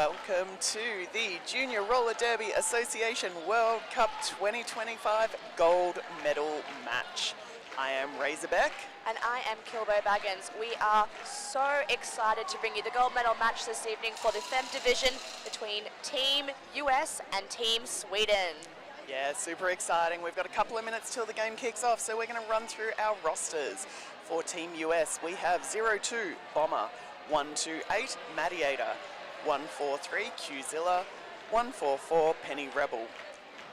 welcome to the Junior Roller Derby Association World Cup 2025 gold medal match. I am Razorback. And I am Kilbo Baggins. We are so excited to bring you the gold medal match this evening for the Fem division between Team US and Team Sweden. Yeah, super exciting. We've got a couple of minutes till the game kicks off, so we're going to run through our rosters. For Team US, we have 02 Bomber, 128 Madiator, 143 Qzilla, 144 Penny Rebel,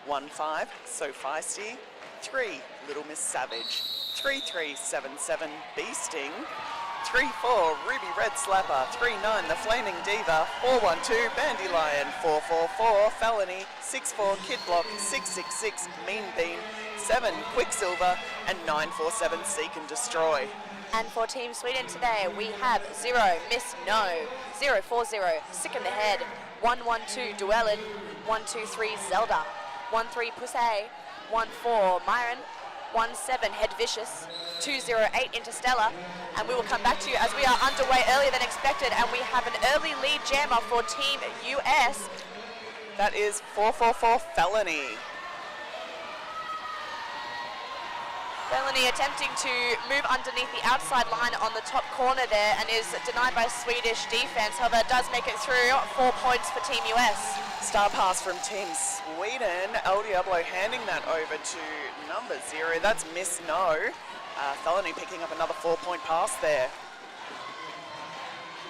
15 So Feisty, 3 Little Miss Savage, 3377 Bee Sting, 34 Ruby Red Slapper, 39 The Flaming Diva, 412 Bandelion, 444 Felony, 64 Kid Block, 666 Mean Bean, 7 Quicksilver, and 947 Seek and Destroy. And for Team Sweden today, we have 0 Miss No, 040 Sick in the Head, 112 Duellin, 123 Zelda, 13 Pussy, 14 Myron, 17 Head Vicious, 208 Interstellar, and we will come back to you as we are underway earlier than expected, and we have an early lead jammer for Team US. That is 444 Felony. Felony attempting to move underneath the outside line on the top corner there and is denied by Swedish defense. However, does make it through. 4 points for Team US. Star pass from Team Sweden. El Diablo handing that over to number 0. That's Miss No. Felony picking up another 4-point pass there.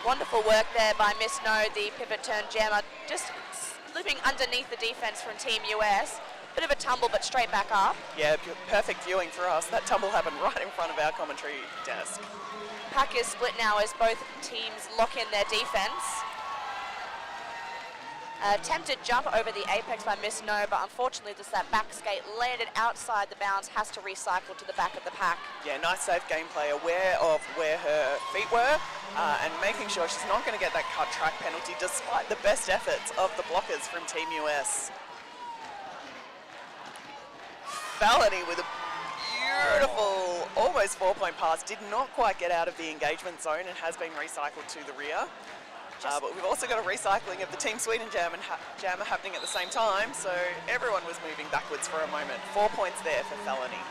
Wonderful work there by Miss No, the pivot turn jammer, just slipping underneath the defense from Team US. Bit of a tumble, but straight back up. Yeah, perfect viewing for us. That tumble happened right in front of our commentary desk. Pack is split now as both teams lock in their defense. Attempted jump over the apex by Miss No, but unfortunately just that back skate landed outside the bounds, has to recycle to the back of the pack. Yeah, nice safe gameplay, aware of where her feet were and making sure she's not going to get that cut track penalty despite the best efforts of the blockers from Team US. Felony with a beautiful, almost 4-point pass, did not quite get out of the engagement zone and has been recycled to the rear. But we've also got a recycling of the Team Sweden jammer happening at the same time, so everyone was moving backwards for a moment. 4 points there for Felony.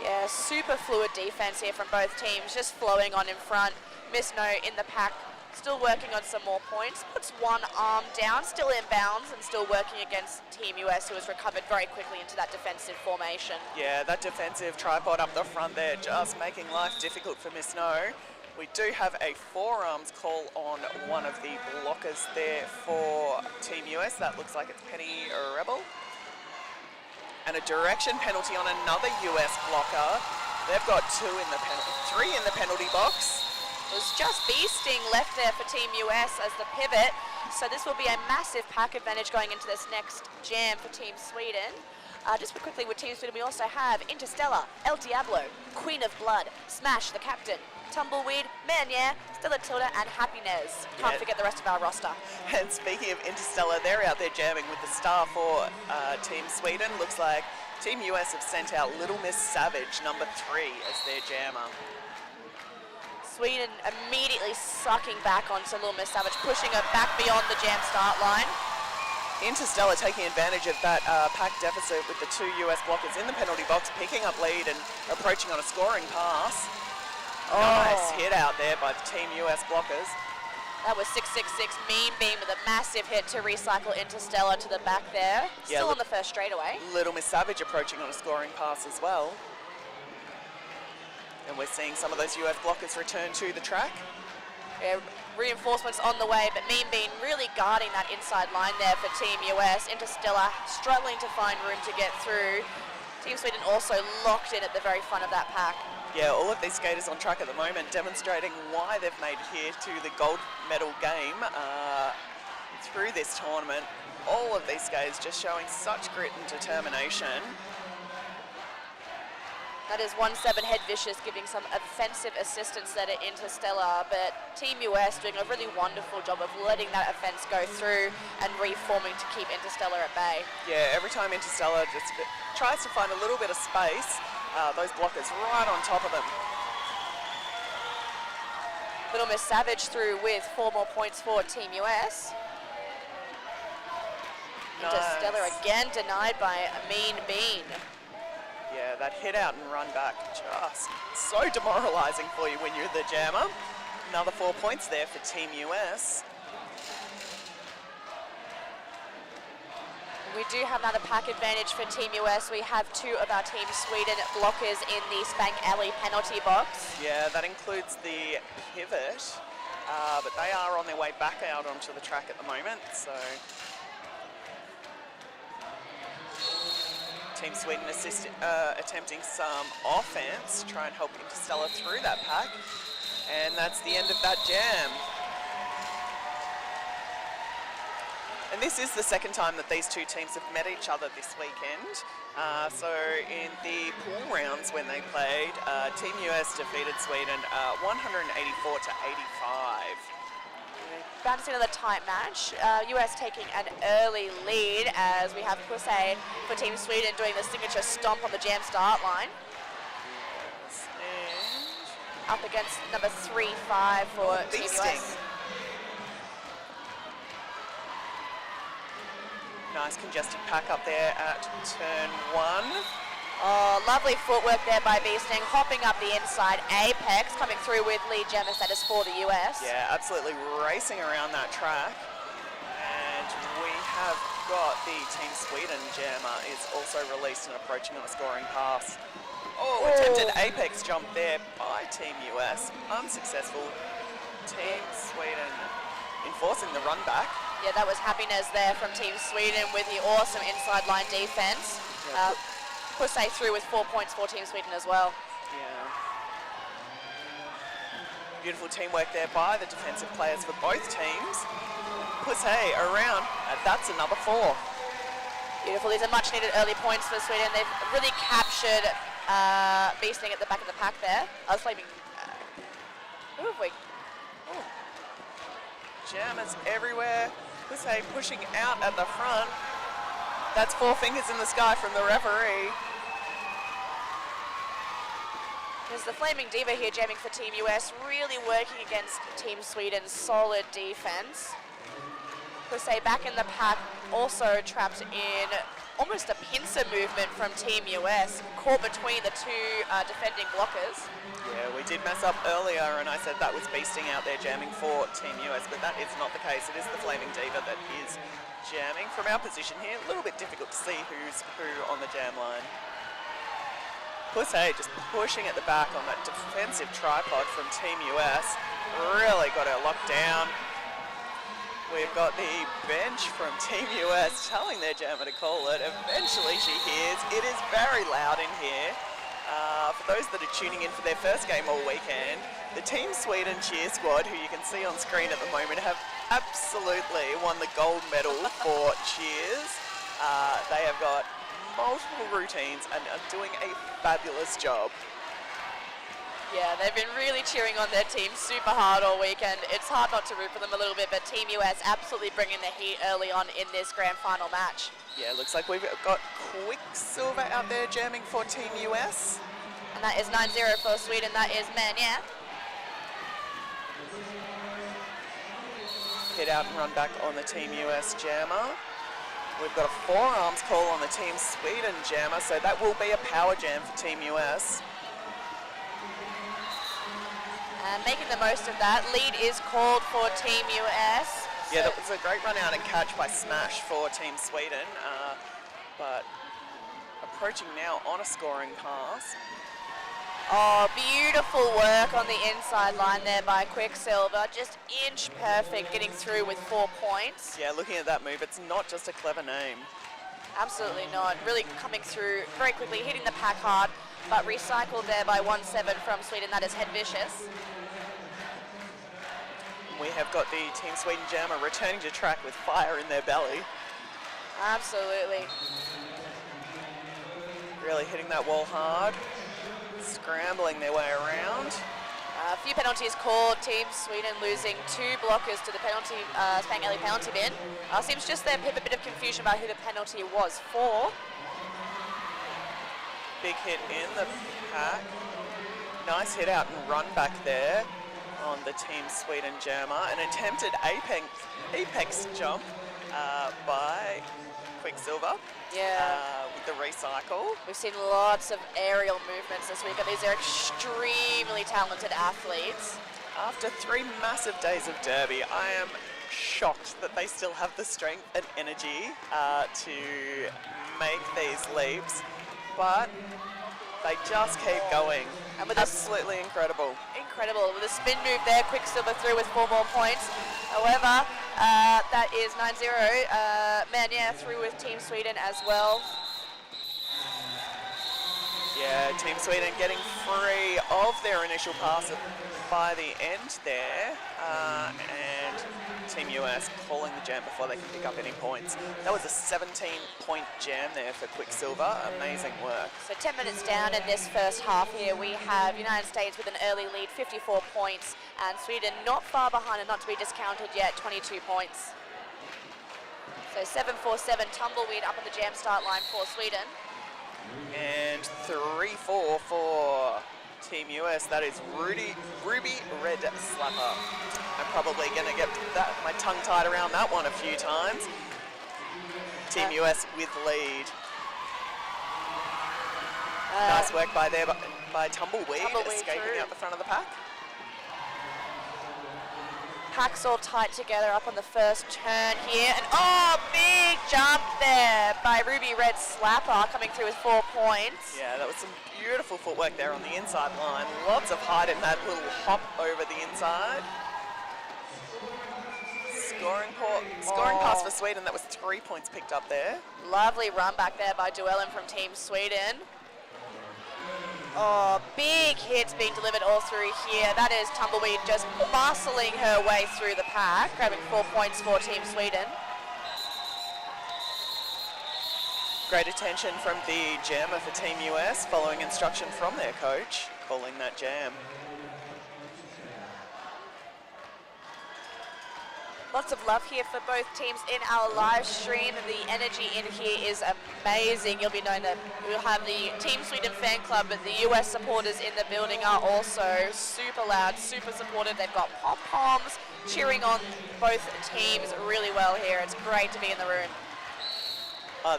Yeah, super fluid defense here from both teams, just flowing on in front. Miss No in the pack, still working on some more points, puts one arm down, still in bounds, and still working against Team US, who has recovered very quickly into that defensive formation. Yeah, that defensive tripod up the front there, just making life difficult for Miss No. We do have a forearms call on one of the blockers there for Team US. That looks like it's Penny Rebel. And a direction penalty on another US blocker. They've got 3 in the penalty box. It was just Bee Sting left there for Team US as the pivot. So this will be a massive pack advantage going into this next jam for Team Sweden. Just quickly with Team Sweden, we also have Interstellar, El Diablo, Queen of Blood, Smash the Captain, Tumbleweed, Mania, Stella Tilda, and Happiness. Can't forget the rest of our roster. And speaking of Interstellar, they're out there jamming with the star for Team Sweden. Looks like Team US have sent out Little Miss Savage, number 3, as their jammer. Sweden immediately sucking back onto Little Miss Savage, pushing her back beyond the jam start line. Interstellar taking advantage of that pack deficit with the 2 US blockers in the penalty box, picking up lead and approaching on a scoring pass. Nice hit out there by the Team US blockers. That was 666 Mean Bean with a massive hit to recycle Interstellar to the back there. Still on the first straightaway. Little Miss Savage approaching on a scoring pass as well. And we're seeing some of those US blockers return to the track. Yeah, reinforcements on the way, but Mean Bean really guarding that inside line there for Team US. Interstellar struggling to find room to get through. Team Sweden also locked in at the very front of that pack. Yeah, all of these skaters on track at the moment demonstrating why they've made it here to the gold medal game through this tournament. All of these skaters just showing such grit and determination. That is 17 Head Vicious giving some offensive assistance there to Interstellar, but Team US doing a really wonderful job of letting that offense go through and reforming to keep Interstellar at bay. Yeah, every time Interstellar just tries to find a little bit of space, those blockers right on top of them. Little Miss Savage through with 4 more points for Team US. Interstellar again denied by Mean Bean. Yeah, that hit out and run back, just so demoralising for you when you're the jammer. Another 4 points there for Team US. We do have another pack advantage for Team US. We have 2 of our Team Sweden blockers in the Spank Alley penalty box. Yeah, that includes the pivot, but they are on their way back out onto the track at the moment, so. Team Sweden attempting some offense, try and help Interstellar through that pack. And that's the end of that jam. And this is the second time that these two teams have met each other this weekend. So in the pool rounds when they played, Team US defeated Sweden 184 to 85. Bouncing another tight match. US taking an early lead as we have Pusse for Team Sweden doing the signature stomp on the jam start line. And up against number 3-5 for Team US. Nice congested pack up there at turn 1. Oh, lovely footwork there by Beasting, hopping up the inside apex, coming through with lead jammer status for the US. Yeah, absolutely racing around that track. And we have got the Team Sweden jammer is also released and approaching on a scoring pass. Oh, attempted apex jump there by Team US. Unsuccessful. Team Sweden enforcing the run back. Yeah, that was happiness there from Team Sweden with the awesome inside line defense. Yeah, Pusse through with 4 points for Team Sweden as well. Yeah. Beautiful teamwork there by the defensive players for both teams. Pusse around, and that's another 4. Beautiful. These are much needed early points for Sweden. They've really captured Beasting at the back of the pack there. I was flaming. Who have we? Oh. Jammers everywhere. Pusse pushing out at the front. That's 4 fingers in the sky from the referee. There's the Flaming Diva here jamming for Team US, really working against Team Sweden's solid defense. Pusse back in the pack, also trapped in almost a pincer movement from Team US, caught between the 2 defending blockers. Yeah, we did mess up earlier and I said that was Beasting out there jamming for Team US, but that is not the case. It is the Flaming Diva that is jamming. From our position here, a little bit difficult to see who's who on the jam line. Pusse just pushing at the back on that defensive tripod from Team US. Really got her locked down. We've got the bench from Team US telling their jammer to call it. Eventually she hears. It is very loud in here. For those that are tuning in for their first game all weekend, the Team Sweden cheer squad, who you can see on screen at the moment, have absolutely won the gold medal for cheers. They have got multiple routines and are doing a fabulous job. Yeah, they've been really cheering on their team super hard all weekend. It's hard not to root for them a little bit, but Team US absolutely bringing the heat early on in this grand final match. Yeah, looks like we've got Quicksilver out there jamming for Team US. And that is 9-0 for Sweden. That is men, yeah. Hit out and run back on the Team US jammer. We've got a forearms call on the Team Sweden jammer, so that will be a power jam for Team US. And making the most of that, lead is called for Team US. Yeah, that was a great run out and catch by Smash for Team Sweden, but approaching now on a scoring pass. Oh, beautiful work on the inside line there by Quicksilver. Just inch perfect, getting through with 4 points. Yeah, looking at that move, it's not just a clever name. Absolutely not. Really coming through very quickly, hitting the pack hard, but recycled there by 1-7 from Sweden. That is Head Vicious. We have got the Team Sweden jammer returning to track with fire in their belly. Absolutely. Really hitting that wall hard. Scrambling their way around. A few penalties called. Team Sweden losing 2 blockers to the penalty, Spank Alley penalty bin. Seems just there a bit of confusion about who the penalty was for. Big hit in the pack. Nice hit out and run back there on the Team Sweden jammer. An attempted apex jump by Quicksilver. Yeah. With the recycle. We've seen lots of aerial movements this week, and these are extremely talented athletes. After 3 massive days of derby, I am shocked that they still have the strength and energy to make these leaps, but they just keep going. And with Absolutely incredible. Incredible. With a spin move there, Quicksilver through with 4 more points. However, that is 9-0. Mania through with Team Sweden as well. Yeah, Team Sweden getting free of their initial pass by the end there, and Team US calling the jam before they can pick up any points. That was a 17-point jam there for Quicksilver. Amazing work. So 10 minutes down in this first half here, we have United States with an early lead, 54 points, and Sweden not far behind and not to be discounted yet, 22 points. So 7-4-7 tumbleweed up on the jam start line for Sweden. And 3-4 for Team US. That is Ruby Red Slapper. I'm probably going to get my tongue tied around that one a few times. Team US with lead. Nice work by Tumbleweed escaping through. out the front of the pack. Packs all tight together up on the first turn here, and big jump there by Ruby Red Slapper coming through with 4 points. Yeah, that was some beautiful footwork there on the inside line. Lots of height in that little hop over the inside. Scoring pass for Sweden. That was 3 points picked up there. Lovely run back there by Duellen from Team Sweden. Big hits being delivered all through here. That is Tumbleweed just muscling her way through the pack, grabbing 4 points for Team Sweden. Great attention from the jammer for Team US, following instruction from their coach, calling that jam. Lots of love here for both teams in our live stream. The energy in here is amazing. You'll be knowing that we'll have the Team Sweden fan club, but the US supporters in the building are also super loud, super supportive. They've got pom-poms cheering on both teams really well here. It's great to be in the room.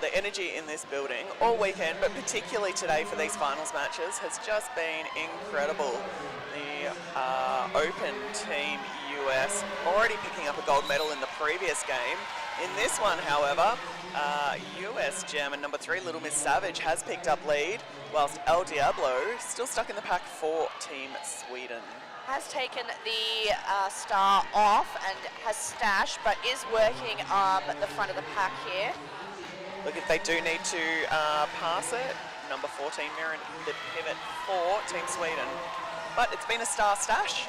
The energy in this building all weekend, but particularly today for these finals matches, has just been incredible. The Open Team US already picking up a gold medal in the previous game. In this one, however, US jammer number 3, Little Miss Savage, has picked up lead, whilst El Diablo still stuck in the pack for Team Sweden. Has taken the star off and has stashed, but is working at the front of the pack here. Look, if they do need to pass it, number 14 mirroring the pivot for Team Sweden. But it's been a star stash.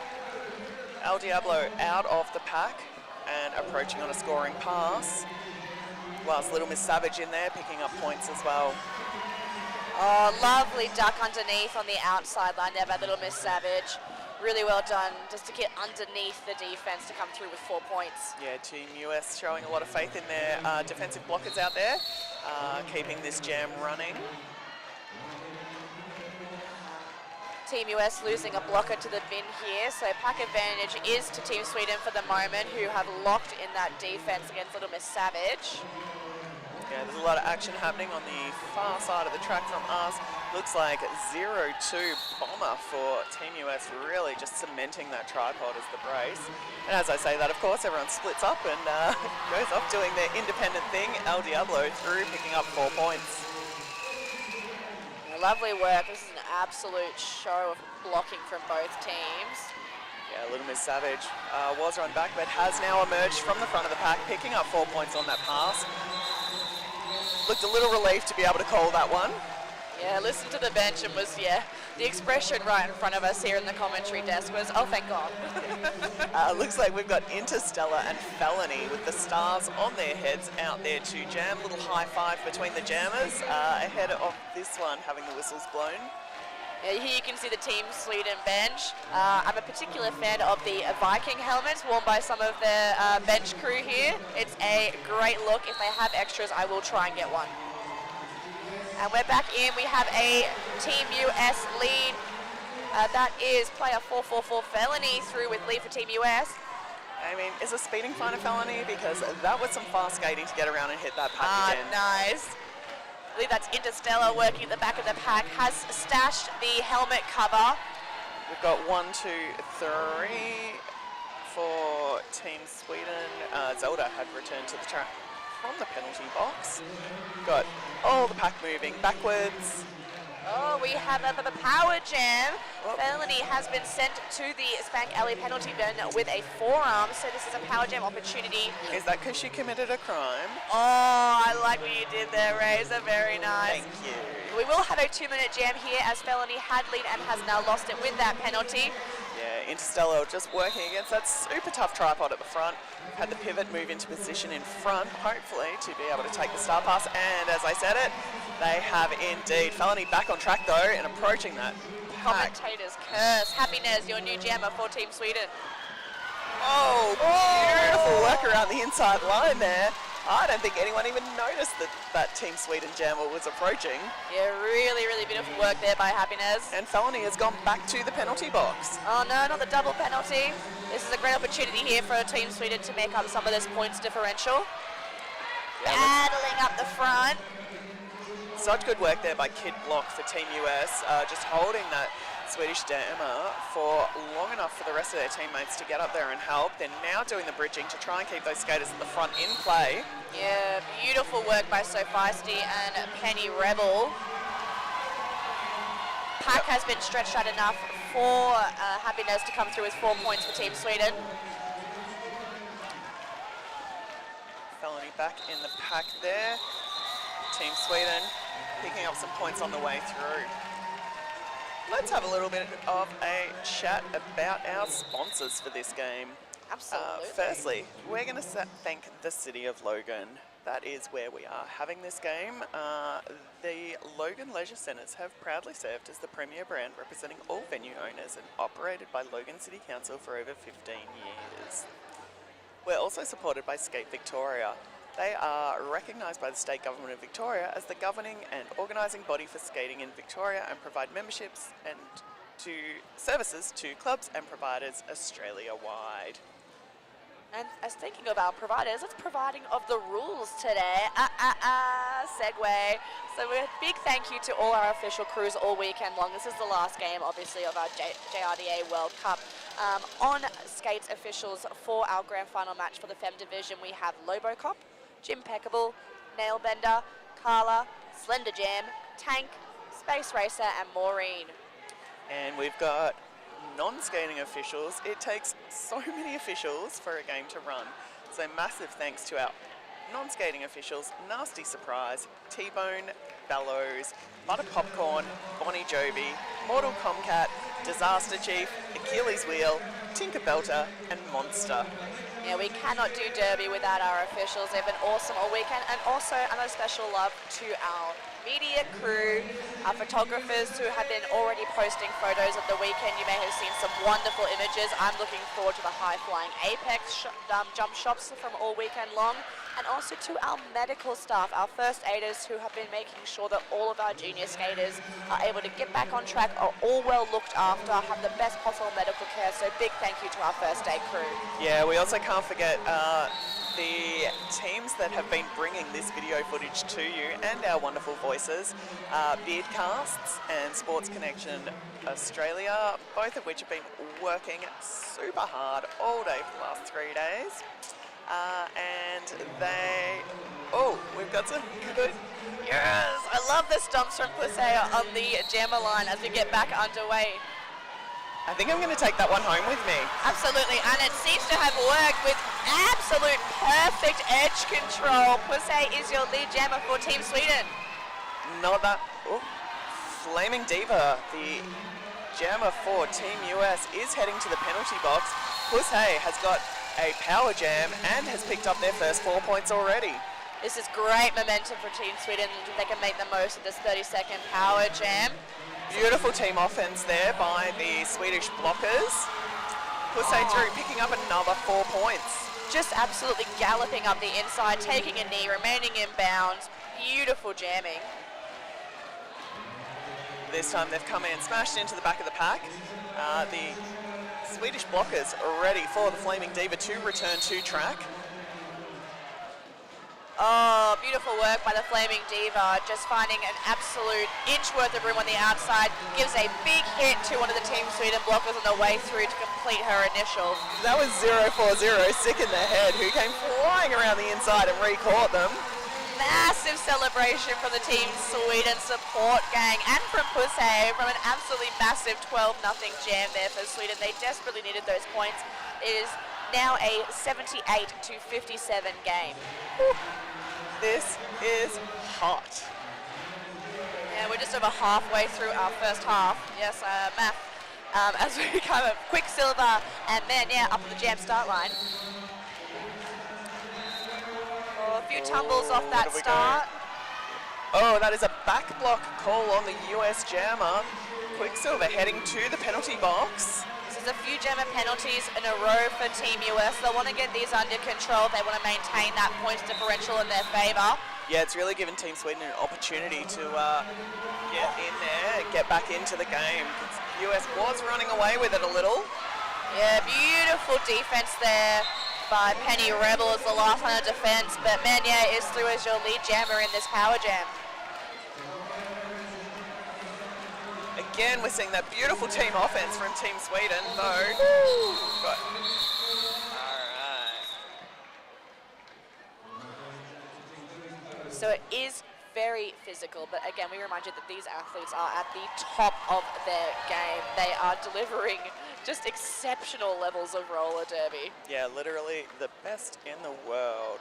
El Diablo out of the pack and approaching on a scoring pass, whilst Little Miss Savage in there picking up points as well. Lovely duck underneath on the outside line there by Little Miss Savage. Really well done just to get underneath the defense to come through with 4 points. Yeah, Team US showing a lot of faith in their defensive blockers out there, keeping this jam running. Team US losing a blocker to the bin here, so pack advantage is to Team Sweden for the moment, who have locked in that defense against Little Miss Savage. Yeah, there's a lot of action happening on the far side of the track from us. Looks like 0-2 bomber for Team US, really just cementing that tripod as the brace. And as I say that, of course, everyone splits up and goes off doing their independent thing. El Diablo through, picking up 4 points. Lovely work. This is an absolute show of blocking from both teams. Yeah, Little Miss Savage was run back, but has now emerged from the front of the pack, picking up 4 points on that pass. Looked a little relieved to be able to call that one. Yeah, listen to the bench and was, the expression right in front of us here in the commentary desk was, oh, thank God. Looks like we've got Interstellar and Felony with the stars on their heads out there to jam. Little high five between the jammers ahead of this one, having the whistles blown. Yeah, here you can see the Team Sweden bench. I'm a particular fan of the Viking helmets worn by some of the bench crew here. It's a great look. If they have extras, I will try and get one. And we're back in. We have a Team US lead. That is player 444 Felony through with lead for Team US. I mean, is a speeding fine a felony? Because that was some fast skating to get around and hit that pack again. Nice. I believe that's Interstellar working at the back of the pack, has stashed the helmet cover. We've got 1, 2, 3 for Team Sweden. Zelda had returned to the track from the penalty box. Got all the pack moving backwards. Oh, we have a power jam. Whoop. Felony has been sent to the Spank Alley penalty bin with a forearm, so this is a power jam opportunity. Is that because she committed a crime? Oh, I like what you did there, Razor. Very nice. Thank you. We will have a 2-minute jam here as Felony had lead and has now lost it with that penalty. Yeah, Interstellar just working against that super tough tripod at the front. Had the pivot move into position in front, hopefully, to be able to take the star pass. And as I said it, they have indeed. Felony back on track, though, and approaching that pack. Commentator's curse. Happiness, your new jammer for Team Sweden. Oh, beautiful work around the inside line there. I don't think anyone even noticed that Team Sweden jammer was approaching. Yeah, really, really beautiful work there by Happiness. And Felony has gone back to the penalty box. Oh no, not the double penalty. This is a great opportunity here for Team Sweden to make up some of this points differential. Yeah, battling up the front. Such good work there by Kid Block for Team US, just holding that Swedish jammer for long enough for the rest of their teammates to get up there and help. They're now doing the bridging to try and keep those skaters at the front in play. Yeah, beautiful work by So Feisty and Penny Rebel. Pack has been stretched out enough for Happiness to come through with 4 points for Team Sweden. Felony back in the pack there. Team Sweden picking up some points on the way through. Let's have a little bit of a chat about our sponsors for this game. Absolutely. Firstly, we're going to thank the City of Logan. That is where we are having this game. The Logan Leisure Centres have proudly served as the premier brand representing all venue owners and operated by Logan City Council for over 15 years. We're also supported by Skate Victoria. They are recognised by the State Government of Victoria as the governing and organising body for skating in Victoria and provide memberships and services to clubs and providers Australia-wide. And as thinking of our providers, it's providing of the rules today. Segue. So a big thank you to all our official crews all weekend long. This is the last game, obviously, of our JRDA World Cup. On skates officials for our grand final match for the Fem Division, we have Lobocop, Jim Peckable, Nailbender, Carla, Slender Jam, Tank, Space Racer, and Maureen. And we've got non-skating officials. It takes so many officials for a game to run. So massive thanks to our non-skating officials, Nasty Surprise, T-Bone, Bellows, Butter Popcorn, Bonnie Joby, Mortal Comcat, Disaster Chief, Achilles Wheel, Tinker Belter, and Monster. Yeah, we cannot do Derby without our officials. They've been awesome all weekend. And also another special love to our media crew, our photographers who have been already posting photos of the weekend. You may have seen some wonderful images. I'm looking forward to the high-flying Apex jump shots from all weekend long. And also to our medical staff, our first aiders who have been making sure that all of our junior skaters are able to get back on track, are all well looked after, have the best possible medical care. So big thank you to our first aid crew. Yeah, we also can't forget the teams that have been bringing this video footage to you and our wonderful voices, Beardcasts and Sports Connection Australia, both of which have been working super hard all day for the last 3 days. And we've got some good... Yes, I love the stumps from Plisea on the jammer line as we get back underway. I think I'm going to take that one home with me. Absolutely, and it seems to have worked with absolute perfect edge control. Plisea is your lead jammer for Team Sweden. Not that... Flaming Diva, the jammer for Team US, is heading to the penalty box. Plisea has got a power jam and has picked up their first 4 points already. This is great momentum for Team Sweden. They can make the most of this 30-second power jam. Beautiful team offense there by the Swedish blockers. Plisea through, picking up another 4 points. Just absolutely galloping up the inside, taking a knee, remaining in bounds. Beautiful jamming. This time they've come in, smashed into the back of the pack. The Swedish blockers are ready for the Flaming Diva to return to track. Oh, beautiful work by the Flaming Diva, just finding an absolute inch worth of room on the outside. Gives a big hit to one of the Team Sweden blockers on the way through to complete her initial. That was 040, Sick in the Head, who came flying around the inside and re-caught them. Massive celebration from the Team Sweden support gang and from Pusse from an absolutely massive 12-0 jam there for Sweden. They desperately needed those points. It is now a 78-57 game. Whew. This is hot. Yeah, we're just over halfway through our first half. Yes, math. As we come up, Quicksilver and Men, up on the jam start line. Oh, a few tumbles off that start. Oh, that is a back block call on the US jammer. Quicksilver heading to the penalty box. There's a few jammer penalties in a row for Team US. They want to get these under control. They want to maintain that points differential in their favour. Yeah, it's really given Team Sweden an opportunity to get in there, get back into the game. US was running away with it a little. Yeah, beautiful defence there by Penny Rebel as the last line of defence, but Mania is through as your lead jammer in this power jam. Again, we're seeing that beautiful team offense from Team Sweden, though. But, all right. So it is very physical, but again, we remind you that these athletes are at the top of their game. They are delivering just exceptional levels of roller derby. Yeah, literally the best in the world.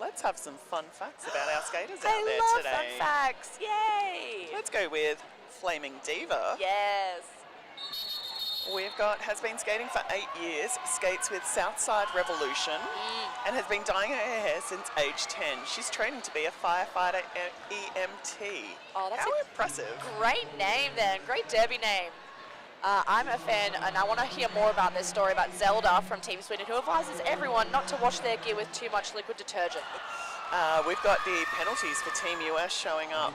Let's have some fun facts about our skaters out there today. I love fun facts, yay! Let's go with Flaming Diva. Yes. Has been skating for 8 years, skates with Southside Revolution, and has been dyeing her hair since age 10. She's training to be a firefighter EMT. Oh, that's How impressive. Great name then, great derby name. I'm a fan, and I want to hear more about this story about Zelda from Team Sweden, who advises everyone not to wash their gear with too much liquid detergent. We've got the penalties for Team US showing up.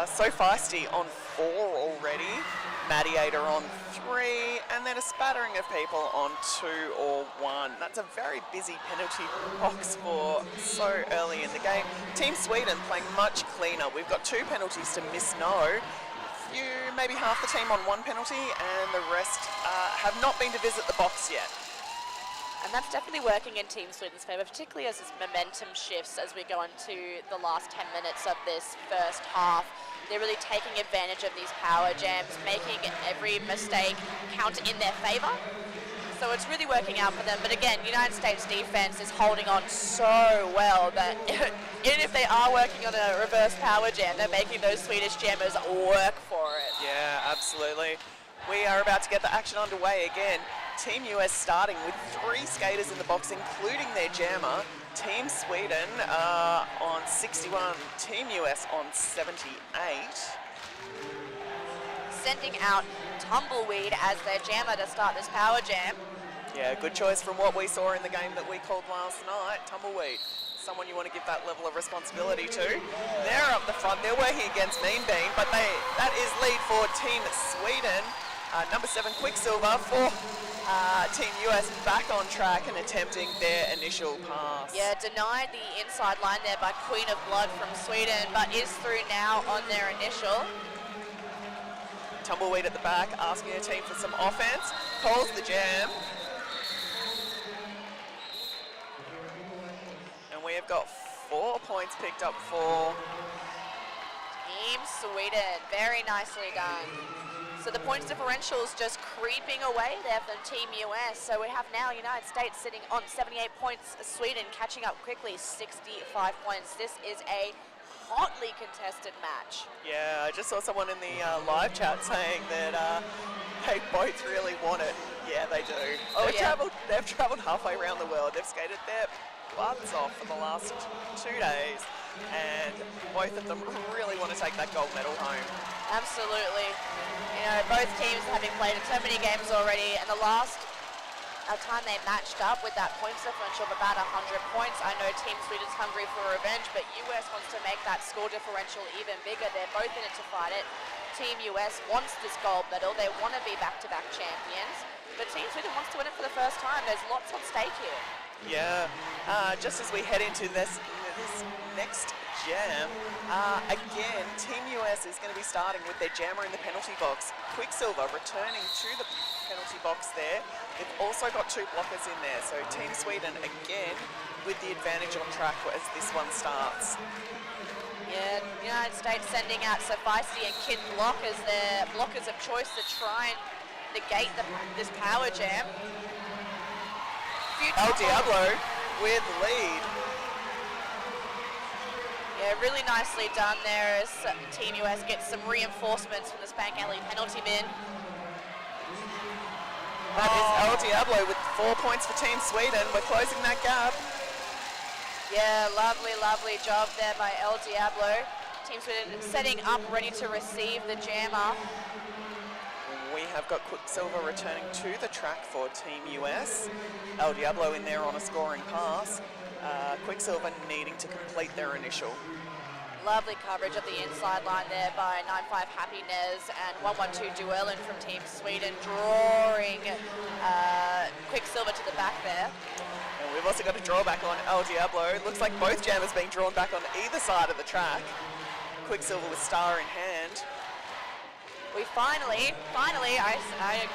So Feisty on 4 already, Madiator on 3, and then a spattering of people on 2 or 1. That's a very busy penalty box for so early in the game. Team Sweden playing much cleaner. We've got 2 penalties to miss no. Maybe half the team on 1 penalty, and the rest have not been to visit the box yet. And that's definitely working in Team Sweden's favour, particularly as this momentum shifts as we go into the last 10 minutes of this first half. They're really taking advantage of these power jams, making every mistake count in their favour. So it's really working out for them. But again, United States defense is holding on so well that even if they are working on a reverse power jam, they're making those Swedish jammers work for it. Yeah, absolutely. We are about to get the action underway again. Team US starting with 3 skaters in the box, including their jammer. Team Sweden on 61, Team US on 78. Sending out Tumbleweed as their jammer to start this power jam. Yeah, good choice from what we saw in the game that we called last night. Tumbleweed, someone you want to give that level of responsibility to. They're up the front, they're working against Mean Bean, but that is lead for Team Sweden. Number 7, Quicksilver for Team US back on track and attempting their initial pass. Yeah, denied the inside line there by Queen of Blood from Sweden, but is through now on their initial. Tumbleweed at the back, asking her team for some offense. Calls the jam. And we have got 4 points picked up for Team Sweden. Very nicely done. So the points differential's just creeping away there from Team US. So we have now United States sitting on 78 points, Sweden catching up quickly, 65 points. This is a hotly contested match. Yeah, I just saw someone in the live chat saying that they both really want it. Yeah, they do. Oh, they've traveled halfway around the world. They've skated their butts off for the last 2 days, and both of them really want to take that gold medal home. Absolutely. You know, both teams having played in so many games already, and the last time they matched up with that points differential of about 100 points. I know Team Sweden's hungry for revenge, but US wants to make that score differential even bigger. They're both in it to fight it. Team US wants this gold medal. They want to be back-to-back champions, but Team Sweden wants to win it for the first time. There's lots on stake here. Yeah, just as we head into this next jam, again, Team US is going to be starting with their jammer in the penalty box. Quicksilver returning to the penalty box there. They've also got 2 blockers in there, so Team Sweden again with the advantage on track as this one starts. Yeah, United States sending out Sophisti and Kid Block as their blockers of choice to try and negate this power jam. El Diablo with the lead. Yeah, really nicely done there as Team US gets some reinforcements from the Spank Alley penalty bin. That is El Diablo with 4 points for Team Sweden. We're closing that gap. Yeah, lovely, lovely job there by El Diablo. Team Sweden setting up, ready to receive the jammer. We have got Quicksilver returning to the track for Team US. El Diablo in there on a scoring pass. Quicksilver needing to complete their initial. Lovely coverage of the inside line there by 9-5 Happy Nez and 1-1-2 Duellen from Team Sweden, drawing Quicksilver to the back there. And we've also got a drawback on El Diablo. It looks like both jammers being drawn back on either side of the track. Quicksilver with star in hand. We finally, I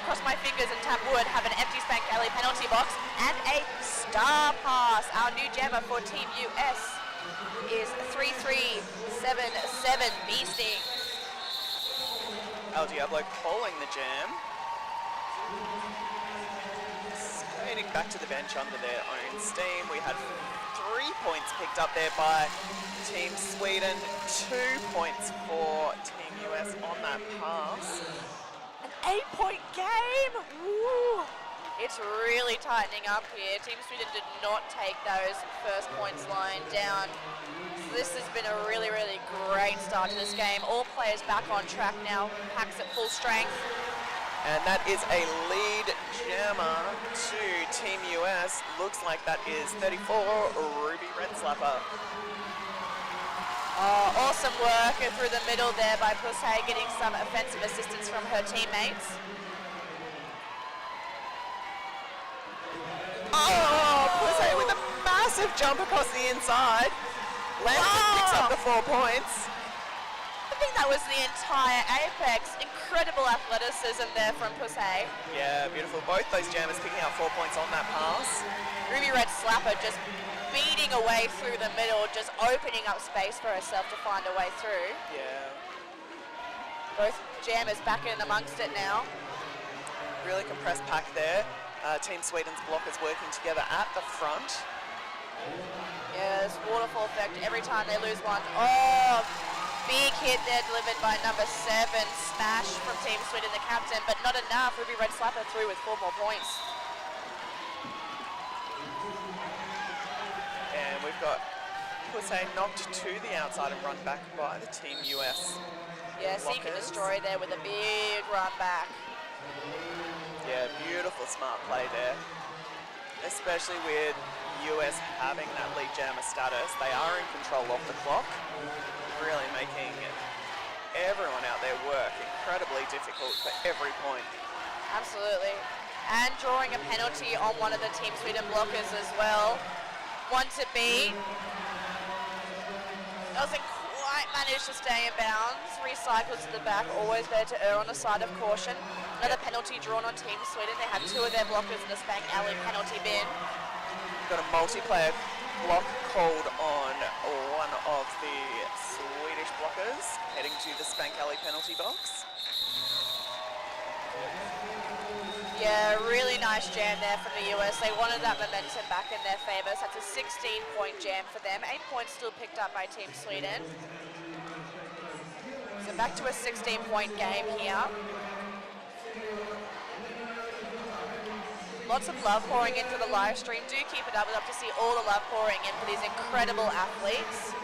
cross my fingers and tap wood, have an empty Spank Alley penalty box and a star pass. Our new jammer for Team US is 3377 Beasting. El Diablo calling the jam. Skating back to the bench under their own steam. We had 3 points picked up there by Team Sweden, 2 points for Team US on that pass. An 8-point game! Woo. It's really tightening up here. Team Sweden did not take those first points lying down. So this has been a really, really great start to this game. All players back on track now, packs at full strength. And that is a lead jammer to Team US. Looks like that is 34, Ruby Red Slapper. Oh, awesome work through the middle there by Pusey, getting some offensive assistance from her teammates. Oh, Pusey with a massive jump across the inside. Lampton picks up the 4 points. I think that was the entire apex. Incredible athleticism there from Pusey. Yeah, beautiful. Both those jammers picking up 4 points on that pass. Ruby Red Slapper just beating away through the middle, just opening up space for herself to find a way through. Yeah. Both jammers back in amongst it now. Really compressed pack there. Team Sweden's blockers working together at the front. Yeah, this waterfall effect every time they lose one. Oh, big hit there delivered by number 7, Smash from Team Sweden, the captain, but not enough. Ruby Red Slapper through with 4 more points. And we've got Pusey knocked to the outside and run back by the Team US. Yeah, Seek and blockers. Destroy there with a big run back. Yeah, beautiful smart play there. Especially with US having that lead jammer status. They are in control of the clock. Really making everyone out there work incredibly difficult for every point. Absolutely. And drawing a penalty on one of the Team Sweden blockers as well. One to beat. Doesn't quite manage to stay in bounds. Recycles to the back, always better to err on the side of caution. Another penalty drawn on Team Sweden. They have 2 of their blockers in the Spank Alley penalty bin. Got a multiplayer block called on one of the Swedish blockers, heading to the Spank Alley penalty box. Yeah, really nice jam there from the US. They wanted that momentum back in their favour. So that's a 16-point jam for them. 8 points still picked up by Team Sweden. So back to a 16-point game here. Lots of love pouring into the live stream. Do keep it up. We'd love to see all the love pouring in for these incredible athletes.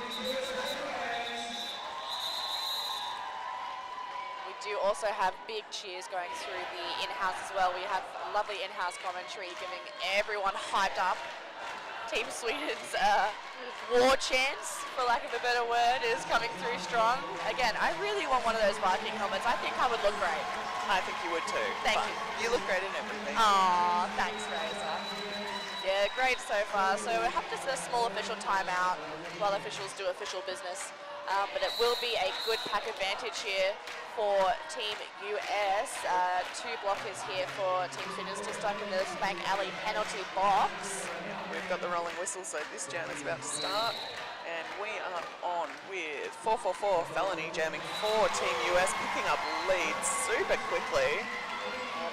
We do also have big cheers going through the in-house as well. We have a lovely in-house commentary giving everyone hyped up. Team Sweden's war chants, for lack of a better word, is coming through strong. Again, I really want one of those Viking helmets. I think I would look great. I think you would too. Thank you. You look great in everything. Aw, thanks, Rosa. Yeah, great so far. So we have just a small official timeout while officials do official business. But it will be a good pack advantage here for Team US. 2 blockers here for Team Sweden to stuck in the Spank Alley penalty box. We've got the rolling whistle, so this jam is about to start. And we are on with 444 Felony jamming for Team US, picking up leads super quickly.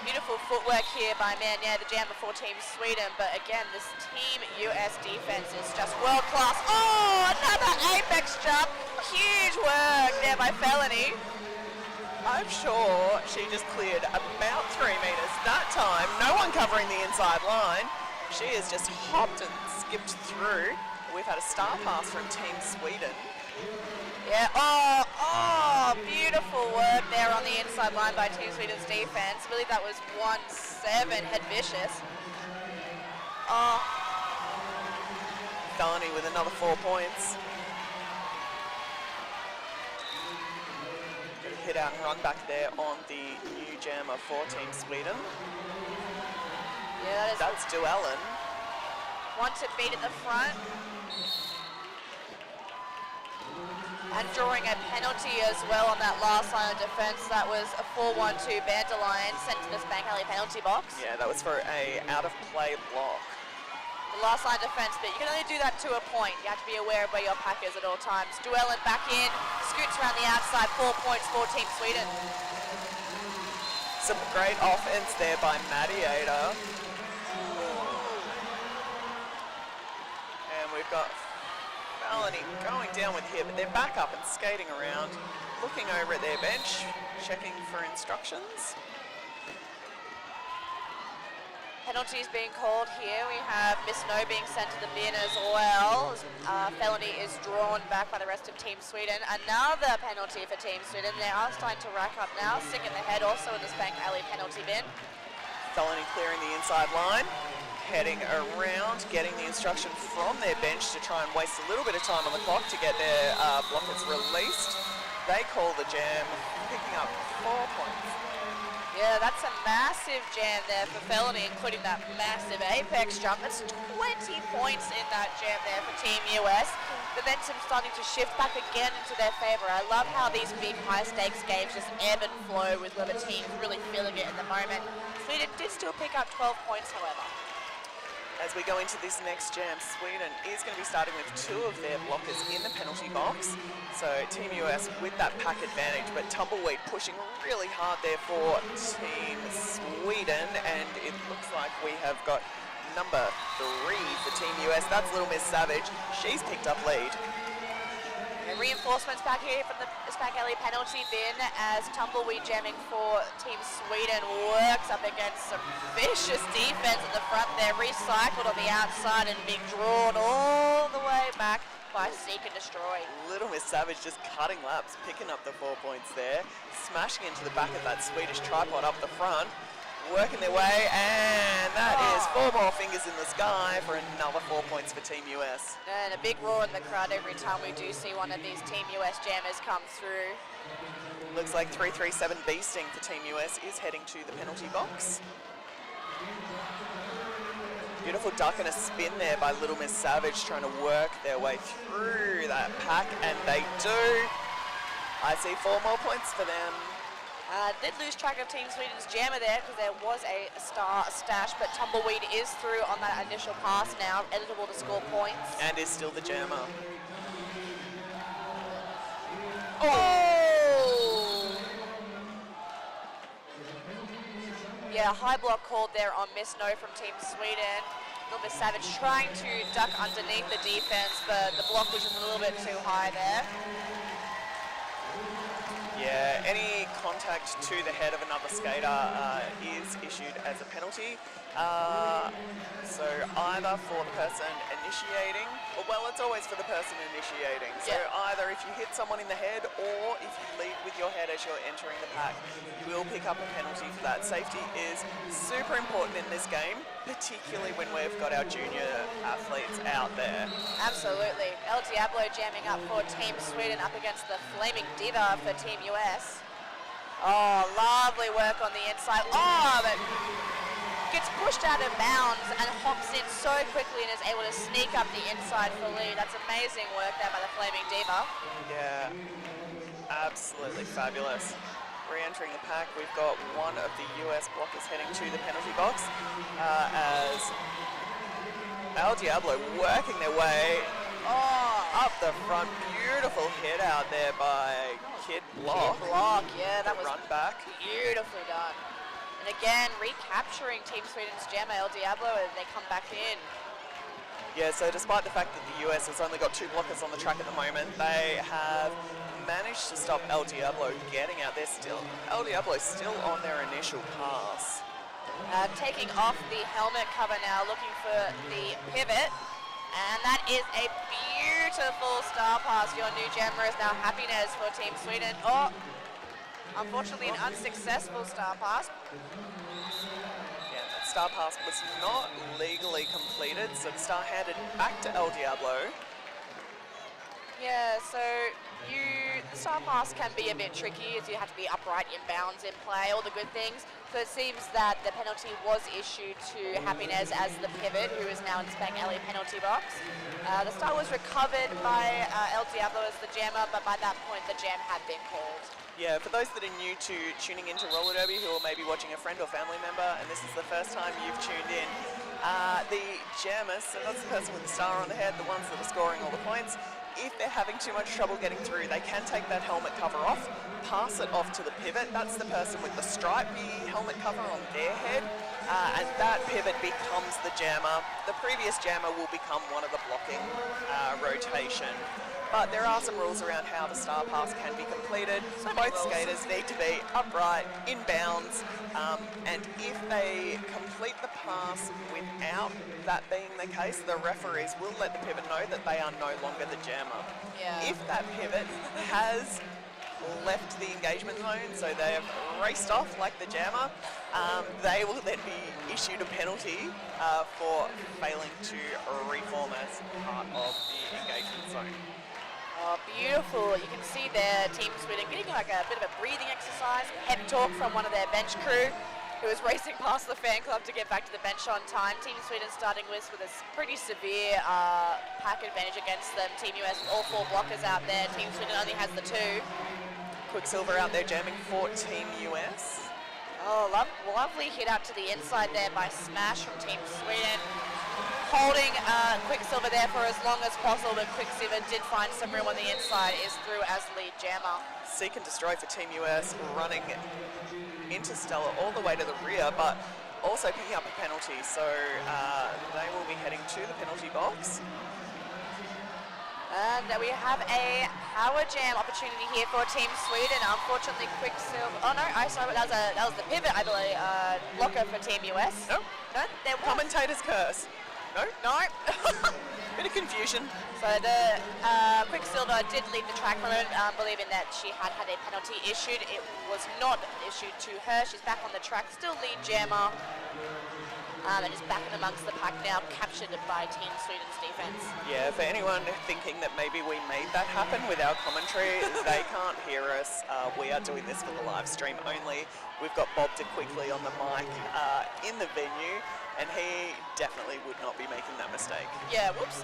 Beautiful footwork here by Mania, the jammer for Team Sweden. But again, this Team US defense is just world class. Oh, another apex jump. Huge work there by Felony. I'm sure she just cleared about 3 meters that time. No one covering the inside line. She has just hopped and skipped through. We've had a star pass from Team Sweden. Yeah, oh, beautiful work there on the inside line by Team Sweden's defense. I believe that was 1-7, head vicious. Oh. Felony with another 4 points. Good hit out and run back there on the new jammer for Team Sweden. Yeah, that's Duellen. Want to beat at the front. And drawing a penalty as well on that last line of defense. That was a 4-1-2 Bandelion sent to the Spank Alley penalty box. Yeah, that was for a out-of-play block. The last line of defense, but you can only do that to a point. You have to be aware of where your pack is at all times. Duellen back in, scoots around the outside, 4 points for Team Sweden. Some great offense there by Mediator. And we've got Felony going down with here, but they're back up and skating around, looking over at their bench, checking for instructions. Penalties being called here. We have Miss No being sent to the bin as well. Felony is drawn back by the rest of Team Sweden. Another penalty for Team Sweden. They are starting to rack up now. Sick in the head also in the Spank Alley penalty bin. Felony clearing the inside line, heading around, getting the instruction from their bench to try and waste a little bit of time on the clock to get their blockers released. They call the jam, picking up 4 points. Yeah, that's a massive jam there for Felony, including that massive apex jump. That's 20 points in that jam there for Team US. Momentum starting to shift back again into their favor. I love how these big high-stakes games just ebb and flow with whoever team's really feeling it at the moment. Sweden did still pick up 12 points, however. As we go into this next jam, Sweden is going to be starting with 2 of their blockers in the penalty box. So Team US with that pack advantage, but Tumbleweed pushing really hard there for Team Sweden. And it looks like we have got number 3 for Team US. That's Little Miss Savage. She's picked up lead. And reinforcements back here from the Spank Alley penalty bin as Tumbleweed jamming for Team Sweden works up against some vicious defense at the front there. Recycled on the outside and being drawn all the way back by Seek and Destroy. Little Miss Savage just cutting laps, picking up the 4 points there, smashing into the back of that Swedish tripod up the front, working their way, and that is 4 more fingers in the sky for another 4 points for Team US. And a big roar in the crowd every time we do see one of these Team US jammers come through. Looks like 337 Beasting for Team US is heading to the penalty box. Beautiful duck and a spin there by Little Miss Savage, trying to work their way through that pack, and they do. I see 4 more points for them. Did lose track of Team Sweden's jammer there because there was a star stash, but Tumbleweed is through on that initial pass now, eligible to score points. And is still the jammer. Oh! Yeah, high block called there on Miss No from Team Sweden. Little Miss Savage trying to duck underneath the defense, but the block was just a little bit too high there. Yeah, any contact to the head of another skater is issued as a penalty. So either for the person initiating, or well, it's always for the person initiating. So either if you hit someone in the head or if you lead with your head as you're entering the pack, you will pick up a penalty for that. Safety is super important in this game, particularly when we've got our junior athletes out there. Absolutely. El Diablo jamming up for Team Sweden up against the Flaming Diva for Team US. Oh, lovely work on the inside. Oh, but gets pushed out of bounds and hops in so quickly and is able to sneak up the inside for lead. That's amazing work there by the Flaming Diva. Yeah, absolutely fabulous. Re-entering the pack, we've got one of the US blockers heading to the penalty box as El Diablo working their way up the front. Beautiful hit out there by Kid Block. Kid Block, yeah, that was run back. Beautifully done. And again, recapturing Team Sweden's jammer, El Diablo, and they come back in. Yeah, so despite the fact that the US has only got 2 blockers on the track at the moment, they have managed to stop El Diablo getting out there still. El Diablo still on their initial pass. Taking off the helmet cover now, looking for the pivot. And that is a beautiful star pass. Your new jammer is now Happiness for Team Sweden. Oh, unfortunately an unsuccessful star pass. Yeah, that star pass was not legally completed, so the star handed back to El Diablo. Yeah, so the star pass can be a bit tricky as you have to be upright in bounds in play, all the good things. So it seems that the penalty was issued to Happiness as the pivot, who is now in Spang Alley penalty box. The star was recovered by El Diablo as the jammer, but by that point the jam had been called. Yeah, for those that are new to tuning into roller derby who are maybe watching a friend or family member and this is the first time you've tuned in, the jammers, so that's the person with the star on the head, the ones that are scoring all the points, if they're having too much trouble getting through, they can take that helmet cover off, pass it off to the pivot. That's the person with the stripy helmet cover on their head, and that pivot becomes the jammer. The previous jammer will become one of the blocking rotation. But there are some rules around how the star pass can be completed. So both skaters need to be upright, in bounds, and if they complete the pass without that being the case, the referees will let the pivot know that they are no longer the jammer. Yeah. If that pivot has left the engagement zone, so they have raced off like the jammer, they will then be issued a penalty for failing to reform as part of the engagement zone. Oh, beautiful. You can see there Team Sweden getting like a bit of a breathing exercise, pep talk from one of their bench crew who was racing past the fan club to get back to the bench on time. Team Sweden starting with a pretty severe pack advantage against them. Team US with all 4 blockers out there. Team Sweden only has the 2. Quicksilver out there jamming for Team US. Oh, lovely hit out to the inside there by Smash from Team Sweden. Holding Quicksilver there for as long as possible, but Quicksilver did find some room on the inside, is through as lead jammer. Seek and destroy for Team US, running into Stella all the way to the rear, but also picking up a penalty, so they will be heading to the penalty box. And we have a power jam opportunity here for Team Sweden. Unfortunately, Quicksilver. Oh no, sorry, that was the pivot, I believe. Blocker for Team US. No, there was. Commentator's curse. No. Bit of confusion. So the Quicksilver did leave the track from it, believing that she had a penalty issued. It was not issued to her. She's back on the track, still lead jammer. And is back in amongst the pack now, captured by Team Sweden's defence. Yeah, for anyone thinking that maybe we made that happen with our commentary, they can't hear us. We are doing this for the live stream only. We've got Bob DeQuickly on the mic in the venue, and he definitely would not be making that mistake. Yeah, whoops.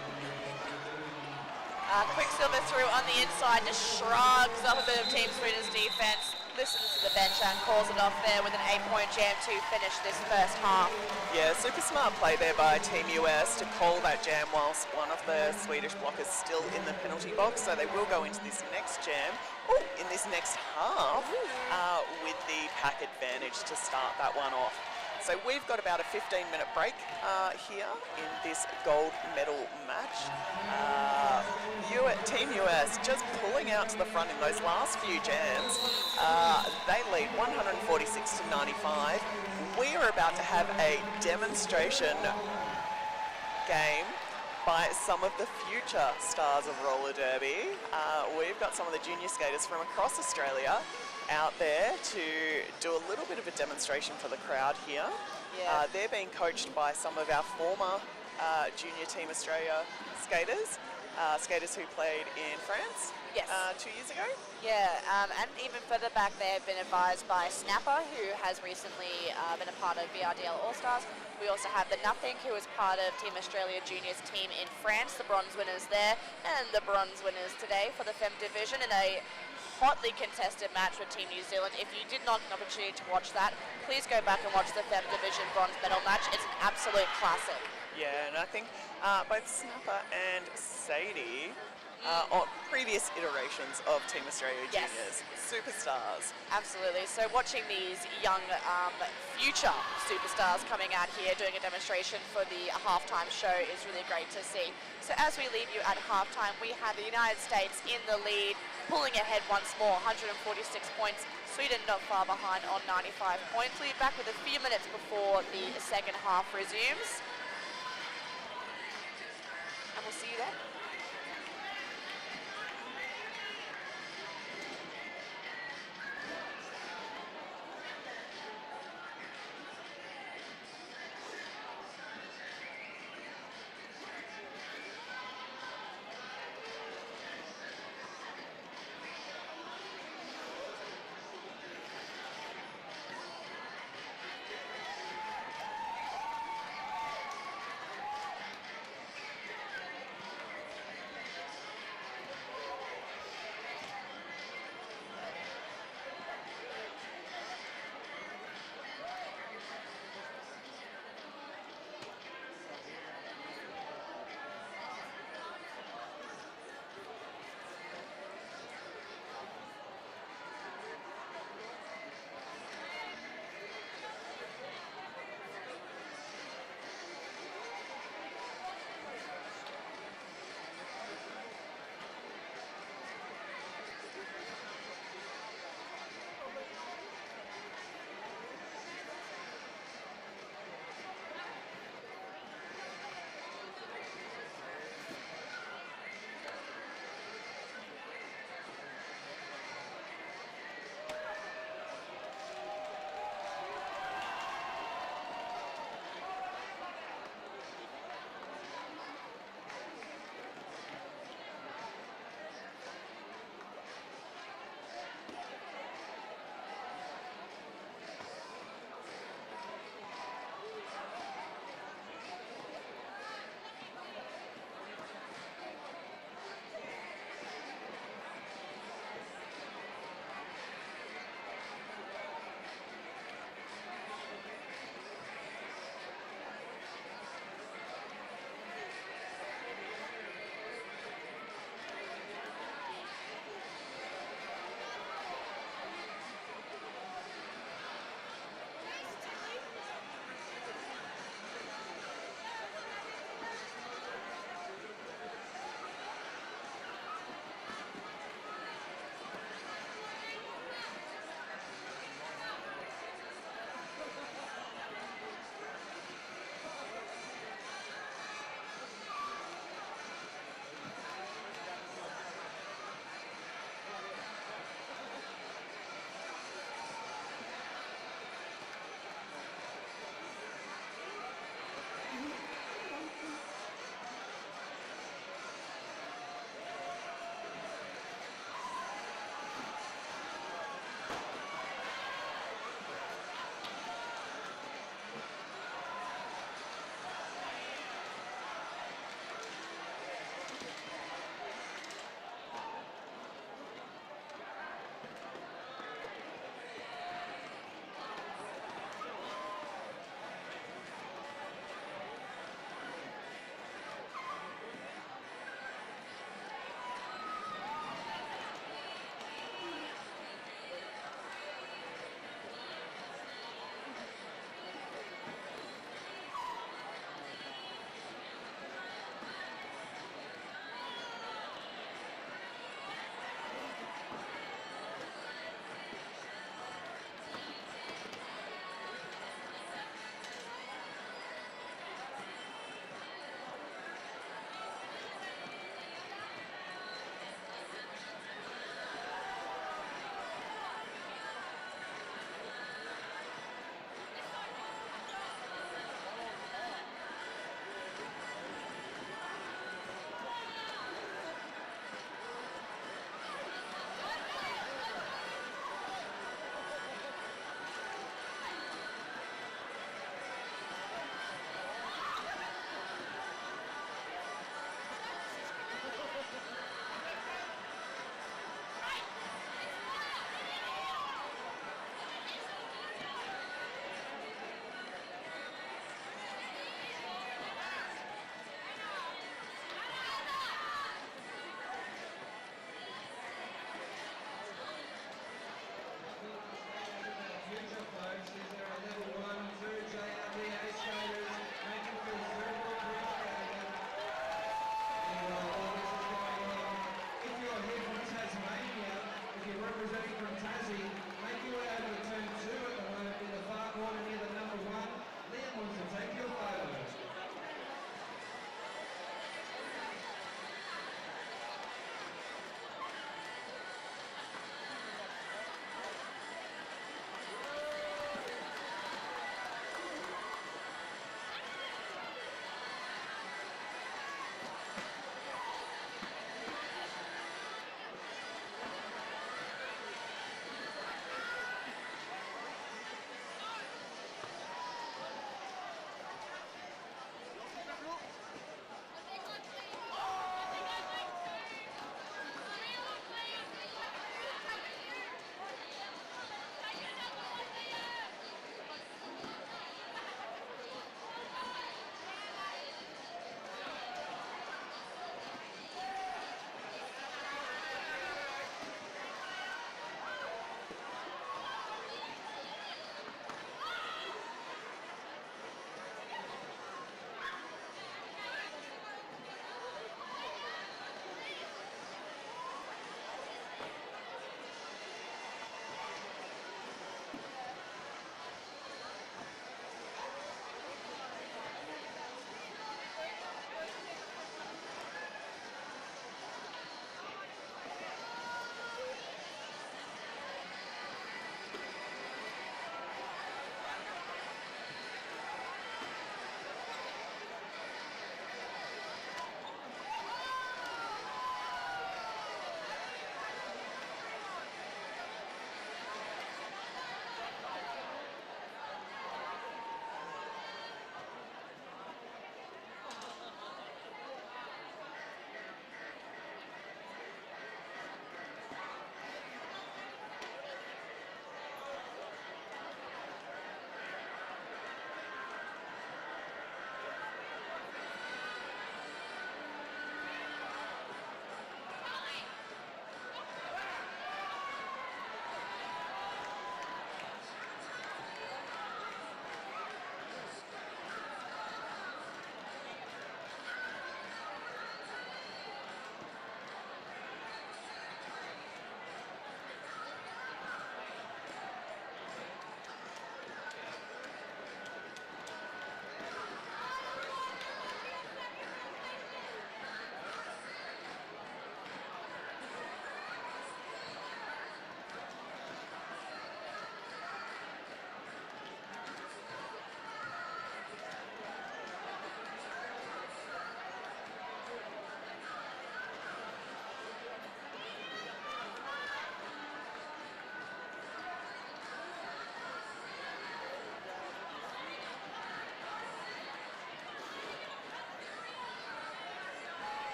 Quicksilver through on the inside, just shrugs off a bit of Team Sweden's defence, listens to the bench and calls it off there with an 8-point jam to finish this first half. Yeah, super smart play there by Team US to call that jam whilst one of the Swedish blockers still in the penalty box, so they will go into this next jam, in this next half, with the pack advantage to start that one off. So we've got about a 15-minute break here in this gold medal match. Team US just pulling out to the front in those last few jams. They lead 146 to 95. We are about to have a demonstration game by some of the future stars of roller derby. We've got some of the junior skaters from across Australia out there to do a little bit of a demonstration for the crowd here. Yeah. They're being coached by some of our former Junior Team Australia skaters, skaters who played in France Yes. 2 years ago. Yeah, and even further back, they have been advised by Snapper, who has recently been a part of BRDA All-Stars. We also have the Nothing, who is part of Team Australia Juniors team in France, the bronze winners there, and the bronze winners today for the Femme division in a hotly contested match with Team New Zealand. If you did not get an opportunity to watch that, please go back and watch the Femme division bronze medal match. It's an absolute classic. Yeah, and I think both Snapper and Sadie on previous iterations of Team Australia Yes. Juniors, superstars. Absolutely. So watching these young future superstars coming out here doing a demonstration for the halftime show is really great to see. So as we leave you at halftime, we have the United States in the lead, pulling ahead once more, 146 points. Sweden not far behind on 95 points. We'll be back with a few minutes before the second half resumes. And we'll see you then.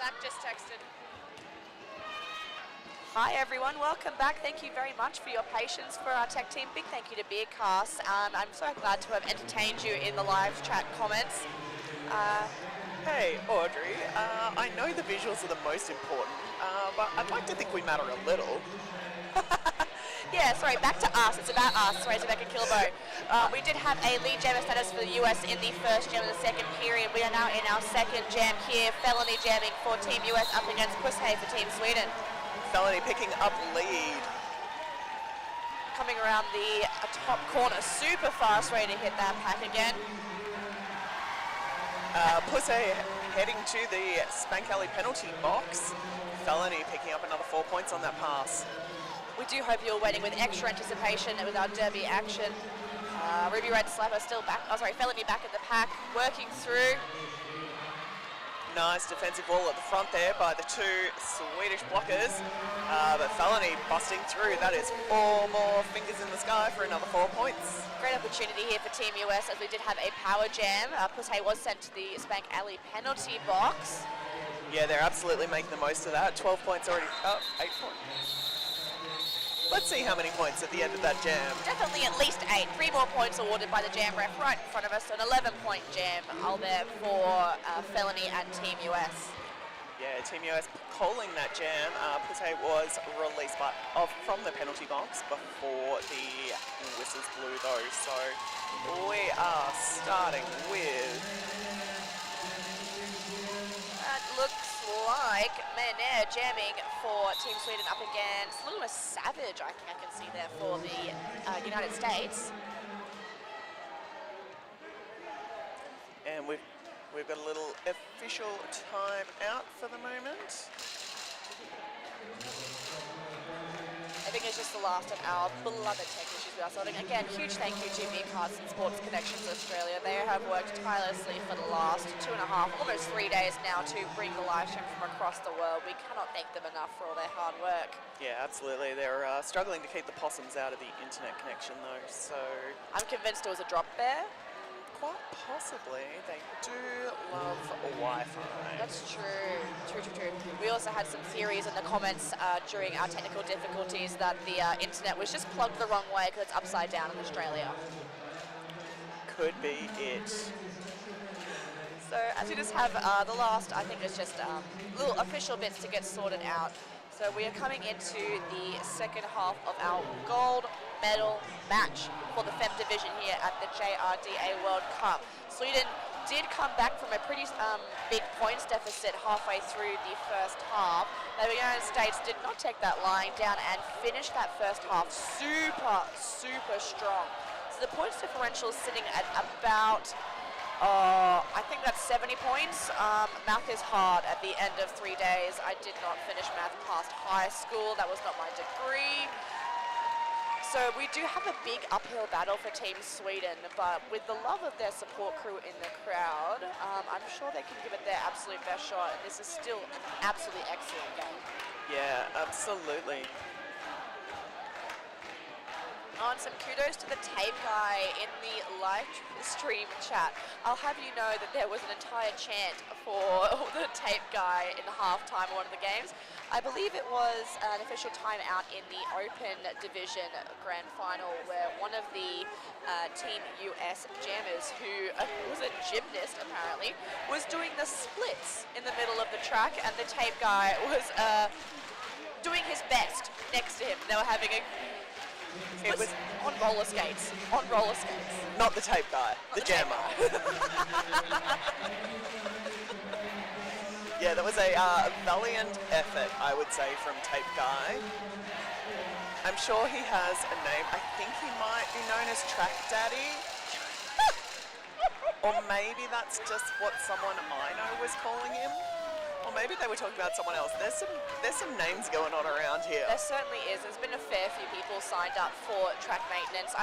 Zach just texted. Hi everyone, welcome back. Thank you very much for your patience for our tech team. Big thank you to Beardcasts. I'm so glad to have entertained you in the live chat comments. Hey, Audrey, I know the visuals are the most important, but I'd like to think we matter a little. Yeah, sorry, back to us. It's about us, Razorback and Kilbo. We did have a lead jammer status for the US in the first jam of the second period. We are now in our second jam here. Felony jamming for Team US up against Pushey for Team Sweden. Felony picking up lead. Coming around the top corner, super fast, ready to hit that pack again. Pushey heading to the Spank Alley penalty box. Felony picking up another 4 points on that pass. We do hope you're waiting with extra anticipation with our derby action. Ruby Red Slapper still back, Felony back in the pack, working through. Nice defensive wall at the front there by the two Swedish blockers. But Felony busting through. That is 4 more fingers in the sky for another 4 points. Great opportunity here for Team US as we did have a power jam. Pushey was sent to the Spank Alley penalty box. Yeah, they're absolutely making the most of that. 12 points already up, 8 points. Let's see how many points at the end of that jam. Definitely at least 8. 3 more points awarded by the jam ref right in front of us. An 11-point jam all there for Felony and Team US. Yeah, Team US calling that jam. Pusey was released from the penalty box before the whistles blew though. So we are starting with... That looks like Mayer jamming for Team Sweden up against a little more Savage, I think I can see there for the United States. And we've got a little official time out for the moment. I think it's just the last of our beloved tech issues with our sorting. Again, huge thank you to Beardcasts and Sports Connections Australia. They have worked tirelessly for the last 2.5, almost 3 days now to bring the live stream from across the world. We cannot thank them enough for all their hard work. Yeah, absolutely. They're struggling to keep the possums out of the internet connection though, so... I'm convinced it was a drop there. Quite possibly. They do love Wi-Fi. That's true. True. We also had some theories in the comments during our technical difficulties that the internet was just plugged the wrong way because it's upside down in Australia. Could be it. So as we just have the last, I think it's just little official bits to get sorted out. So we are coming into the second half of our gold medal match for the Fem division here at the JRDA World Cup. Sweden did come back from a pretty big points deficit halfway through the first half. The United States did not take that lying down and finished that first half super strong. So the points differential is sitting at about I think that's 70 points. Math is hard at the end of 3 days. I did not finish math past high school. That was not my degree. So we do have a big uphill battle for Team Sweden, but with the love of their support crew in the crowd, I'm sure they can give it their absolute best shot. And this is still an absolutely excellent game. Yeah, absolutely. On some kudos to the tape guy in the live stream chat. I'll have you know that there was an entire chant for the tape guy in the halftime of one of the games. I believe it was an official timeout in the Open Division Grand Final where one of the Team US jammers, who was a gymnast apparently, was doing the splits in the middle of the track, and the tape guy was doing his best next to him. They were having a... It was on roller skates. Not the tape guy, the jammer. Yeah, that was a valiant effort, I would say, from tape guy. I'm sure he has a name. I think he might be known as Track Daddy. Or maybe that's just what someone I know was calling him. Or maybe they were talking about someone else. There's some names going on around here. There certainly is. There's been a fair few people signed up for track maintenance.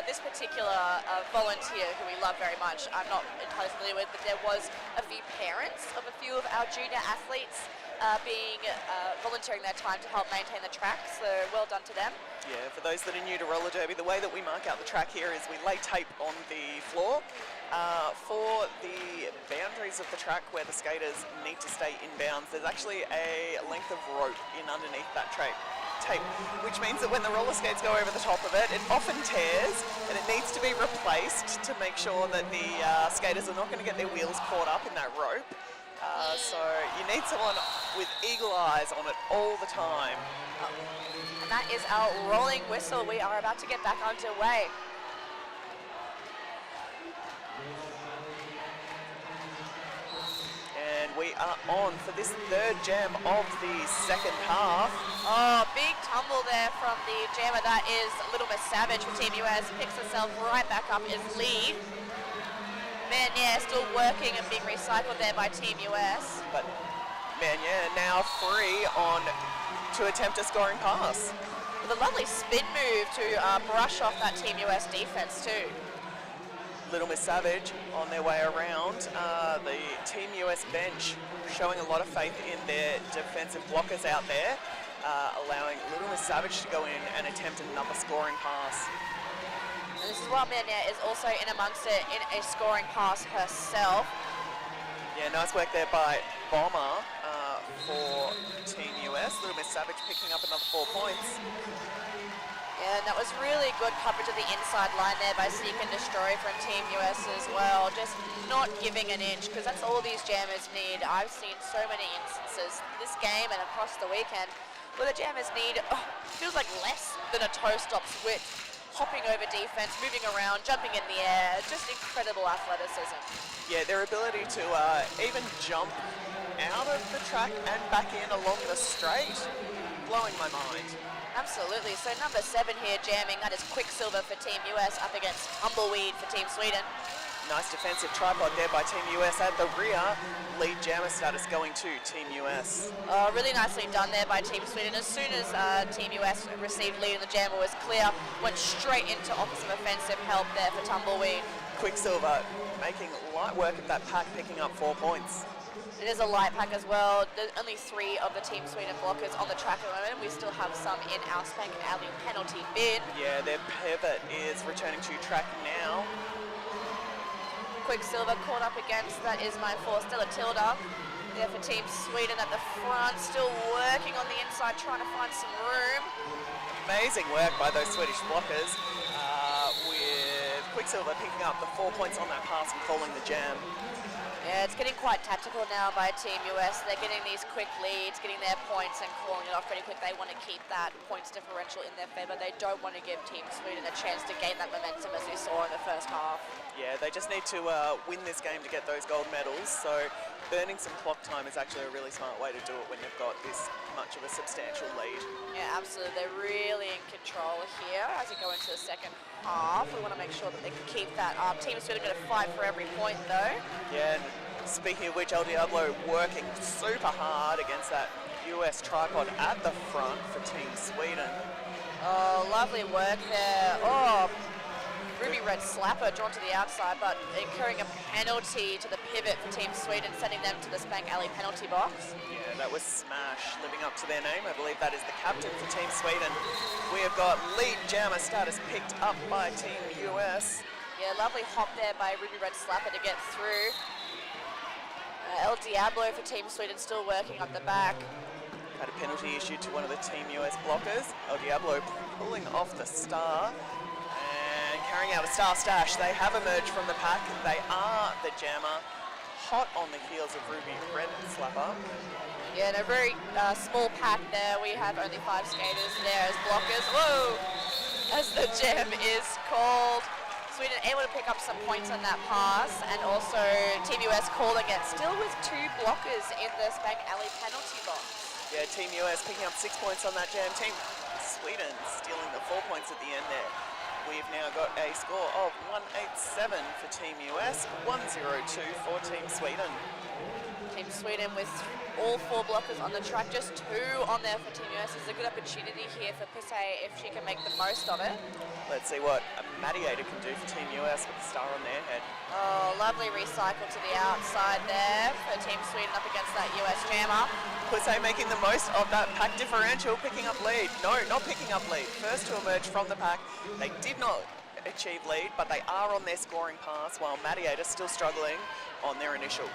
This particular volunteer, who we love very much, I'm not entirely familiar with, but there was a few parents of a few of our junior athletes volunteering their time to help maintain the track, so well done to them. Yeah, for those that are new to roller derby, the way that we mark out the track here is we lay tape on the floor for the boundaries of the track where the skaters need to stay inbounds. There's actually a length of rope in underneath that tape, which means that when the roller skates go over the top of it, it often tears and it needs to be replaced to make sure that the skaters are not going to get their wheels caught up in that rope. So you need someone with eagle eyes on it all the time. And that is our rolling whistle. We are about to get back underway. And we are on for this third jam of the second half. Oh, big tumble there from the jammer. That is Little Miss Savage for Team US. Picks herself right back up as lead. Manier still working and being recycled there by Team US. But Manier now free to attempt a scoring pass. With a lovely spin move to brush off that Team US defense too. Little Miss Savage on their way around. The Team US bench showing a lot of faith in their defensive blockers out there, allowing Little Miss Savage to go in and attempt another scoring pass. And this is while Manier is also in amongst it in a scoring pass herself. Yeah, nice work there by Bomber for Team US. Little Miss Savage picking up another 4 points. Yeah, and that was really good coverage of the inside line there by Seek and Destroy from Team US as well. Just not giving an inch, because that's all these jammers need. I've seen so many instances this game and across the weekend where the jammers need, feels like less than a toe-stop switch. Hopping over defense, moving around, jumping in the air, just incredible athleticism. Yeah, their ability to even jump out of the track and back in along the straight, blowing my mind. Absolutely. So number 7 here jamming, that is Quicksilver for Team US up against Tumbleweed for Team Sweden. Nice defensive tripod there by Team US at the rear. Lead jammer status going to Team US. Really nicely done there by Team Sweden. As soon as Team US received lead and the jammer was clear, went straight into offensive offensive help there for Tumbleweed. Quicksilver making light work of that pack, picking up 4 points. It is a light pack as well. There's only 3 of the Team Sweden blockers on the track at the moment. We still have some in our Spank Alley penalty bin. Yeah, their pivot is returning to track now. Quicksilver caught up against, that is my 4, Stella Tilda. There for Team Sweden at the front, still working on the inside, trying to find some room. Amazing work by those Swedish blockers, with Quicksilver picking up the 4 points on that pass and calling the jam. Yeah, it's getting quite tactical now by Team US. They're getting these quick leads, getting their points and calling it off pretty quick. They want to keep that points differential in their favour. They don't want to give Team Sweden a chance to gain that momentum as we saw in the first half. Yeah, they just need to win this game to get those gold medals. So burning some clock time is actually a really smart way to do it when they've got this much of a substantial lead. Yeah, absolutely. They're really in control here as we go into the second half. We want to make sure that they can keep that up. Team Sweden going to fight for every point though. Yeah, and speaking of which, El Diablo working super hard against that US tripod at the front for Team Sweden. Oh, lovely work there. Oh, Ruby Red slapper drawn to the outside, but incurring a penalty to the pivot for Team Sweden, sending them to the Spank Alley penalty box. Yeah, that was Smash living up to their name. I believe that is the captain for Team Sweden. We have got lead jammer status picked up by Team US. Yeah, lovely hop there by Ruby Red slapper to get through. El Diablo for Team Sweden still working up the back. Had a penalty issued to one of the Team US blockers. El Diablo pulling off the star and carrying out a star stash. They have emerged from the pack. They are the jammer, hot on the heels of Ruby Red Slapper. Yeah, in a very small pack there. We have only 5 skaters there as blockers. Whoa! As the jam is called. Sweden able to pick up some points on that pass, and also Team US calling it, still with 2 blockers in the Spank Alley penalty box. Yeah, Team US picking up 6 points on that jam. Team Sweden stealing the 4 points at the end there. We've now got a score of 187 for Team US, 102 for Team Sweden. Team Sweden with all 4 blockers on the track, just 2 on there for Team US. There's a good opportunity here for Pusey if she can make the most of it. Let's see what a Mediator can do for Team US with the star on their head. Oh, lovely recycle to the outside there for Team Sweden up against that US jammer. Pusey making the most of that pack differential, picking up lead. No, not picking up lead. First to emerge from the pack. They did not achieve lead, but they are on their scoring pass, while Mediator still struggling on their initial.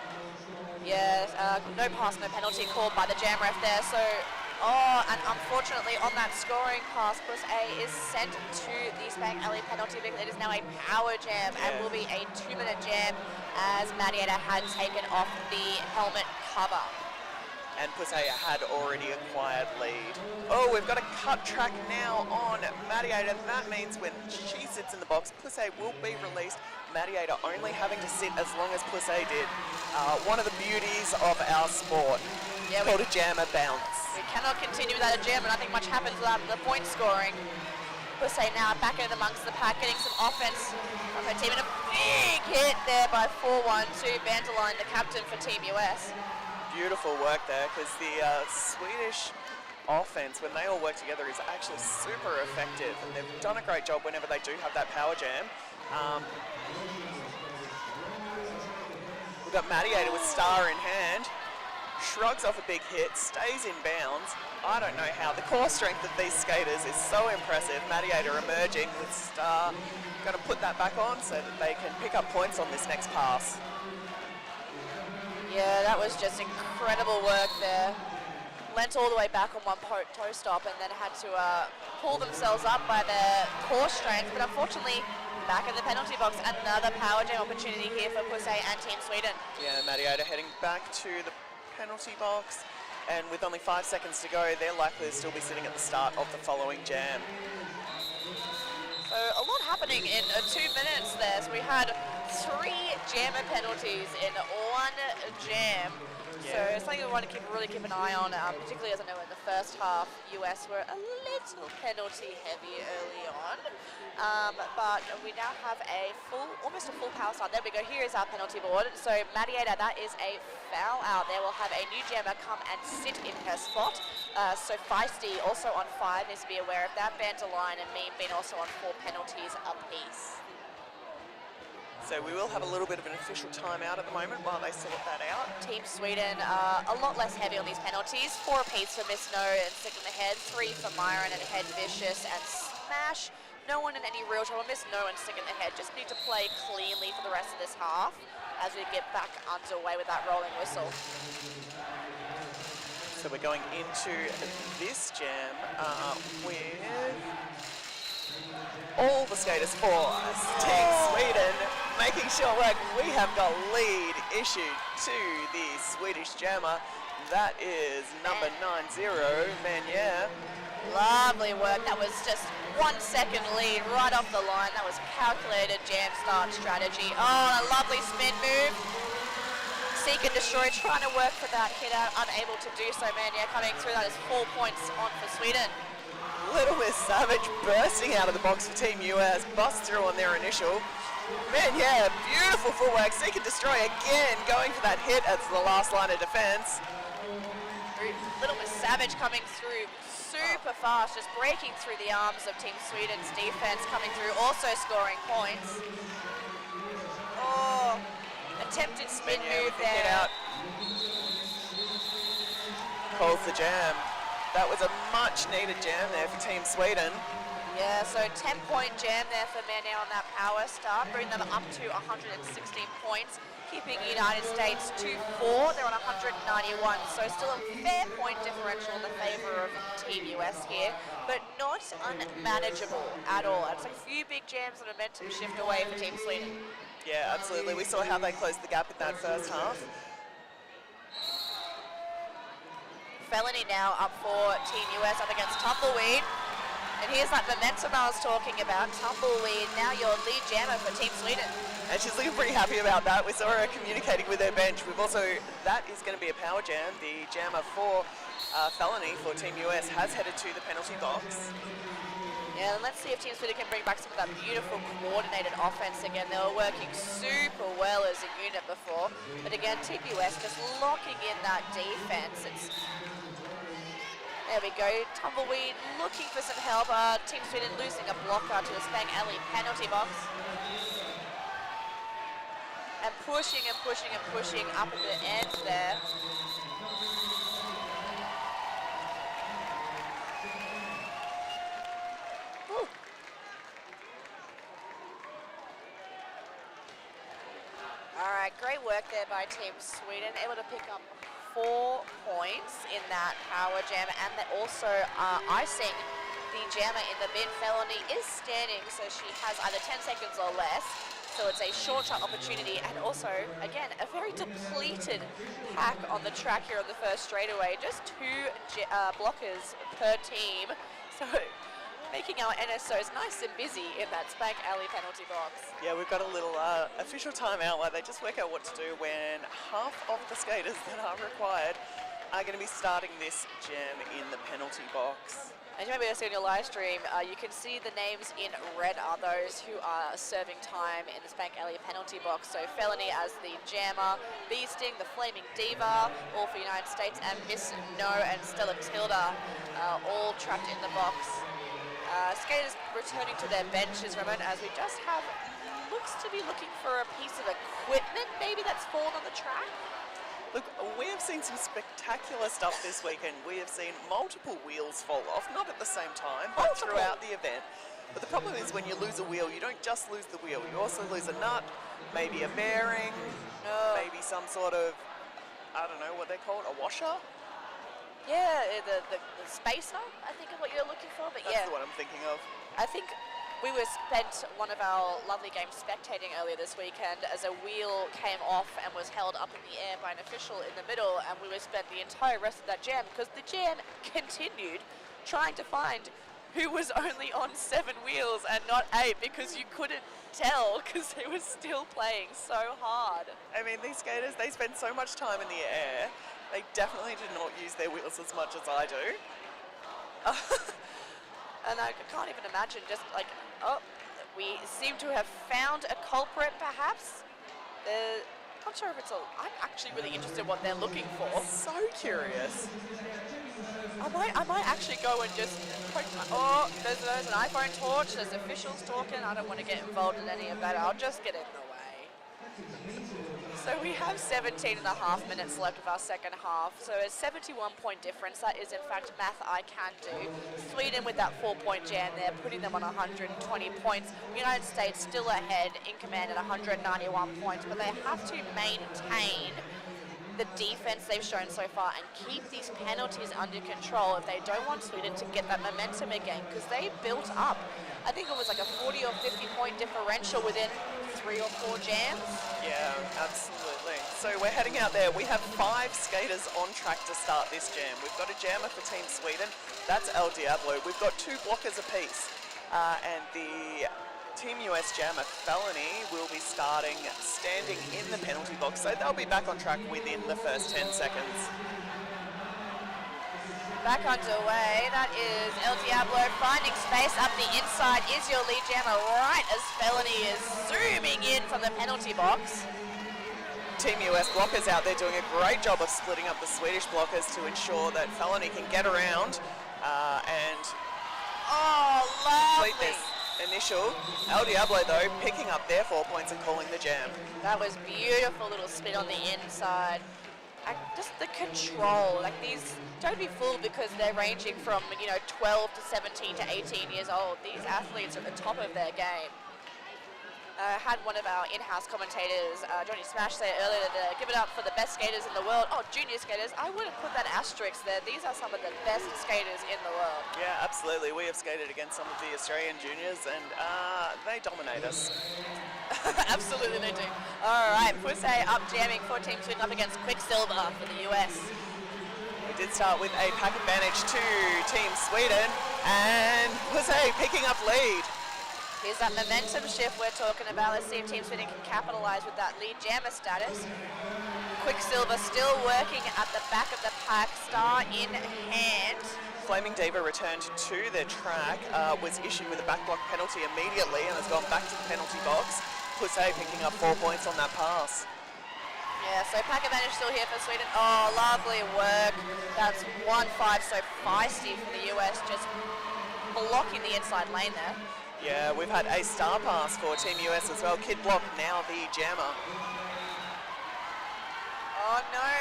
Yeah, no pass, no penalty called by the jam ref there. So, and unfortunately on that scoring pass, Plus A is sent to the Spank Alley penalty because it is now a power jam and will be a 2-minute jam as Mediator had taken off the helmet cover. And Pusey had already acquired lead. Oh, we've got a cut track now on Mediator. That means when she sits in the box, Pusey will be released. Mediator only having to sit as long as Pusey did. One of the beauties of our sport, called a jammer bounce. We cannot continue without a jam, and I think much happens without the point scoring. Pusey now back in amongst the pack, getting some offense from her team, and a big hit there by 4-1-2 Vanderline, the captain for Team US. Beautiful work there, because the Swedish offense, when they all work together, is actually super effective, and they've done a great job whenever they do have that power jam. We've got Mediator with star in hand, shrugs off a big hit, stays in bounds. I don't know how. The core strength of these skaters is so impressive. Mediator emerging with star. Going to put that back on so that they can pick up points on this next pass. Yeah, that was just incredible work there. Went all the way back on one toe stop and then had to pull themselves up by their core strength. But unfortunately, back in the penalty box, another power jam opportunity here for Pusey and Team Sweden. Yeah, Mariota heading back to the penalty box. And with only 5 seconds to go, they're likely to still be sitting at the start of the following jam. So a lot happening in 2 minutes there. So we had 3 jammer penalties in one jam. Yeah. So it's something we want to really keep an eye on, particularly as I know in the first half, US were a little penalty heavy early on. But we now have almost a full power start. There we go, here is our penalty board. So Mediator, that is a foul out there. We'll have a new jammer come and sit in her spot. So Feisty also on 5, needs to be aware of that. Bandaline and Meme being also on 4 penalties apiece. So we will have a little bit of an official timeout at the moment while they sort that out. Team Sweden a lot less heavy on these penalties. 4 apiece for Miss No and Stick in the Head, 3 for Myron and Head Vicious and Smash. No one in any real trouble. Miss No and Stick in the Head just need to play cleanly for the rest of this half as we get back underway with that rolling whistle. So we're going into this jam with all the skaters for Team Sweden, making sure we have got lead issued to the Swedish jammer. That is number 90, Manier. Lovely work. That was just 1 second lead right off the line. That was calculated jam start strategy. Oh, a lovely spin move. Seek and Destroy trying to work for that hit out, unable to do so. Manier coming through. That is 4 points on for Sweden. Little Miss Savage bursting out of the box for Team US, bust through on their initial. Man, yeah, beautiful footwork. Seek and Destroy again, going for that hit as the last line of defense. Little Miss Savage coming through super fast, just breaking through the arms of Team Sweden's defense, coming through, also scoring points. Oh, attempted spin move there. Out. Calls the jam. That was a much needed jam there for Team Sweden. Yeah, so 10-point jam there for Manier on that power start, bringing them up to 116 points, keeping United States to 4. They're on 191, so still a fair point differential in the favor of Team US here, but not unmanageable at all. It's a few big jams and momentum shift away for Team Sweden. Yeah, absolutely. We saw how they closed the gap in that first half. Felony now up for Team US up against Tumbleweed. And here's that momentum I was talking about. Tumbleweed, now your lead jammer for Team Sweden. And she's looking pretty happy about that. We saw her communicating with her bench. We've also, that is going to be a power jam. The jammer for Felony for Team US has headed to the penalty box. Yeah, and let's see if Team Sweden can bring back some of that beautiful coordinated offense again. They were working super well as a unit before. But again, Team US just locking in that defense. There we go, Tumbleweed looking for some help. Team Sweden losing a blocker to the Spang Alley penalty box. And pushing and pushing and pushing up at the end there. Woo. All right, great work there by Team Sweden, able to pick up 4 points in that power jam, and they also are icing the jammer in the bin. Felony is standing, so she has either 10 seconds or less, so it's a short shot opportunity, and also, again, a very depleted pack on the track here on the first straightaway. Just 2 blockers per team, so making our NSOs nice and busy in that Spank Alley penalty box. Yeah, we've got a little official timeout where they just work out what to do when half of the skaters that are required are going to be starting this jam in the penalty box. As you may be seeing on your live stream, you can see the names in red are those who are serving time in the Spank Alley penalty box. So Felony as the jammer, Bee Sting, the Flaming Diva, all for United States, and Miss No and Stella Tilda, all trapped in the box. Skaters returning to their benches, Ramon, as we just have, looks to be looking for a piece of equipment maybe that's fallen on the track. Look, we have seen some spectacular stuff this weekend. We have seen multiple wheels fall off, not at the same time, but throughout the event. But the problem is when you lose a wheel, you don't just lose the wheel, you also lose a nut, maybe a bearing, maybe some sort of, I don't know what they're called, a washer? Yeah, the spacer, I think is what you're looking for. But That's the one I'm thinking of. I think we were spent one of our lovely games spectating earlier this weekend as a wheel came off and was held up in the air by an official in the middle, and we were spent the entire rest of that jam because the jam continued trying to find who was only on 7 wheels and not 8 because you couldn't tell because they were still playing so hard. I mean, these skaters, they spend so much time in the air. They definitely do not use their wheels as much as I do. And I can't even imagine just like, we seem to have found a culprit perhaps. I'm not sure if I'm actually really interested in what they're looking for. So curious. I might actually go and just poke there's an iPhone torch, there's officials talking. I don't want to get involved in any of that. I'll just get in the way. So we have 17 and a half minutes left of our second half. So a 71-point difference. That is, in fact, math I can do. Sweden with that 4-point jam there, putting them on 120 points. United States still ahead in command at 191 points, but they have to maintain the defense they've shown so far and keep these penalties under control if they don't want Sweden to get that momentum again, because they built up, I think it was like a 40 or 50 point differential within 3 or 4 jams. Yeah, absolutely. So we're heading out there. We have 5 skaters on track to start this jam. We've got a jammer for Team Sweden. That's El Diablo. We've got 2 blockers apiece. And the Team US jammer, Felony, will be starting standing in the penalty box. So they'll be back on track within the first 10 seconds. Back underway, that is El Diablo finding space up the inside. Is your lead jammer right as Felony is zooming in from the penalty box. Team US blockers out there doing a great job of splitting up the Swedish blockers to ensure that Felony can get around and complete lovely. this initial. El Diablo, though, picking up their 4 points and calling the jam. That was beautiful little spin on the inside. Just the control, like these, don't be fooled because they're ranging from 12 to 17 to 18 years old. These athletes are at the top of their game. I had one of our in-house commentators, Johnny Smash, say earlier to give it up for the best skaters in the world. Oh, junior skaters, I would have put that asterisk there. These are some of the best skaters in the world. Yeah, absolutely. We have skated against some of the Australian juniors and they dominate us. Absolutely they do. All right, Pusse up jamming for Team Sweden up against Quicksilver for the US. We did start with a pack advantage to Team Sweden and Pusse picking up lead. Here's that momentum shift we're talking about. Let's see if Team Sweden can capitalize with that lead jammer status. Quicksilver still working at the back of the pack, star in hand. Flaming Diva returned to the track, was issued with a back block penalty immediately and has gone back to the penalty box. Pusse picking up 4 points on that pass. Yeah, so pack advantage still here for Sweden. Oh, lovely work. That's 1-5, so feisty for the US, just blocking the inside lane there. Yeah, we've had a star pass for Team US as well. Kid Block now the jammer. Oh no.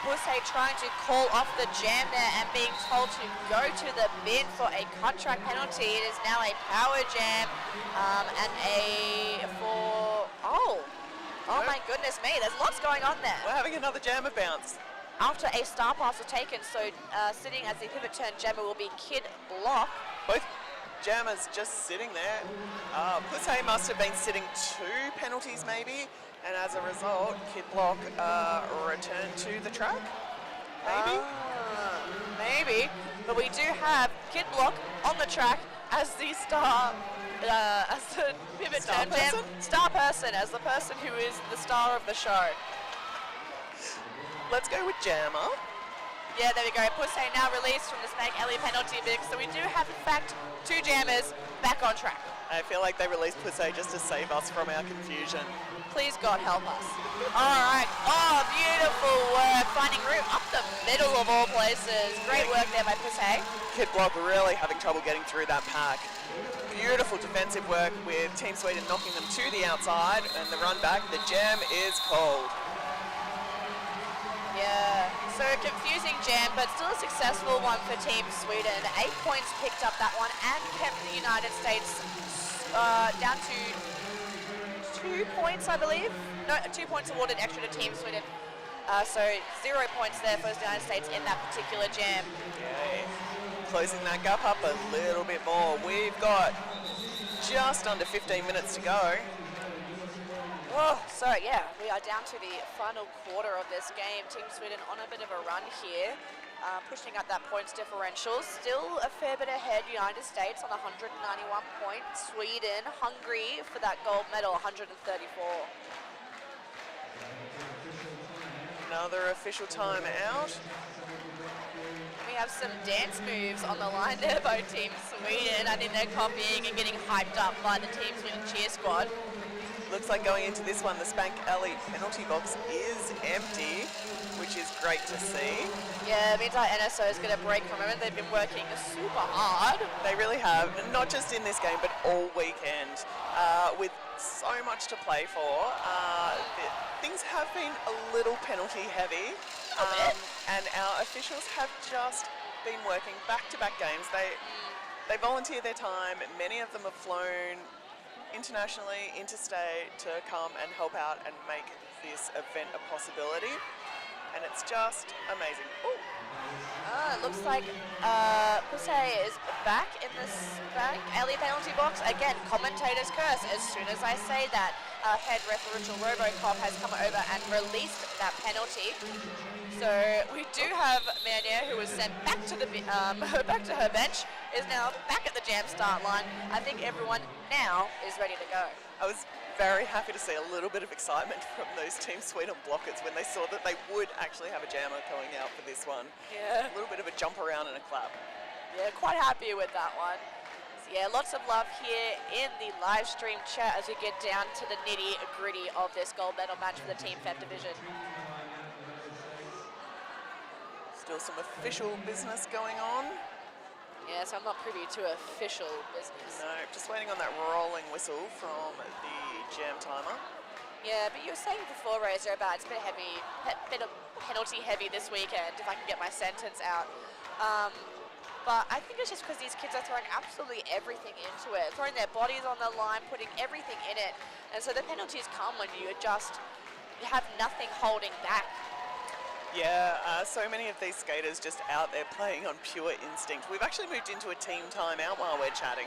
Pusse trying to call off the jam there and being told to go to the bin for a cut track penalty. It is now a power jam Oh my goodness me, there's lots going on there. We're having another jammer bounce. After a star pass was taken, so sitting as the pivot turn jammer will be Kid Block. Both jammers just sitting there. Pusse must have been sitting 2 penalties maybe, and as a result, Kid Block returned to the track. Maybe? Maybe, but we do have Kid Block on the track as the star, as the pivot Star turn person? star person, as the person who is the star of the show. Let's go with jammer. Yeah, there we go. Pusse now released from the Spank Ellie penalty box. So we do have, in fact, 2 jammers back on track. I feel like they released Pusse just to save us from our confusion. Please, God, help us. All right. Oh, beautiful work. Finding room up the middle of all places. Great work there by Pusse. Kid Block really having trouble getting through that pack. Beautiful defensive work with Team Sweden knocking them to the outside, and the run back, the jam is called. Yeah, so confusing jam, but still a successful one for Team Sweden. 8 points picked up that one and kept the United States down to 2 points, I believe. No, 2 points awarded extra to Team Sweden. So 0 points there for the United States in that particular jam. Okay. Closing that gap up a little bit more. We've got just under 15 minutes to go. Oh, so yeah, we are down to the final quarter of this game. Team Sweden on a bit of a run here, pushing up that points differential. Still a fair bit ahead, United States on 191 points. Sweden hungry for that gold medal, 134. Another official time out. We have some dance moves on the line there by Team Sweden. I think they're copying and getting hyped up by the Team Sweden cheer squad. Looks like going into this one, the Spank Alley penalty box is empty, which is great to see. Yeah, it means our NSO is going to break from it. They've been working super hard. They really have, not just in this game, but all weekend. With so much to play for, things have been a little penalty heavy. And our officials have just been working back-to-back games. They volunteer their time. Many of them have flown internationally, interstate, to come and help out and make this event a possibility. And it's just amazing. Ooh. It looks like Puse is back in this alley penalty box. Again, commentator's curse. As soon as I say that, head ref Richard Robocop has come over and released that penalty. So we do have Mania, who was sent back to the back to her bench, is now back at the jam start line. I think everyone now is ready to go. I was very happy to see a little bit of excitement from those Team Sweden blockers when they saw that they would actually have a jammer going out for this one. Yeah. A little bit of a jump around and a clap. Yeah, quite happy with that one. So yeah, lots of love here in the live stream chat as we get down to the nitty gritty of this gold medal match for the Team Feb division. Still some official business going on. Yeah, so I'm not privy to official business. No, just waiting on that rolling whistle from the jam timer. Yeah, but you were saying before, Razor, about it's been heavy, bit of penalty heavy this weekend, if I can get my sentence out. But I think it's just because these kids are throwing absolutely everything into it, throwing their bodies on the line, putting everything in it. And so the penalties come when you have nothing holding back. Yeah, so many of these skaters just out there playing on pure instinct. We've actually moved into a team timeout while we're chatting.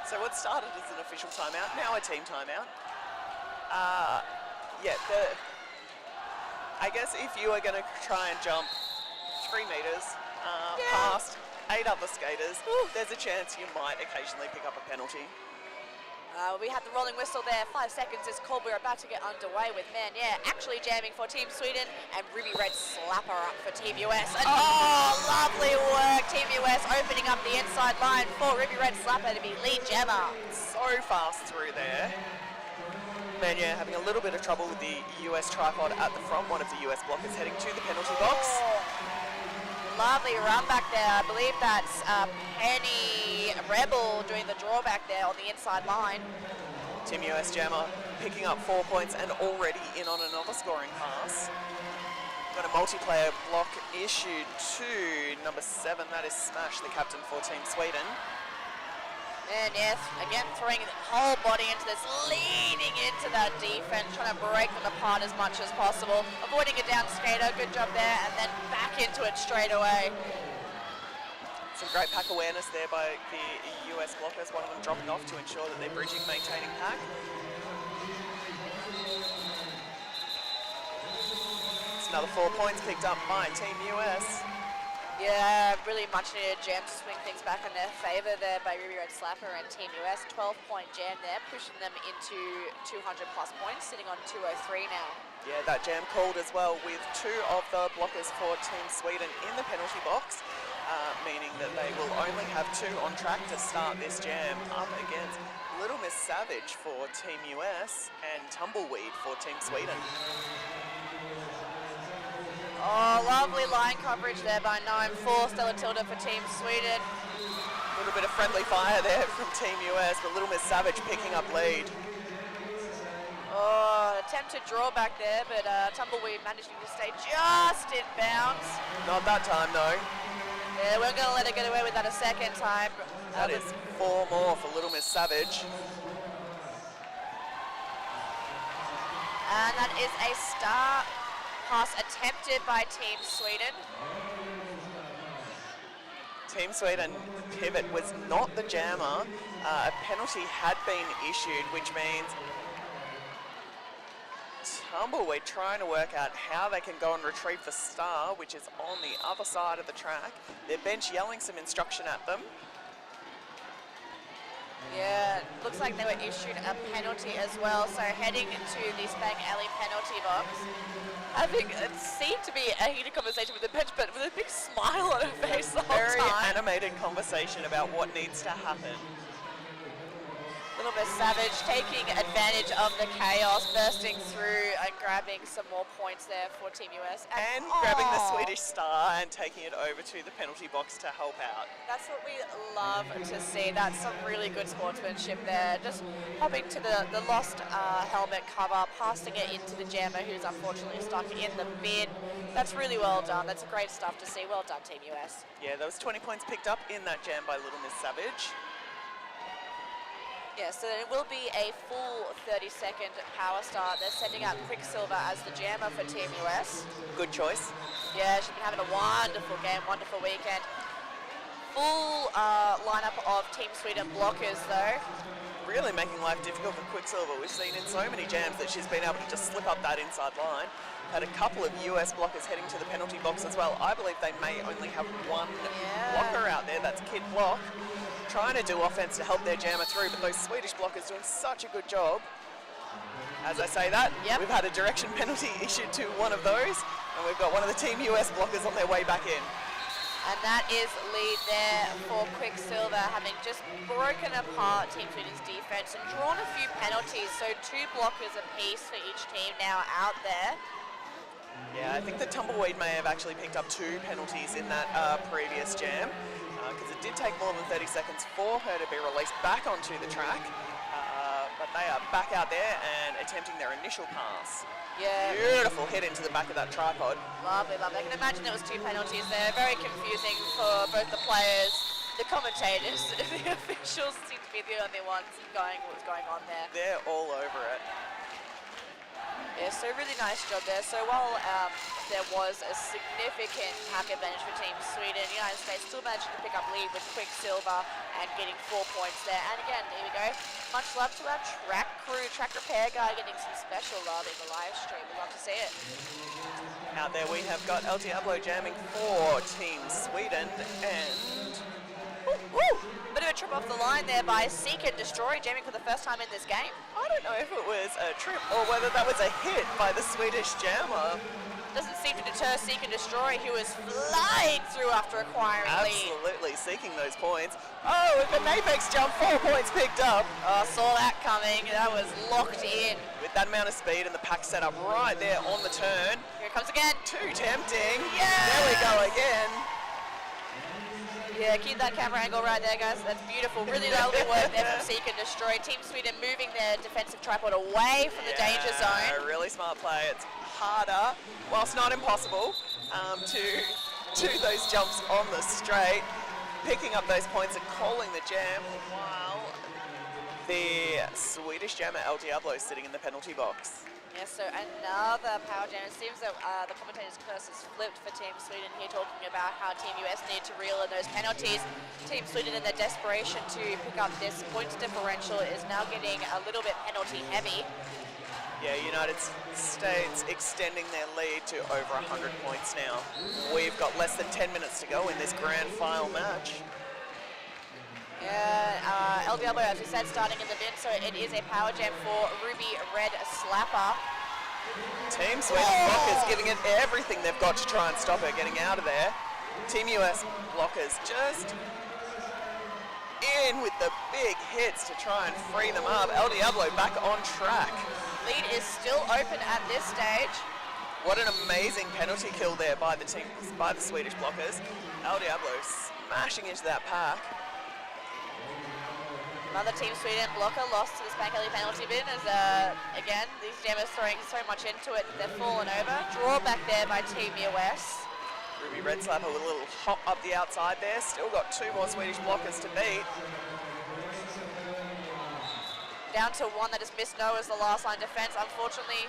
So what started as an official timeout, now a team timeout. I guess if you are going to try and jump 3 meters past 8 other skaters, there's a chance you might occasionally pick up a penalty. We had the rolling whistle there. 5 seconds is called. We're about to get underway with Mania actually jamming for Team Sweden and Ruby Red slapper up for Team US. And lovely work. Team US opening up the inside line for Ruby Red slapper to be lead jammer. So fast through there. Mania having a little bit of trouble with the US tripod at the front. One of the US blockers heading to the penalty box. Lovely run back there. I believe that's Penny Rebel doing the drawback there on the inside line. Team US jammer picking up 4 points and already in on another scoring pass. Got a multiplayer block issued to number 7. That is Smash, the captain for Team Sweden. And yes, again throwing the whole body into this, leaning into that defense, trying to break them apart as much as possible. Avoiding a down skater, good job there, and then back into it straight away. Some great pack awareness there by the US blockers, one of them dropping off to ensure that they're bridging, maintaining pack. It's another 4 points picked up by Team US. Yeah, really much needed jam to swing things back in their favour there by Ruby Red Slapper and Team US. 12-point jam there, pushing them into 200 plus points, sitting on 203 now. Yeah, that jam called as well with 2 of the blockers for Team Sweden in the penalty box, meaning that they will only have 2 on track to start this jam up against Little Miss Savage for Team US and Tumbleweed for Team Sweden. Oh, lovely line coverage there by 9-4, Stella Tilda for Team Sweden. A little bit of friendly fire there from Team US, but Little Miss Savage picking up lead. Oh, attempted drawback there, but Tumbleweed managing to stay just in bounds. Not that time, no. Yeah, we're going to let her get away with that a second time. That is 4 more for Little Miss Savage. And that is a star Pass attempted by Team Sweden. Team Sweden pivot was not the jammer. A penalty had been issued, which means Tumbleweed trying to work out how they can go and retrieve the star, which is on the other side of the track. Their bench yelling some instruction at them. Yeah, looks like they were issued a penalty as well. So heading to the Spang Alley penalty box. Having it seemed to be a heated conversation with the bench, but with a big smile on her face the whole Very time. animated conversation about what needs to happen. A little bit savage, taking advantage of the chaos, bursting through and grabbing some more points there for Team US. And grabbing the Swedish star and taking it over to the penalty box to help out. That's what we love to see. That's some really good sportsmanship there. Just hopping to the lost helmet cover, passing it into the jammer who's unfortunately stuck in the bin. That's really well done. That's great stuff to see. Well done, Team US. Yeah, there was 20 points picked up in that jam by Little Miss Savage. Yeah, so it will be a full 30-second power start. They're sending out Quicksilver as the jammer for Team US. Good choice. Yeah, she's been having a wonderful game, wonderful weekend. Full lineup of Team Sweden blockers though. Really making life difficult for Quicksilver. We've seen in so many jams that she's been able to just slip up that inside line. Had a couple of US blockers heading to the penalty box as well. I believe they may only have one blocker out there, that's Kid Block. Trying to do offense to help their jammer through, but those Swedish blockers doing such a good job. As I say that, we've had a direction penalty issued to one of those, and we've got one of the Team US blockers on their way back in. And that is lead there for Quicksilver, having just broken apart Team Sweden's defense and drawn a few penalties, so 2 blockers apiece for each team now out there. Yeah, I think the Tumbleweed may have actually picked up 2 penalties in that previous jam, because it did take more than 30 seconds for her to be released back onto the track. But they are back out there and attempting their initial pass. Yeah. Beautiful hit into the back of that tripod. Lovely, lovely. I can imagine there was 2 penalties there. Very confusing for both the players, the commentators, the officials seem to be the only ones going what was going on there. They're all over it. Yeah, so really nice job there. So while there was a significant pack advantage for Team Sweden, the United States still managed to pick up lead with Quicksilver and getting 4 points there. And again, here we go. Much love to our track crew, track repair guy getting some special love in the live stream. We'd love to see it. Out there we have got El Diablo jamming for Team Sweden and... Bit of a trip off the line there by Seek and Destroy, jamming for the first time in this game. I don't know if it was a trip or whether that was a hit by the Swedish jammer. Doesn't seem to deter Seek and Destroy, who is flying through after acquiring lead. Absolutely, seeking those points. Oh, with an apex jump, 4 points picked up. Saw that coming, that was locked in. With that amount of speed and the pack set up right there on the turn. Here it comes again. Too tempting. Yeah. There we go again. Yeah, keep that camera angle right there, guys. That's beautiful. Really lovely work there from Seek and Destroy. Team Sweden moving their defensive tripod away from the danger zone. Really smart play. It's harder, whilst not impossible, to do those jumps on the straight, picking up those points and calling the jam, while the Swedish jammer El Diablo is sitting in the penalty box. Yeah, so another power jam. It seems that the commentator's curse has flipped for Team Sweden here, talking about how Team US need to reel in those penalties. Team Sweden, in their desperation to pick up this points differential, is now getting a little bit penalty heavy. Yeah, United States extending their lead to over 100 points now. We've got less than 10 minutes to go in this grand final match. Yeah, El Diablo, as we said, starting in the bin, so it is a power jam for Ruby Red Slapper. Team Sweden blockers giving it everything they've got to try and stop her getting out of there. Team US blockers just in with the big hits to try and free them up. El Diablo back on track. Lead is still open at this stage. What an amazing penalty kill there by the Swedish blockers. El Diablo smashing into that pack. Another Team Sweden blocker lost to the Spang Alley penalty bin as, again, these jammers throwing so much into it that they're falling over. Draw back there by Team US. Ruby Red Slapper with a little hop up the outside there. Still got 2 more Swedish blockers to beat. Down to one that just missed no as the last line defense. Unfortunately,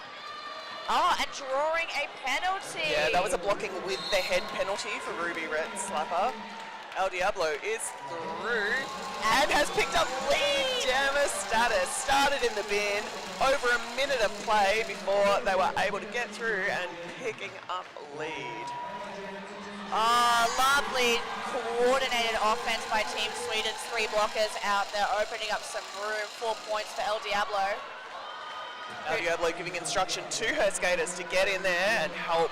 Oh, and drawing a penalty. Yeah, that was a blocking with the head penalty for Ruby Red Slapper. El Diablo is through and has picked up lead jammer status. Started in the bin, over a minute of play before they were able to get through and picking up lead. Oh, lovely coordinated offense by Team Sweden's 3 blockers out there, opening up some room. 4 points for El Diablo. El Diablo giving instruction to her skaters to get in there and help.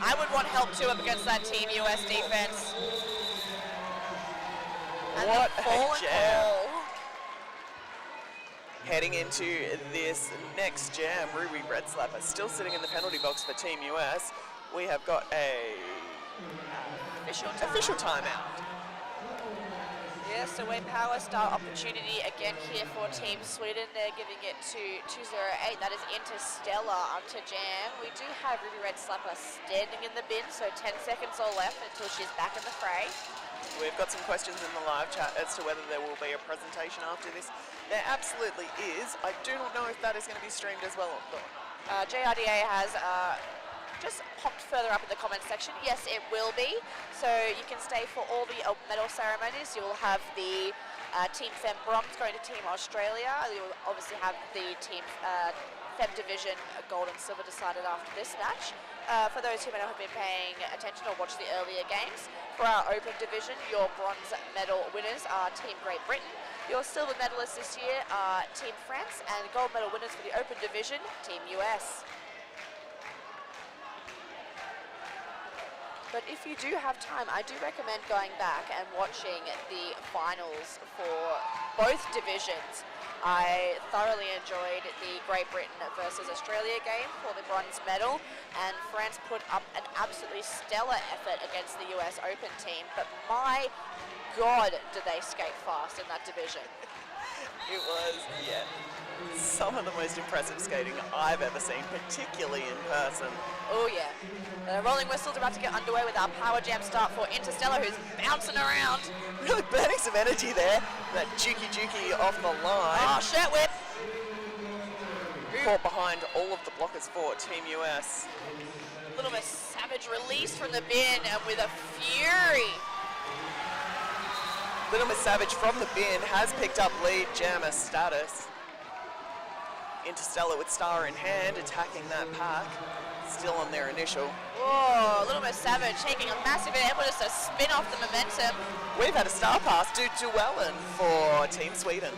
I would want help too up against that Team US defense. And What the a fallen jam. goal. Heading into this next jam, Ruby Red Slapper still sitting in the penalty box for Team US. We have got a official timeout. Yeah, so away power start opportunity again here for Team Sweden. They're giving it to 208. That is Interstellar onto jam. We do have Ruby Red Slapper standing in the bin, so 10 seconds or left until she's back in the fray. We've got some questions in the live chat as to whether there will be a presentation after this. There absolutely is. I do not know if that is going to be streamed as well. JRDA has just popped further up in the comments section. Yes, it will be. So you can stay for all the medal ceremonies. You will have the Team Fem bronze going to Team Australia. You will obviously have the Team Fem division gold and silver decided after this match. For those who may not have been paying attention or watched the earlier games, for our open division, your bronze medal winners are Team Great Britain. Your silver medalists this year are Team France, and gold medal winners for the open division, Team US. But if you do have time, I do recommend going back and watching the finals for both divisions. I thoroughly enjoyed the Great Britain versus Australia game for the bronze medal, and France put up an absolutely stellar effort against the US Open team, but my God, did they skate fast in that division. It was, yeah, some of the most impressive skating I've ever seen, particularly in person. Oh yeah. The rolling whistle's about to get underway with our power jam start for Interstellar, who's bouncing around. Really burning some energy there. That jukey off the line. Oh, shirt whip. Caught behind all of the blockers for Team US. Little bit savage release from the bin and with a fury. Little Miss Savage from the bin has picked up lead jammer status. Interstellar with star in hand, attacking that pack. Still on their initial. Whoa, Little Miss Savage taking a massive impetus to spin off the momentum. We've had a star pass to Duellen for Team Sweden.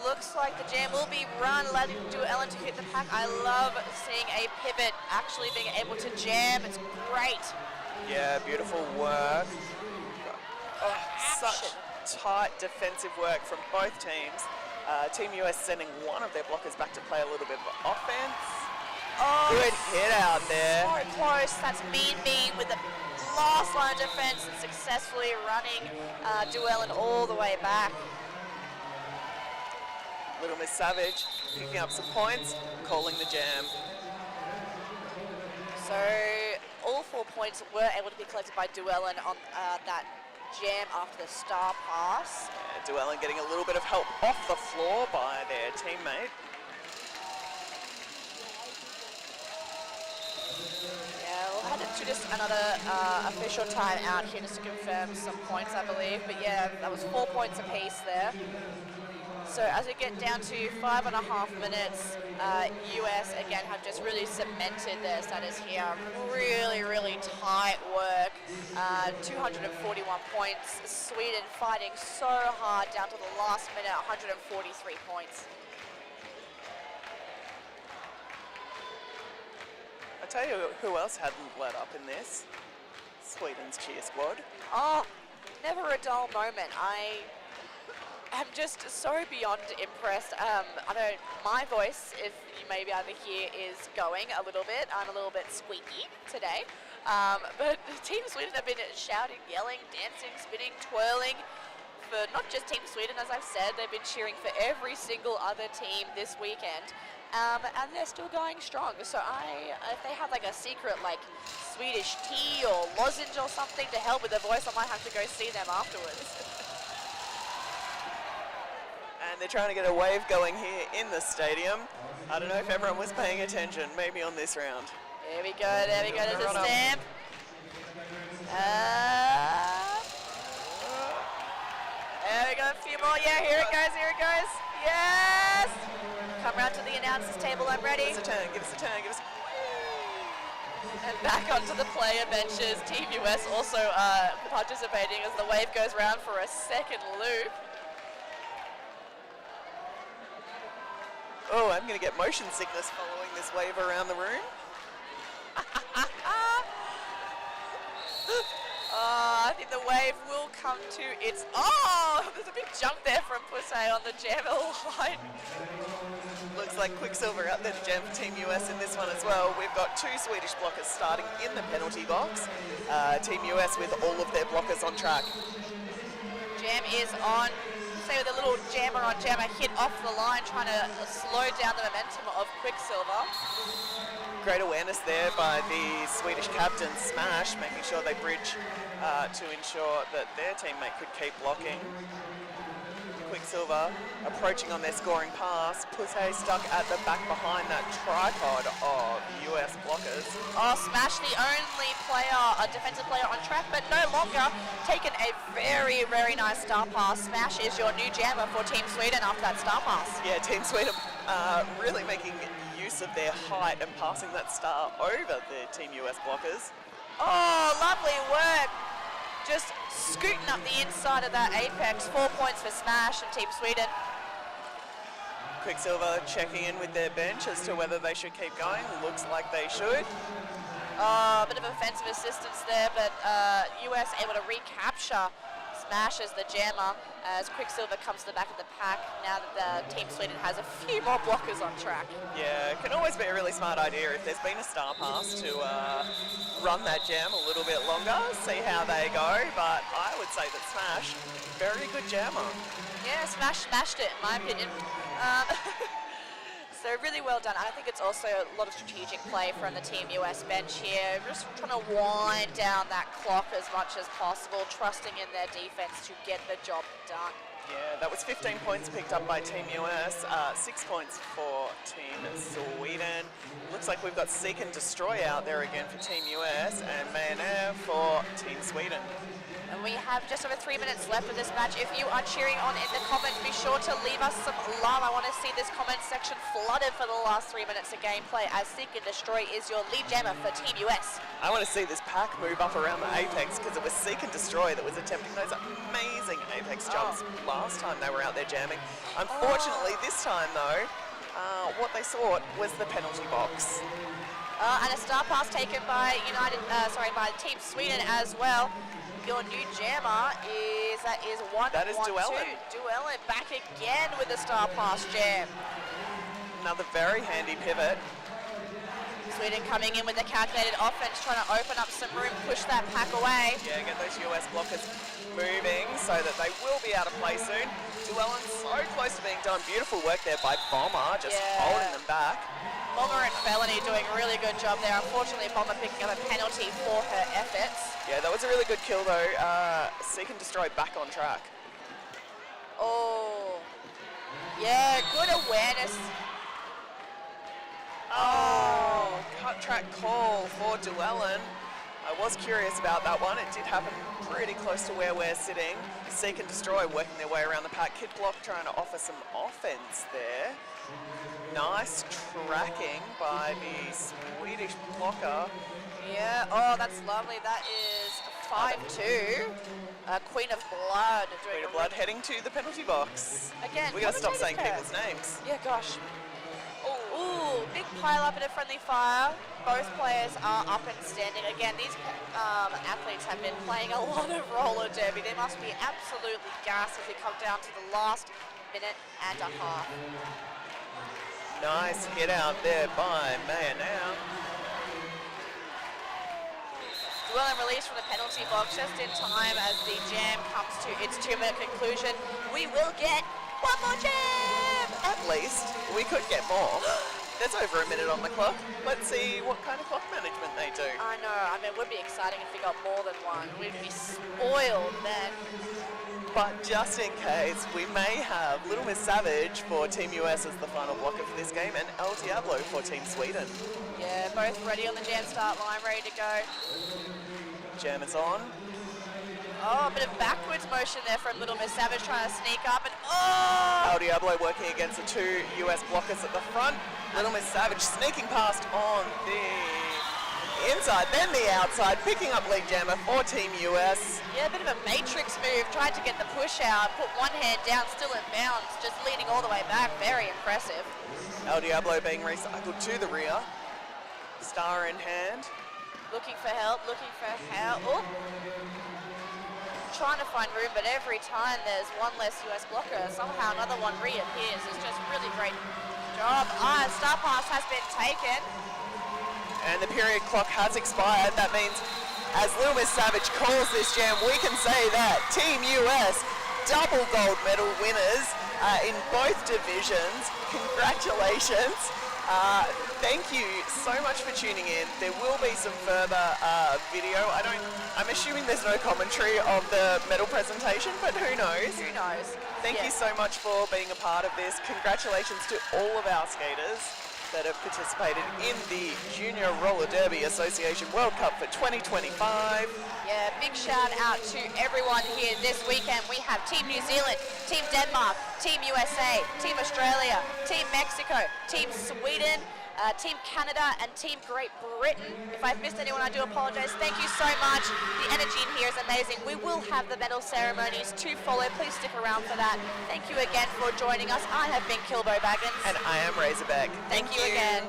Looks like the jam will be run, letting Duellen to hit the pack. I love seeing a pivot actually being able to jam. It's great. Yeah, beautiful work. Oh, such tight defensive work from both teams. Team US sending one of their blockers back to play a little bit of offense. Oh, good hit out there. So close. That's Mean Bean with the last line of defense and successfully running Duellen all the way back. Little Miss Savage picking up some points, calling the jam. So all 4 points were able to be collected by Duellen on that jam after the star pass. Yeah, Duellen getting a little bit of help off the floor by their teammate. Yeah, we'll head into just another official time out here just to confirm some points, I believe. But yeah, that was 4 points apiece there. So as we get down to 5.5 minutes, US again have just really cemented their status here. Really tight work. 241 points. Sweden fighting so hard down to the last minute, 143 points. I tell you who else hadn't let up in this? Sweden's cheer squad. Oh, never a dull moment. I'm just so beyond impressed. I know my voice, if you may be able to hear, is going a little bit. I'm a little bit squeaky today. But Team Sweden have been shouting, yelling, dancing, spinning, twirling for not just Team Sweden, as I've said. They've been cheering for every single other team this weekend. And they're still going strong. So if they have like a secret like Swedish tea or lozenge or something to help with their voice, I might have to go see them afterwards. And they're trying to get a wave going here in the stadium. I don't know if everyone was paying attention, maybe on this round. There we go, there's a stamp. There we go, a few more. Yeah, here it goes. Yes! Come round to the announcers table, I'm ready. Give us a turn, give us a turn, give us a... And back onto the player benches. Team US also participating as the wave goes round for a second loop. Oh, I'm going to get motion sickness following this wave around the room. I think the wave will come to its... Oh, there's a big jump there from Pussay on the jammer line. Looks like Quicksilver out there to jam for Team US in this one as well. We've got 2 Swedish blockers starting in the penalty box. Team US with all of their blockers on track. Jam is on. Say with a little jammer on jammer hit off the line, trying to slow down the momentum of Quicksilver. Great awareness there by the Swedish captain, Smash, making sure they bridge to ensure that their teammate could keep blocking. Quicksilver approaching on their scoring pass. Pussay stuck at the back behind that tripod of US blockers. Oh, Smash, the only player, a defensive player on track, but no longer taken a very, very nice star pass. Smash is your new jammer for Team Sweden after that star pass. Yeah, Team Sweden really making use of their height and passing that star over the Team US blockers. Oh, lovely work. Just scooting up the inside of that apex. 4 points for Smash and Team Sweden. Quicksilver checking in with their bench as to whether they should keep going. Looks like they should. A bit of offensive assistance there, but US able to recapture Smash as the jammer as Quicksilver comes to the back of the pack now that Team Sweden has a few more blockers on track. Yeah, it can always be a really smart idea if there's been a star pass to run that jam a little bit longer, see how they go, but I would say that Smash, very good jammer. Yeah, Smash smashed it in my opinion. So really well done. I think it's also a lot of strategic play from the Team US bench here, just trying to wind down that clock as much as possible, trusting in their defense to get the job done. Yeah, that was 15 points picked up by Team US, 6 points for Team Sweden. Looks like we've got Seek and Destroy out there again for Team US and Mayonair for Team Sweden. And we have just over 3 minutes left of this match. If you are cheering on in the comments, be sure to leave us some love. I want to see this comment section flooded for the last 3 minutes of gameplay as Seek and Destroy is your lead jammer for Team US. I want to see this pack move up around the apex because it was Seek and Destroy that was attempting those amazing apex jumps last time they were out there jamming. Unfortunately, this time though, what they sought was the penalty box. And a star pass taken by by Team Sweden as well. Your new jammer is, that is Duellen. Duellen back again with the star pass jam. Another very handy pivot. Sweden coming in with the calculated offense, trying to open up some room, push that pack away. Yeah, get those US blockers moving so that they will be out of play soon. Duellen so close to being done. Beautiful work there by Bomber, just holding them back. Bomber and Felony doing a really good job there. Unfortunately, Bomber picking up a penalty for her efforts. Yeah, that was a really good kill though. Seek and Destroy back on track. Oh, yeah, good awareness. Oh, cut track call for Duellen. I was curious about that one. It did happen pretty close to where we're sitting. Seek and Destroy working their way around the pack. Kid Block trying to offer some offense there. Nice tracking by the Swedish blocker. Yeah, oh, that's lovely. That is 5-2. Queen of Blood. Queen of Blood heading to the penalty box. Again, we got to stop saying people's names. Yeah, gosh. Ooh, big pile up in a friendly fire. Both players are up and standing. Again, these athletes have been playing a lot of roller derby. They must be absolutely gassed if they come down to the last minute and a half. Nice hit out there by Mayonair. Duellen released from the penalty box just in time as the jam comes to its 2-minute conclusion. We will get one more jam! At least, we could get more. There's over a minute on the clock. Let's see what kind of clock management they do. I know, I mean, it would be exciting if we got more than one. We'd be spoiled then. But just in case, we may have Little Miss Savage for Team US as the final blocker for this game, and El Diablo for Team Sweden. Yeah, both ready on the jam start line, ready to go. Jam is on. Oh, a bit of backwards motion there from Little Miss Savage trying to sneak up, and oh! El Diablo working against the two US blockers at the front. Little Miss Savage sneaking past on the inside, then the outside, picking up lead jammer for Team US. Yeah, a bit of a matrix move, tried to get the push out, put one hand down, still in bounds, just leaning all the way back, very impressive. El Diablo being recycled to the rear. Star in hand. Looking for help, oh! Trying to find room, but every time there's one less US blocker, somehow another one reappears. It's just really great job. Star pass has been taken. And the period clock has expired. That means as Little Miss Savage calls this jam, we can say that Team US double gold medal winners in both divisions. Congratulations. Thank you so much for tuning in. There will be some further video. I'm assuming there's no commentary of the medal presentation, but who knows? Who knows? Thank you so much for being a part of this. Congratulations to all of our skaters that have participated in the Junior Roller Derby Association World Cup for 2025. Yeah, big shout out to everyone here this weekend. We have Team New Zealand, Team Denmark, Team USA, Team Australia, Team Mexico, Team Sweden, Team Canada, and Team Great Britain. If I've missed anyone, I do apologize. Thank you so much. The energy in here is amazing. We will have the medal ceremonies to follow. Please stick around for that. Thank you again for joining us. I have been Kilbo Baggins. And I am Razorback. Thank you again.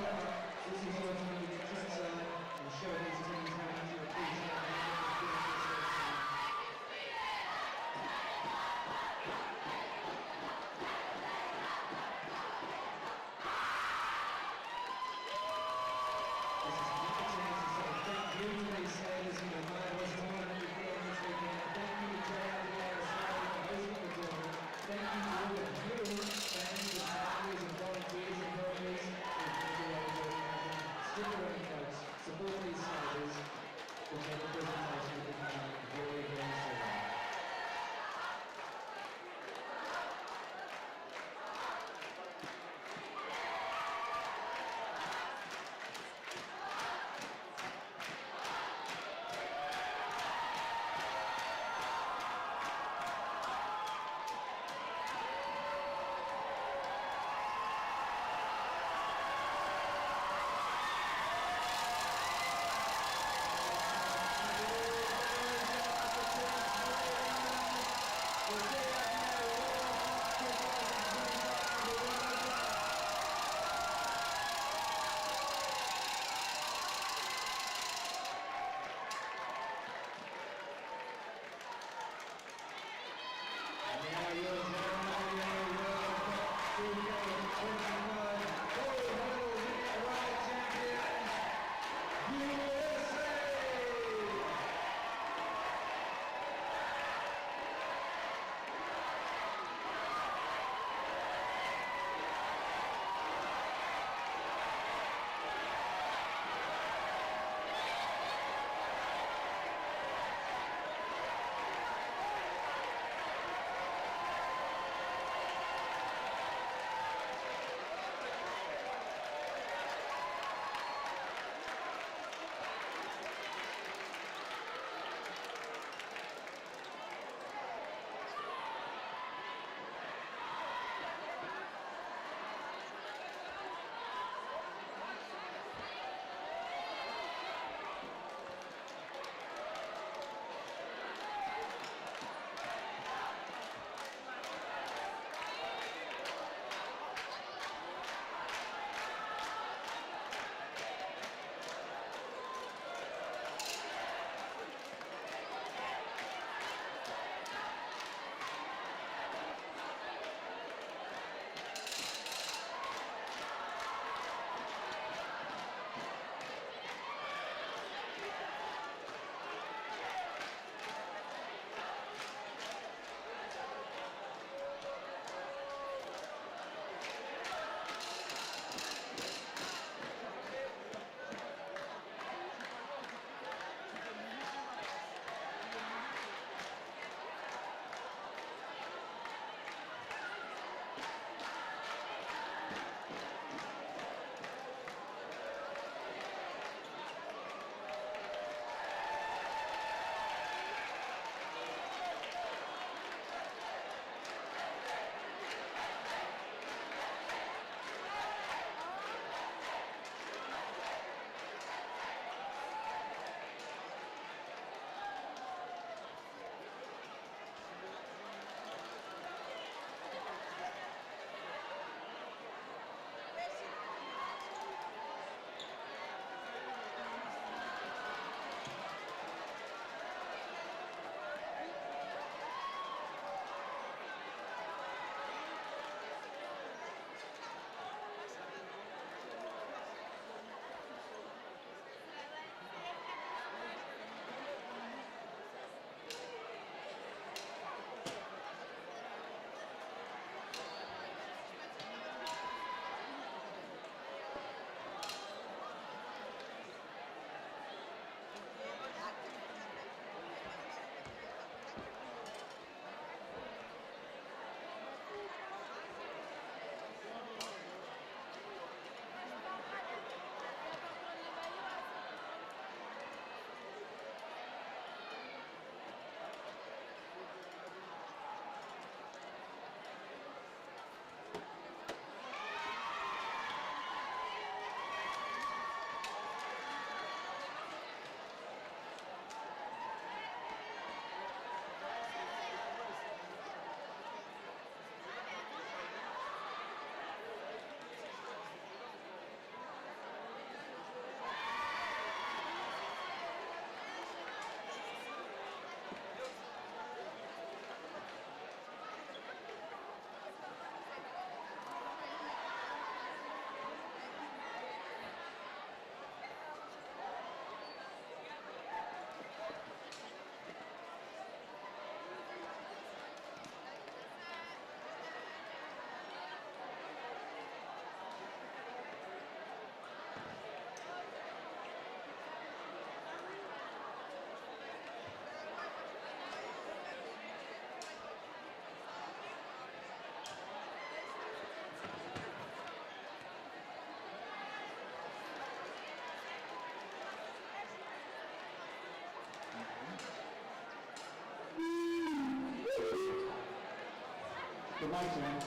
19.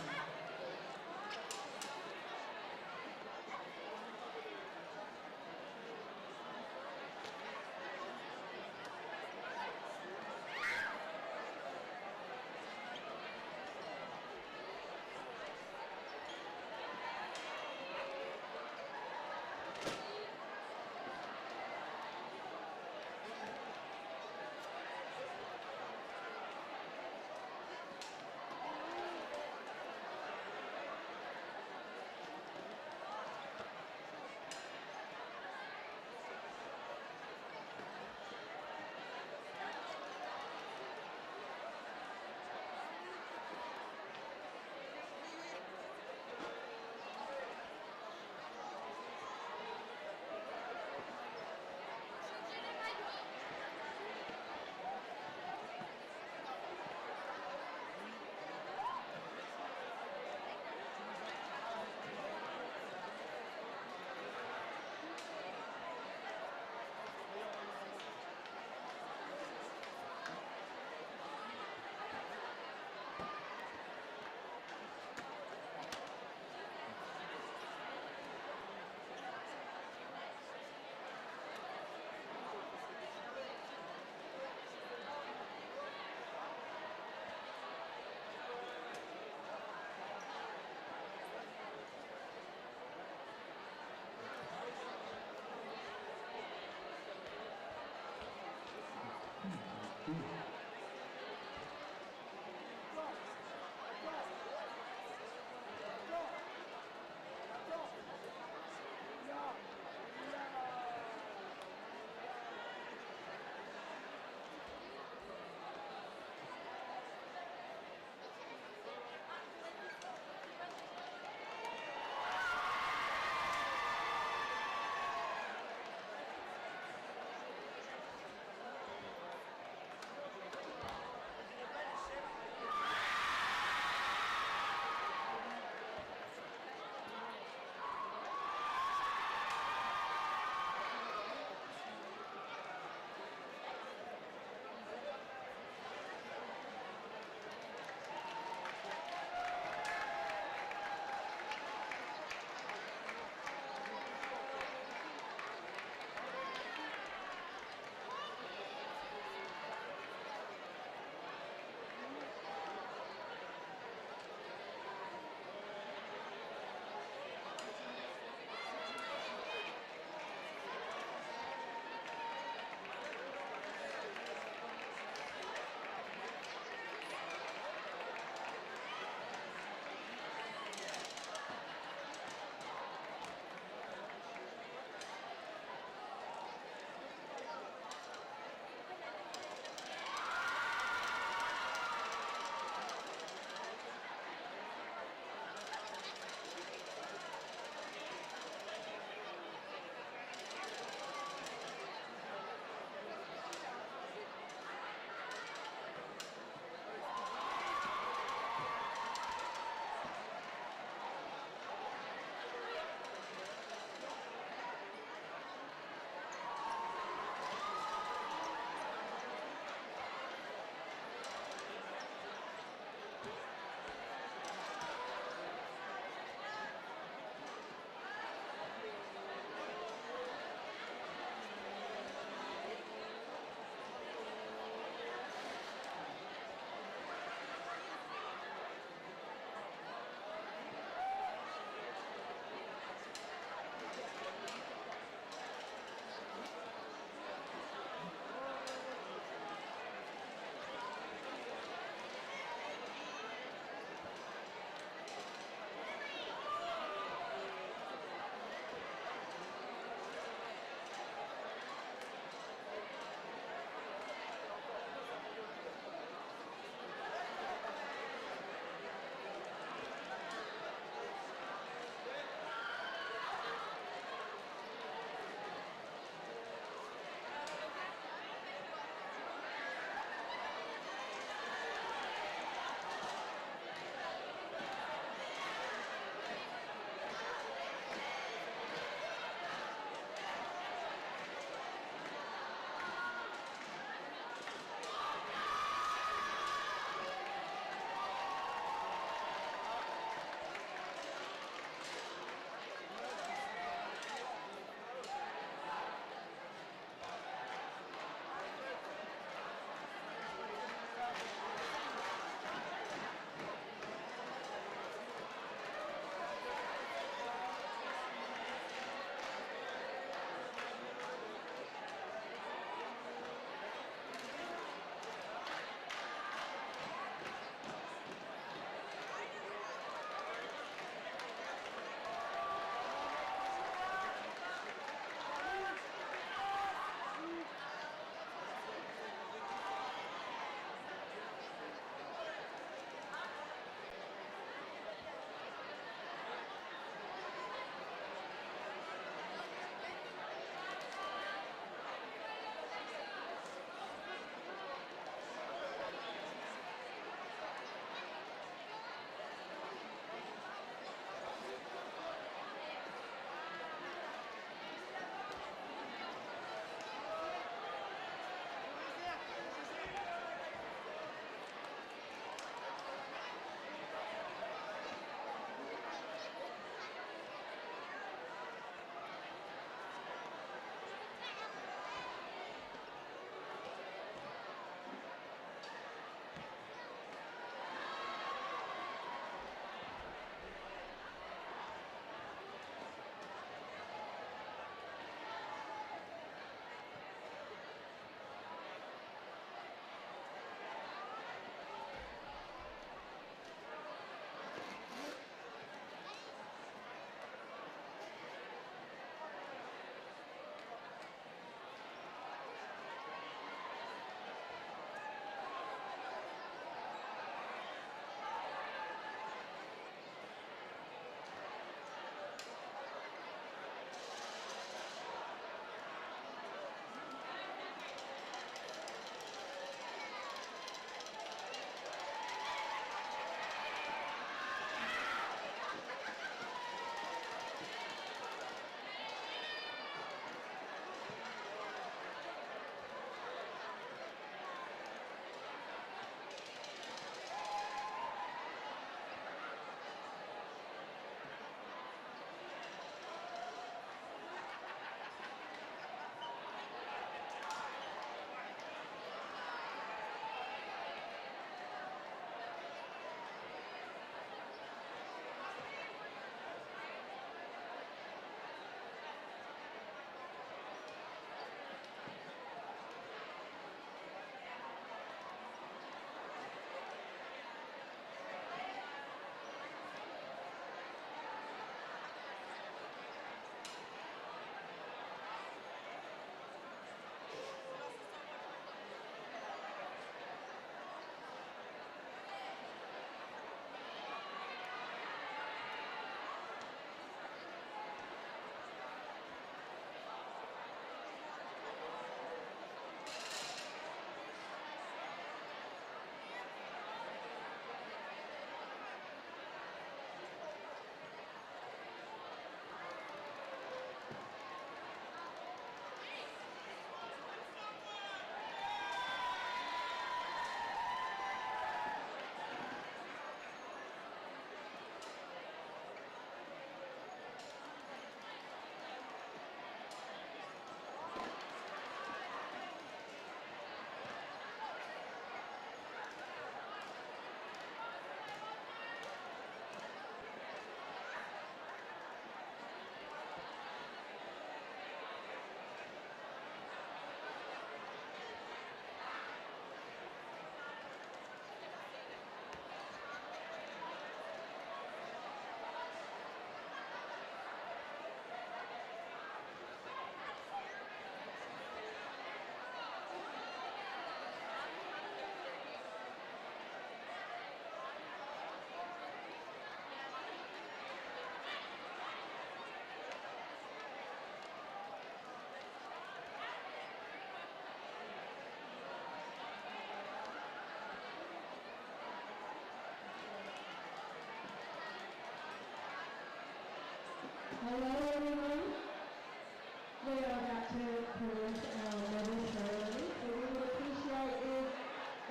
we are about to commence our medal ceremony, so we would appreciate if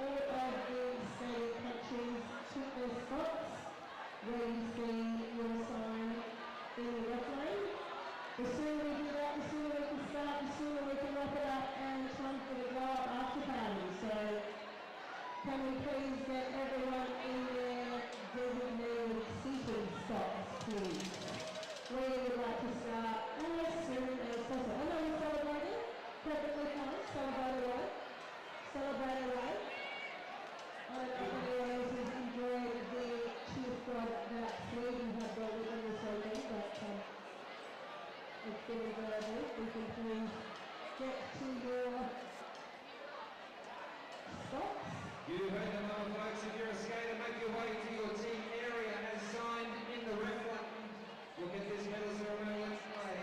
all of the skating countries took their spots where you see your sign in the ref lane. The sooner we do that, the sooner we can start, the sooner we can wrap it up and time for the glow up after party. So can we please get everyone in their designated seating spots, please? We would like to start as soon as possible. I know we're celebrating, perfectly fine, celebrate away. Celebrate away. I don't know if anyone else has enjoyed the cheer squad that Sweden have brought with them this weekend, but it's been enjoyable. We can please get to your spots. You heard the mama folks. If you're a skater, make your way to your team area as signed in the ref button. We'll get this medal ceremony underway.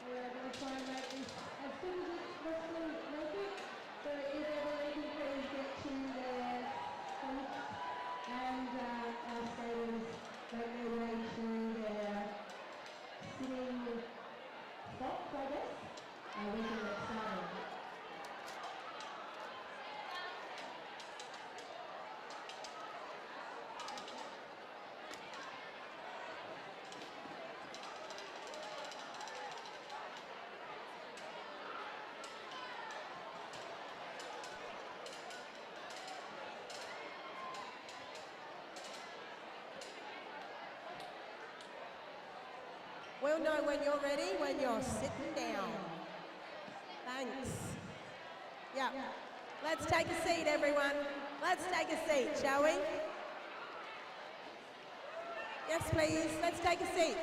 We're going to try and make this as soon as it's possible make it. So if everybody can please get to their seats and our skaters make their way to their sitting spots, I guess. We can get started. We'll know when you're ready, when you're sitting down. Thanks. Yeah. Let's take a seat, everyone. Let's take a seat, shall we? Yes, please. Let's take a seat.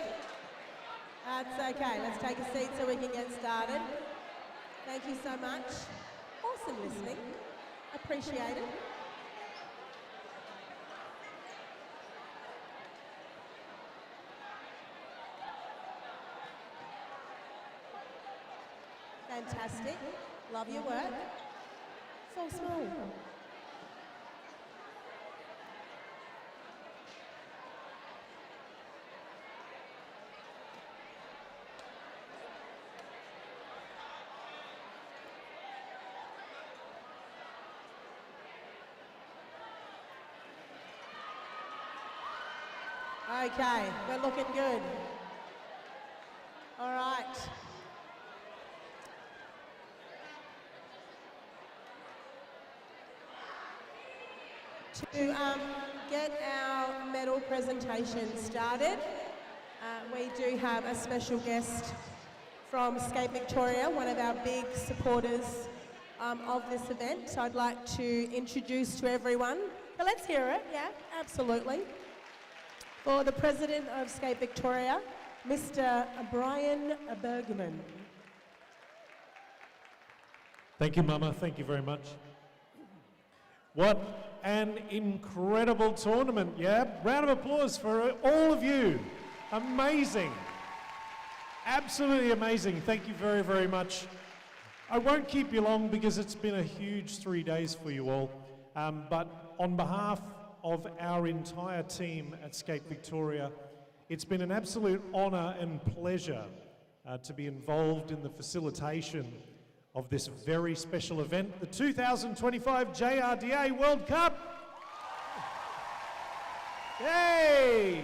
That's okay. Let's take a seat so we can get started. Thank you so much. Awesome listening. Appreciate it. Fantastic. Love your work. So small. Okay, we're looking good. All right. To get our medal presentation started, we do have a special guest from Skate Victoria, one of our big supporters of this event. So I'd like to introduce to everyone, but let's hear it, yeah, absolutely. For the President of Skate Victoria, Mr. Brian Bergman. Thank you, Mama. Thank you very much. What an incredible tournament, yeah? Round of applause for all of you. Amazing. Absolutely amazing. Thank you very, very much. I won't keep you long because it's been a huge 3 days for you all. But on behalf of our entire team at Skate Victoria, it's been an absolute honour and pleasure to be involved in the facilitation of this very special event, the 2025 JRDA World Cup. Yay!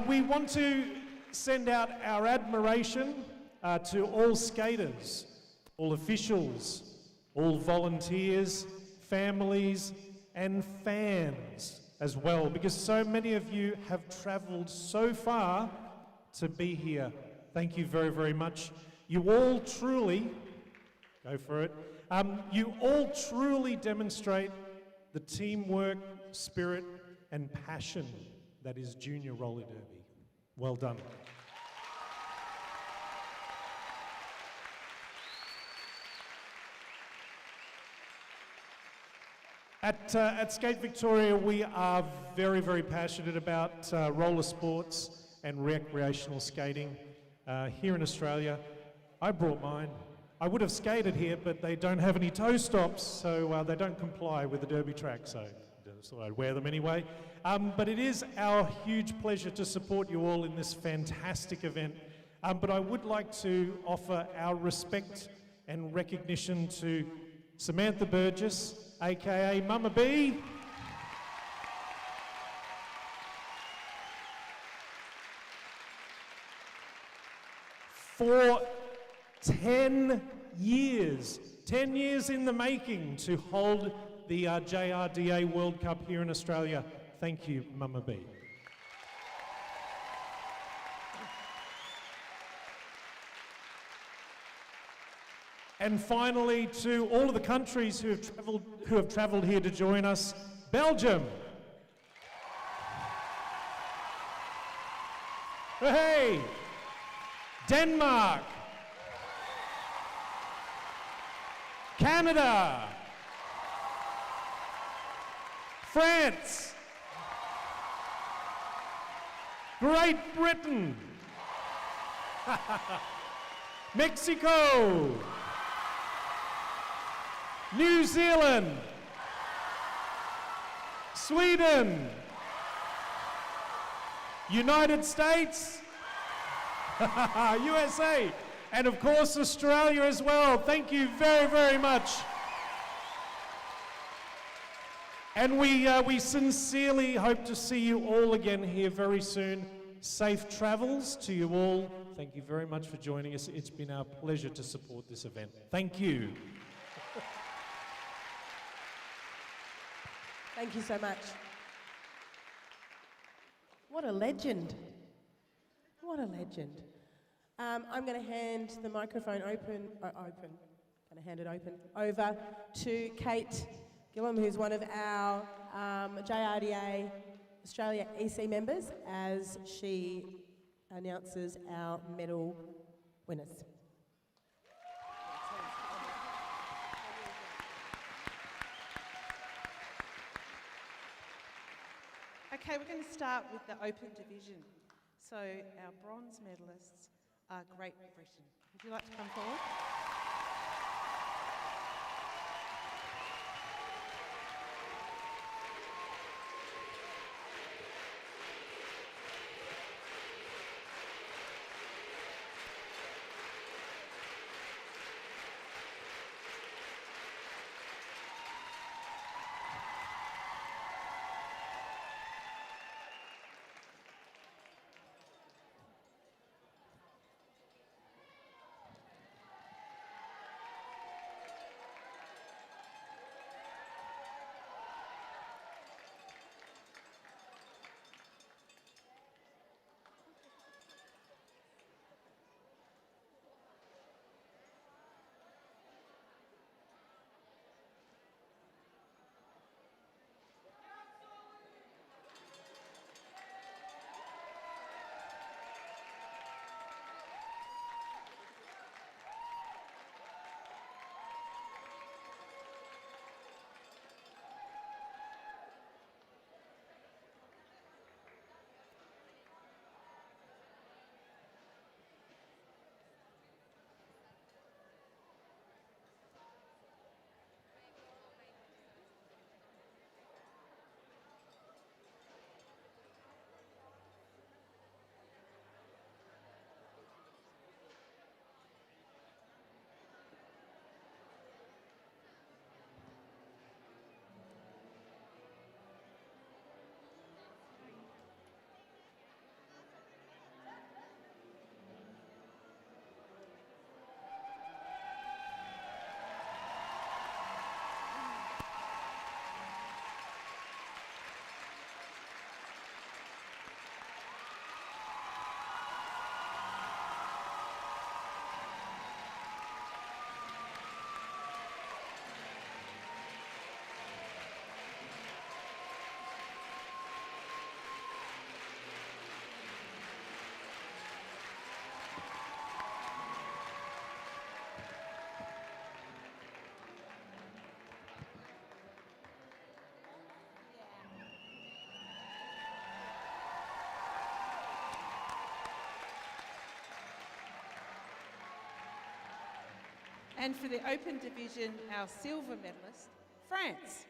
We want to send out our admiration to all skaters, all officials, all volunteers, families and fans as well, because so many of you have travelled so far to be here. Thank you very, very much. You all truly Go for it. You all truly demonstrate the teamwork, spirit, and passion that is Junior Roller Derby. Well done. At Skate Victoria, we are very, very passionate about roller sports and recreational skating. Here in Australia, I brought mine. I would have skated here, but they don't have any toe stops, so they don't comply with the derby track, so I thought I'd wear them anyway. But it is our huge pleasure to support you all in this fantastic event. But I would like to offer our respect and recognition to Samantha Burgess, aka Mama B. For 10 years in the making to hold the JRDA World Cup here in Australia. Thank you, Mama B. And finally, to all of the countries who have travelled here to join us, Belgium. Hey, Denmark, Canada, France, Great Britain, Mexico, New Zealand, Sweden, United States, USA, and of course Australia as well. Thank you very, very much. And we sincerely hope to see you all again here very soon. Safe travels to you all. Thank you very much for joining us. It's been our pleasure to support this event. Thank you. Thank you so much. What a legend. What a legend. I'm going to hand the microphone over to Kate Gillum, who's one of our JRDA Australia EC members, as she announces our medal winners. Okay, we're going to start with the open division. So our bronze medalists are Great Britain. Would you like to come forward? And for the open division, our silver medalist, France.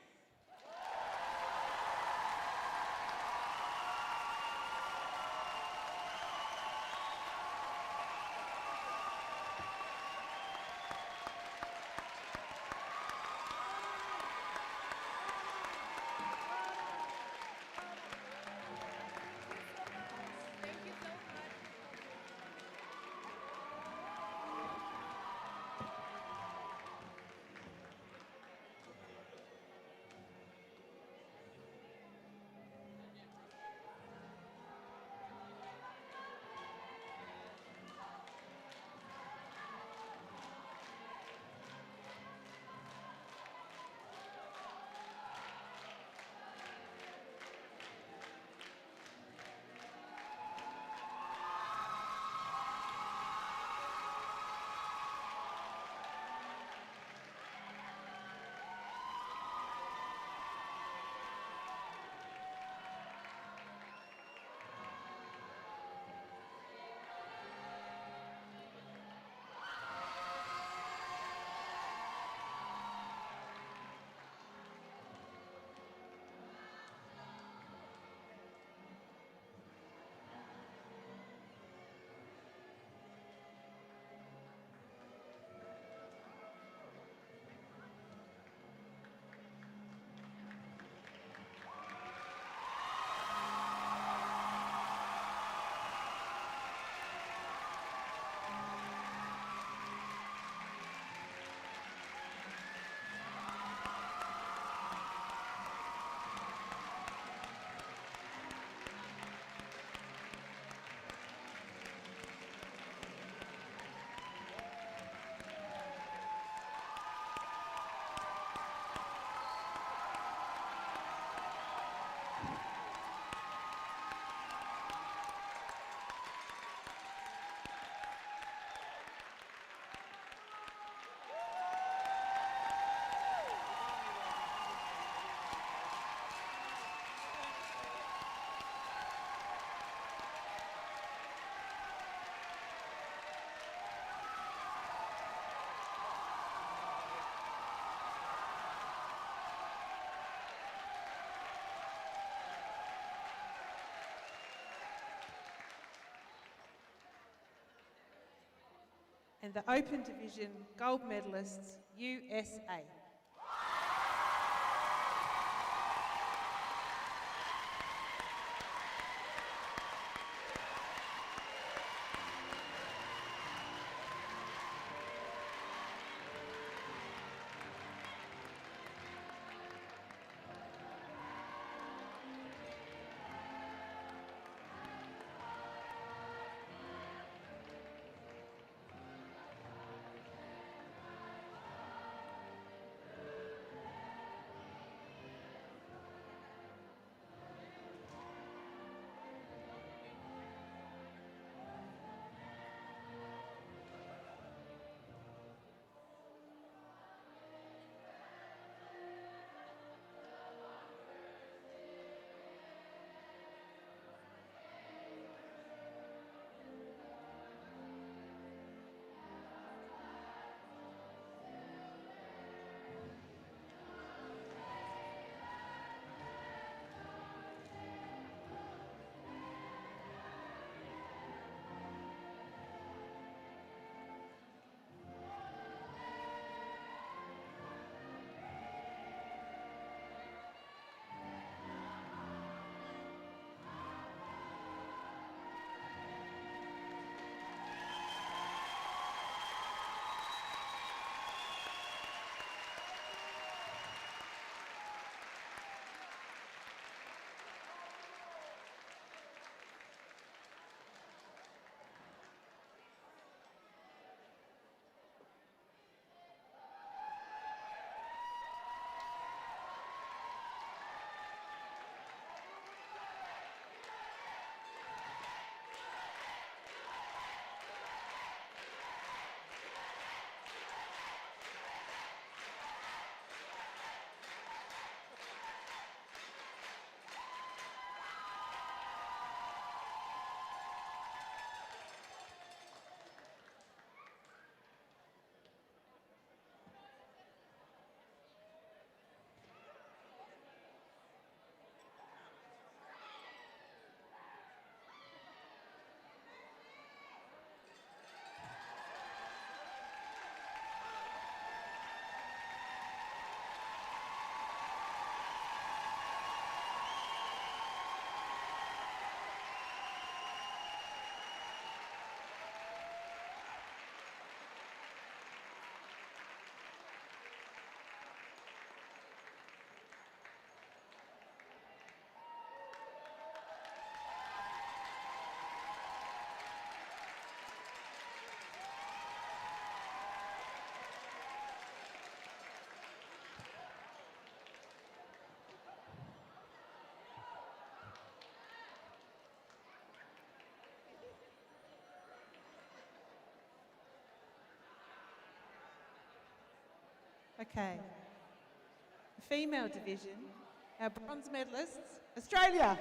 And the open division gold medalists, USA. Okay. The female division, our bronze medalists, Australia.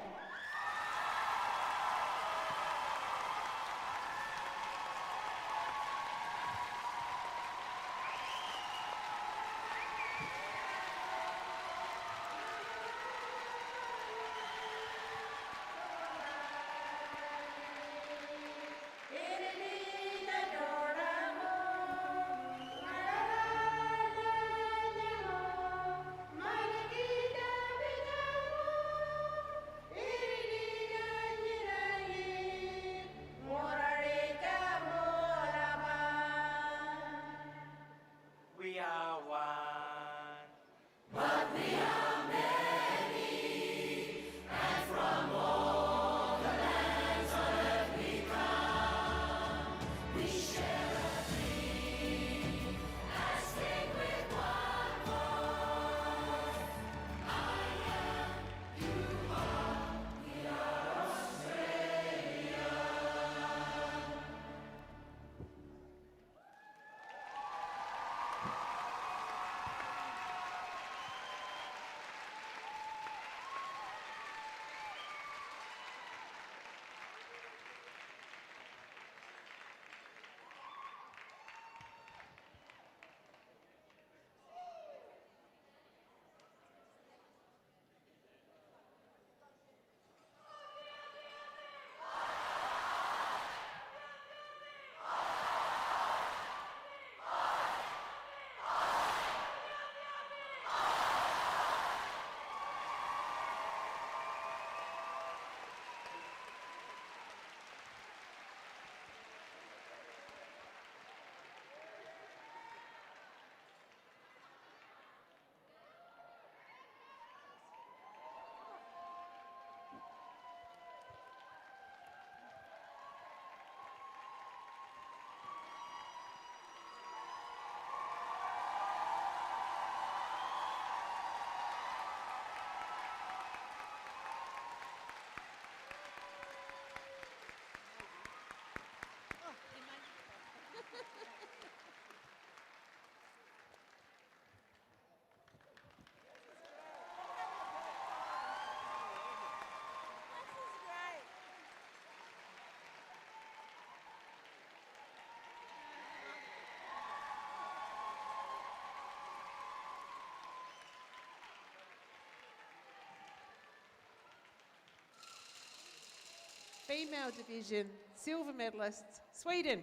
We are one. Female division, silver medalists, Sweden.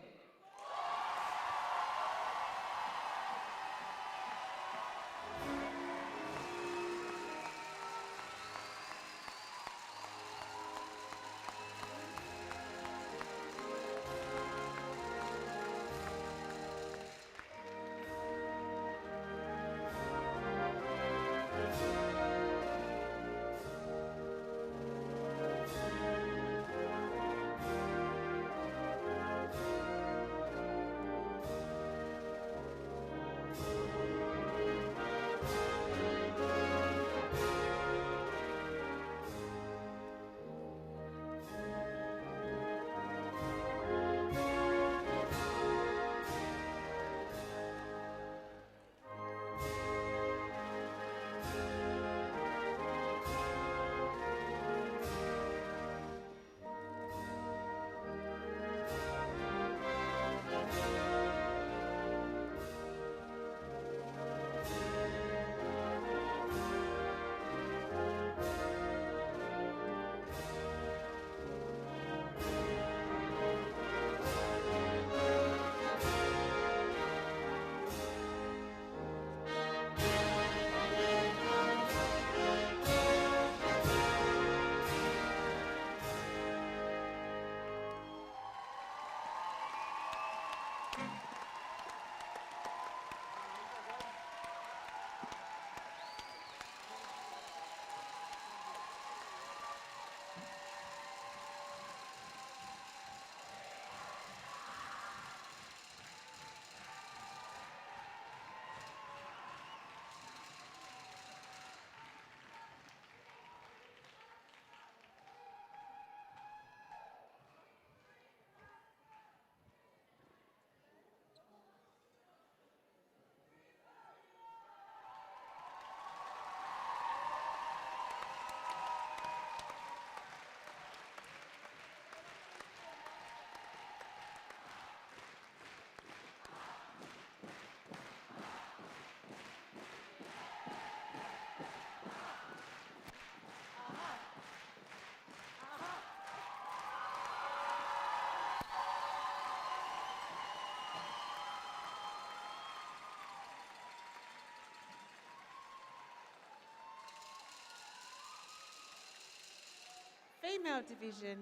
female division,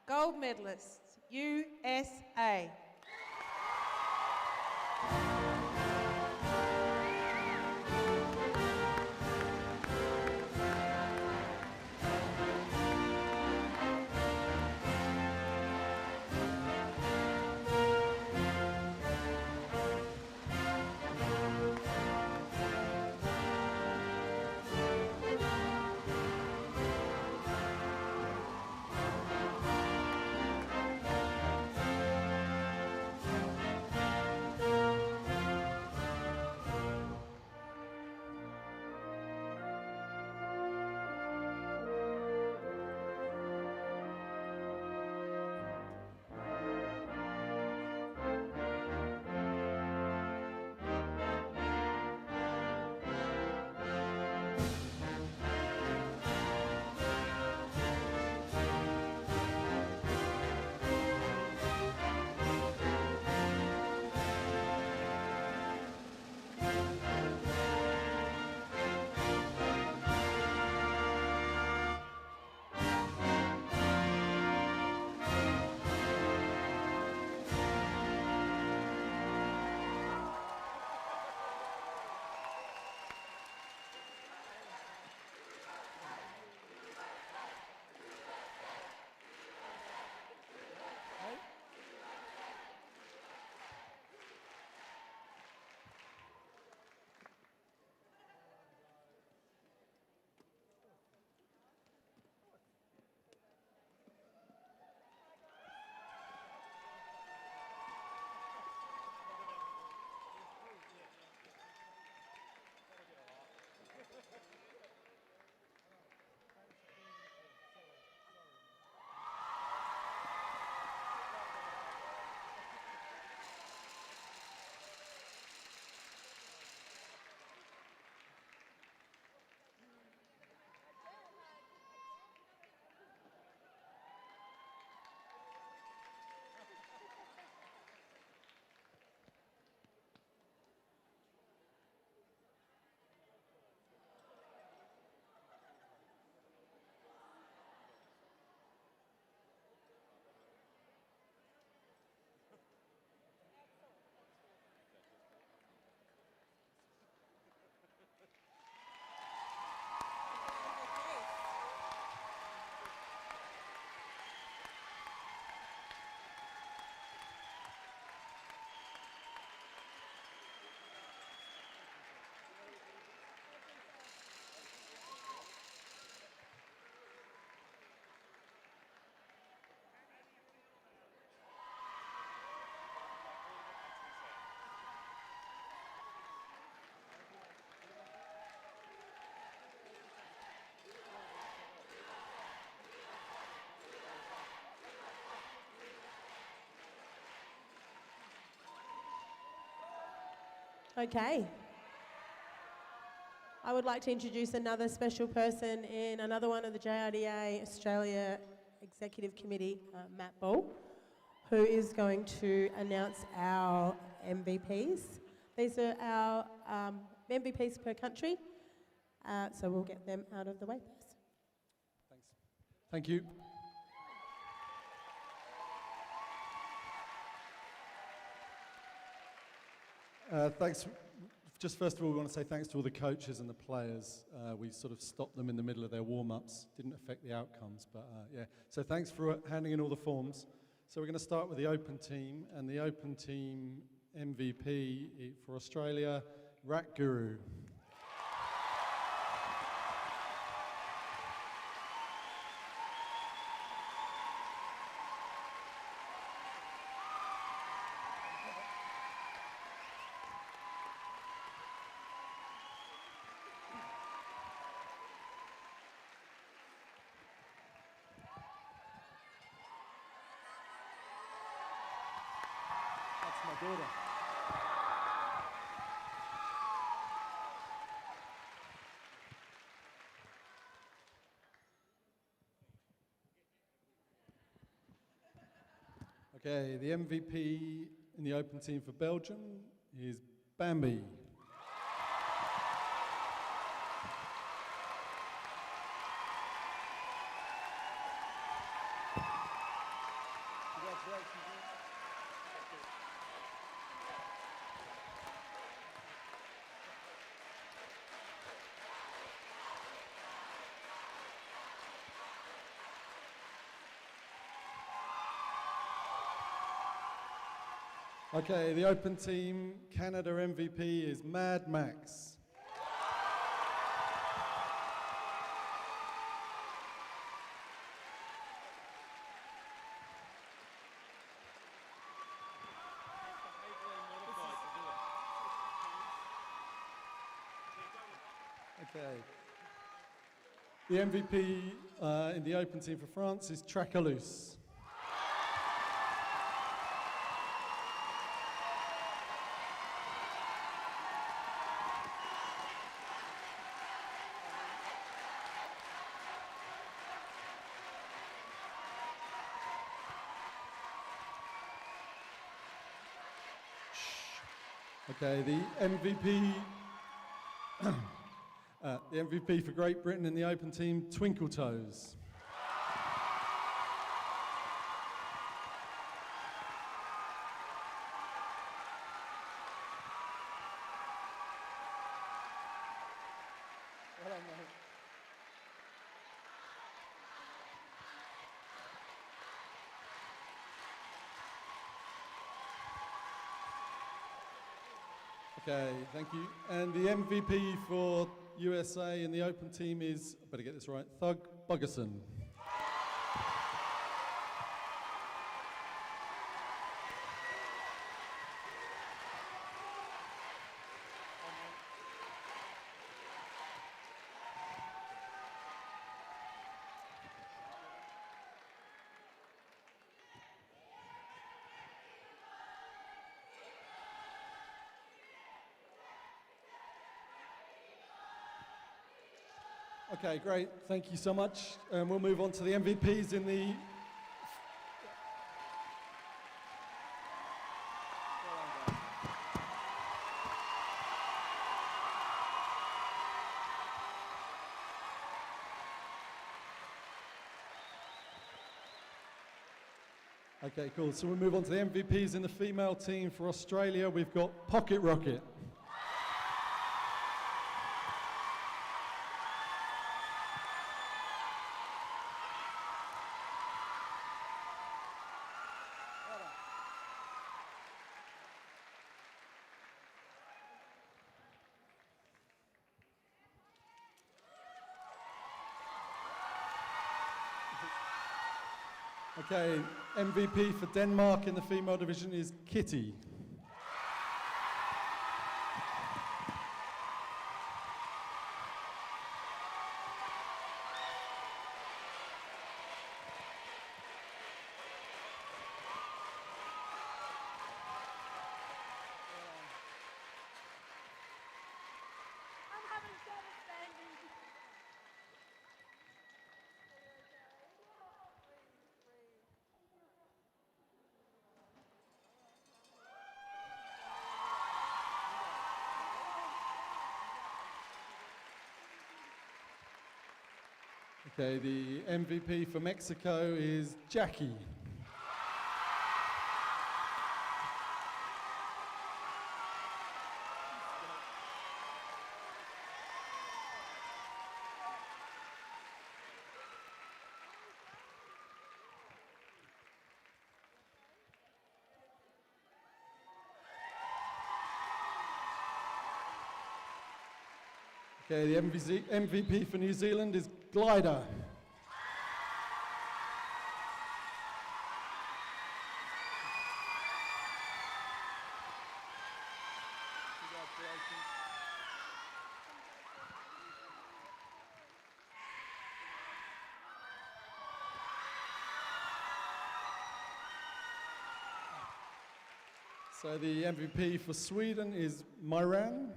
gold medalists, USA. Okay. I would like to introduce another special person in another one of the JRDA Australia Executive Committee, Matt Ball, who is going to announce our MVPs. These are our MVPs per country, so we'll get them out of the way first. Thanks. Thank you. Thanks. Just first of all, we want to say thanks to all the coaches and the players. We sort of stopped them in the middle of their warm-ups. Didn't affect the outcomes, but yeah. So thanks for handing in all the forms. So we're going to start with the Open team, and the Open team MVP for Australia, Rat Guru. That's my daughter. Okay, the MVP in the Open team for Belgium is Bambi. Okay, the open team Canada MVP is Mad Max. Okay. The MVP in the open team for France is Tracolus. Okay, the MVP for Great Britain in the open team, Twinkle Toes. Okay, thank you. And the MVP for USA in the open team is, I better get this right, Thug Buggerson. Okay, great. Thank you so much. We'll move on to the MVPs in the... Okay, cool. So we'll move on to the MVPs in the female team for Australia. We've got Pocket Rocket. Okay, MVP for Denmark in the female division is Kitty. Okay, the MVP for Mexico is Jackie. Okay, the MVP for New Zealand is Glider. So the MVP for Sweden is Miran.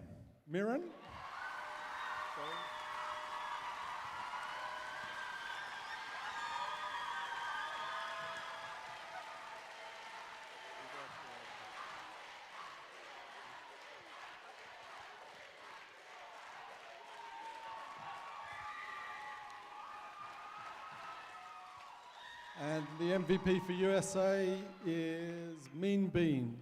And the MVP for USA is Mean Bean.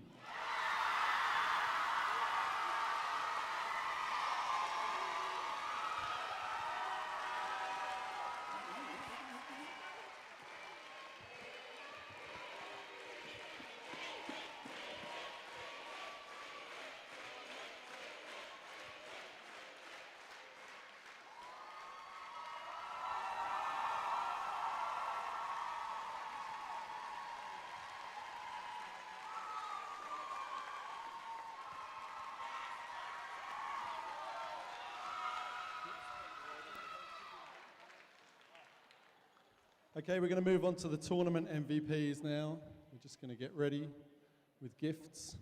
Okay, we're going to move on to the tournament MVPs now. We're just going to get ready with gifts.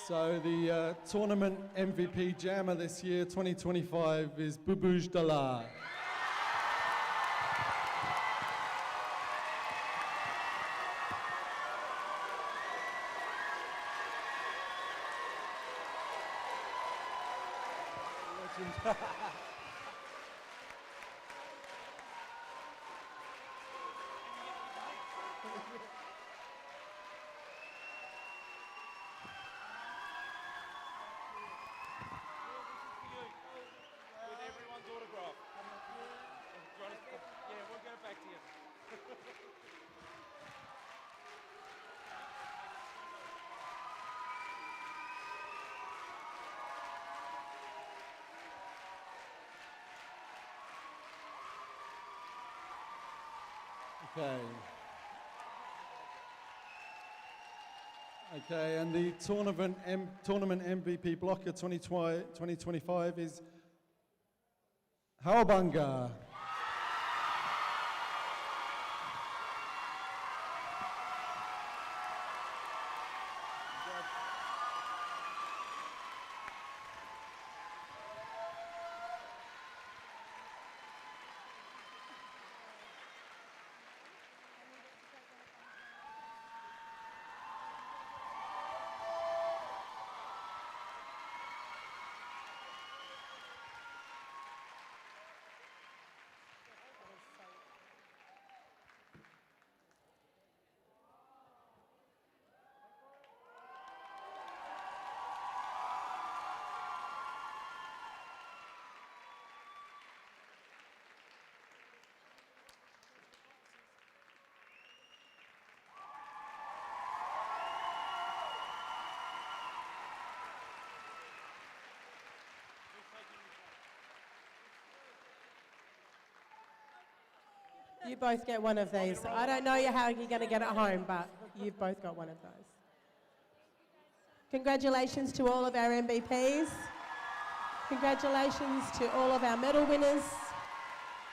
So the tournament MVP jammer this year, 2025, is Bubuj Dala. Okay. Okay, and the tournament MVP blocker 2025 is Hawabanga. You both get one of these. I don't know how you're going to get it home, but you've both got one of those. Congratulations to all of our MVPs. Congratulations to all of our medal winners.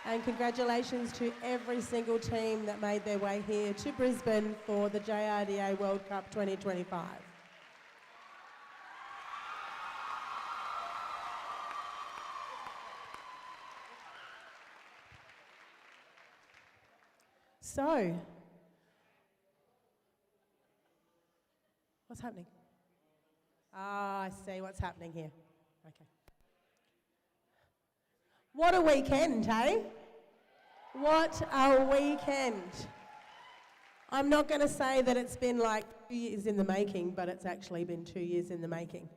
And congratulations to every single team that made their way here to Brisbane for the JRDA World Cup 2025. So, what's happening? Ah, I see what's happening here. Okay. What a weekend, hey? What a weekend. I'm not going to say that it's been like 2 years in the making, but it's actually been 2 years in the making.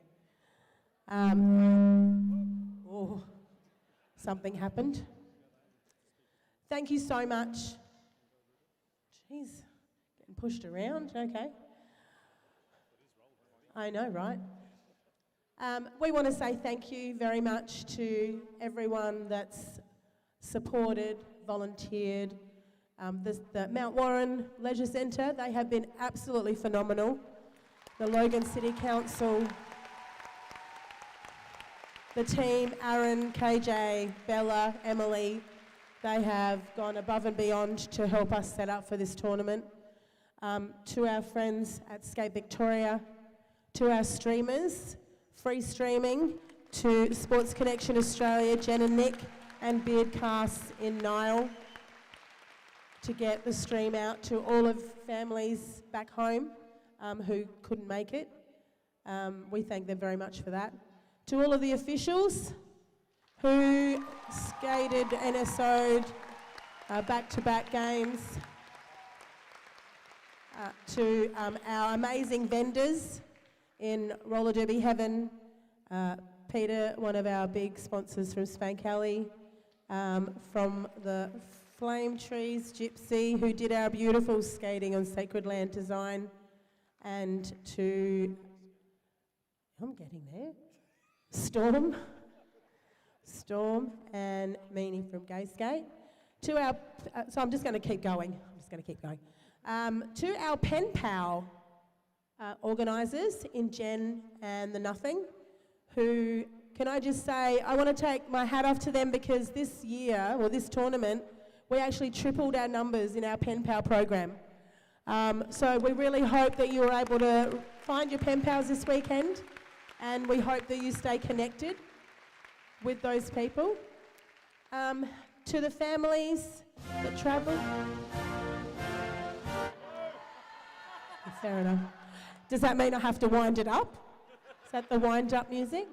Oh, something happened. Thank you so much. Jeez, getting pushed around, okay. I know, right? We want to say thank you very much to everyone that's supported, volunteered. The Mount Warren Leisure Centre, they have been absolutely phenomenal. The Logan City Council, the team, Aaron, KJ, Bella, Emily, they have gone above and beyond to help us set up for this tournament. To our friends at Skate Victoria, to our streamers, free streaming, to Sports Connection Australia, Jen and Nick, and Beardcasts in Nile, to get the stream out to all of families back home who couldn't make it. We thank them very much for that. To all of the officials who skated NSO'd back-to-back games, to our amazing vendors in Roller Derby Heaven, Peter, one of our big sponsors from Spank Alley, from the Flame Trees, Gypsy, who did our beautiful skating on Sacred Land design, and to, I'm getting there, Storm and Meanie from Gay Skate, To our, so I'm just going to keep going. To our pen pal organisers in Jen and the Nothing, who, can I just say, I want to take my hat off to them because this year, or this tournament, we actually tripled our numbers in our pen pal program. So we really hope that you were able to find your pen pals this weekend, and we hope that you stay connected with those people. To the families that travel. Fair enough. Does that mean I have to wind it up? Is that the wind-up music?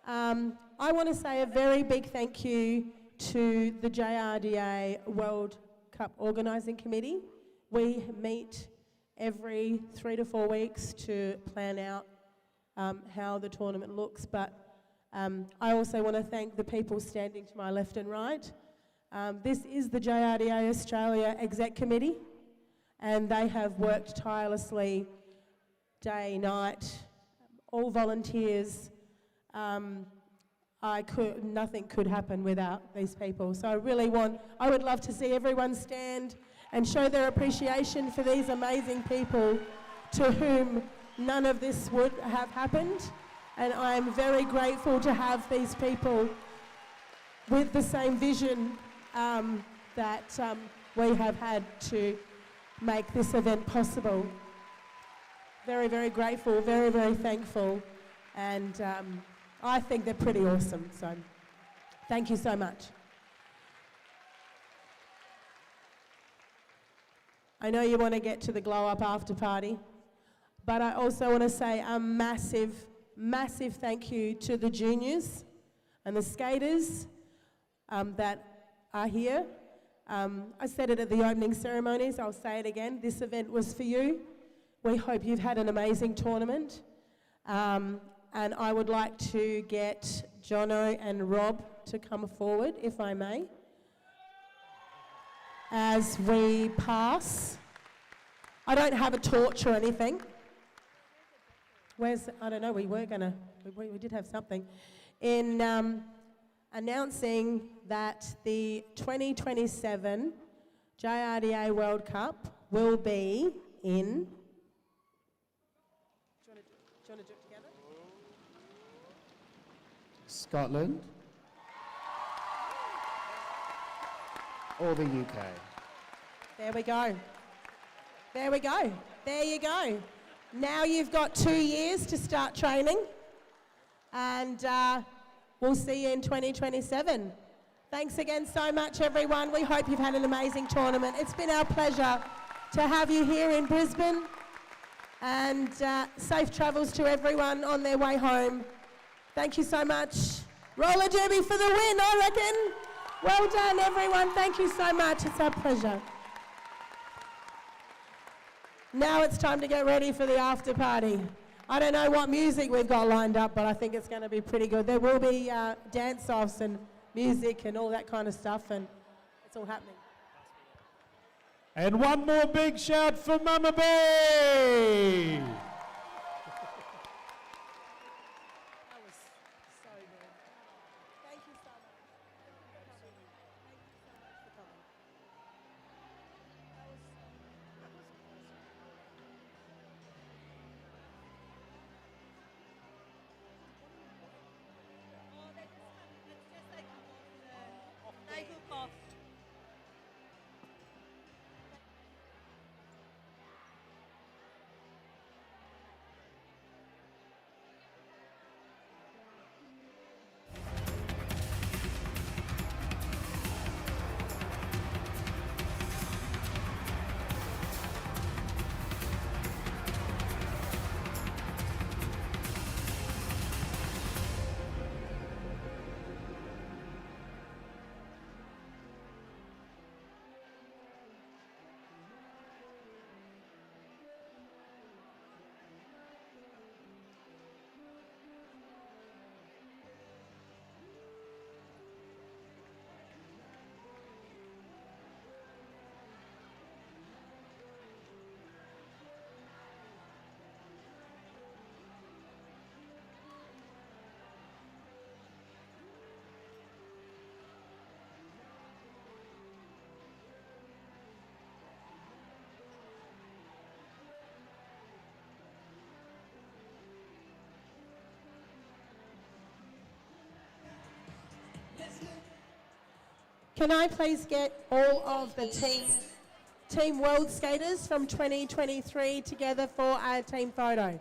I want to say a very big thank you to the JRDA World Cup Organising Committee. We meet every 3 to 4 weeks to plan out how the tournament looks, but I also want to thank the people standing to my left and right. This is the JRDA Australia Exec Committee, and they have worked tirelessly day, night, all volunteers. Nothing could happen without these people. So I would love to see everyone stand and show their appreciation for these amazing people to whom none of this would have happened. And I'm very grateful to have these people with the same vision that we have had to make this event possible. Very, very grateful, very, very thankful, and I think they're pretty awesome, so thank you so much. I know you want to get to the glow up after party, but I also want to say a massive, massive thank you to the juniors and the skaters that are here. I said it at the opening ceremonies, I'll say it again, this event was for you. We hope you've had an amazing tournament. And I would like to get Jono and Rob to come forward, if I may, as we pass. I don't have a torch or anything. I don't know, we did have something. In announcing that the 2027 JRDA World Cup will be in... Do you want to do it together? Scotland or the UK? There we go. There we go. There you go. Now you've got 2 years to start training, and we'll see you in 2027. Thanks again so much, everyone. We hope you've had an amazing tournament. It's been our pleasure to have you here in Brisbane, and safe travels to everyone on their way home. Thank you so much. Roller derby for the win, I reckon. Well done, everyone. Thank you so much. It's our pleasure. Now it's time to get ready for the after party. I don't know what music we've got lined up, but I think it's going to be pretty good. There will be dance-offs and music and all that kind of stuff, and it's all happening. And one more big shout for Mama B! Can I please get all of the Team World skaters from 2023 together for a team photo?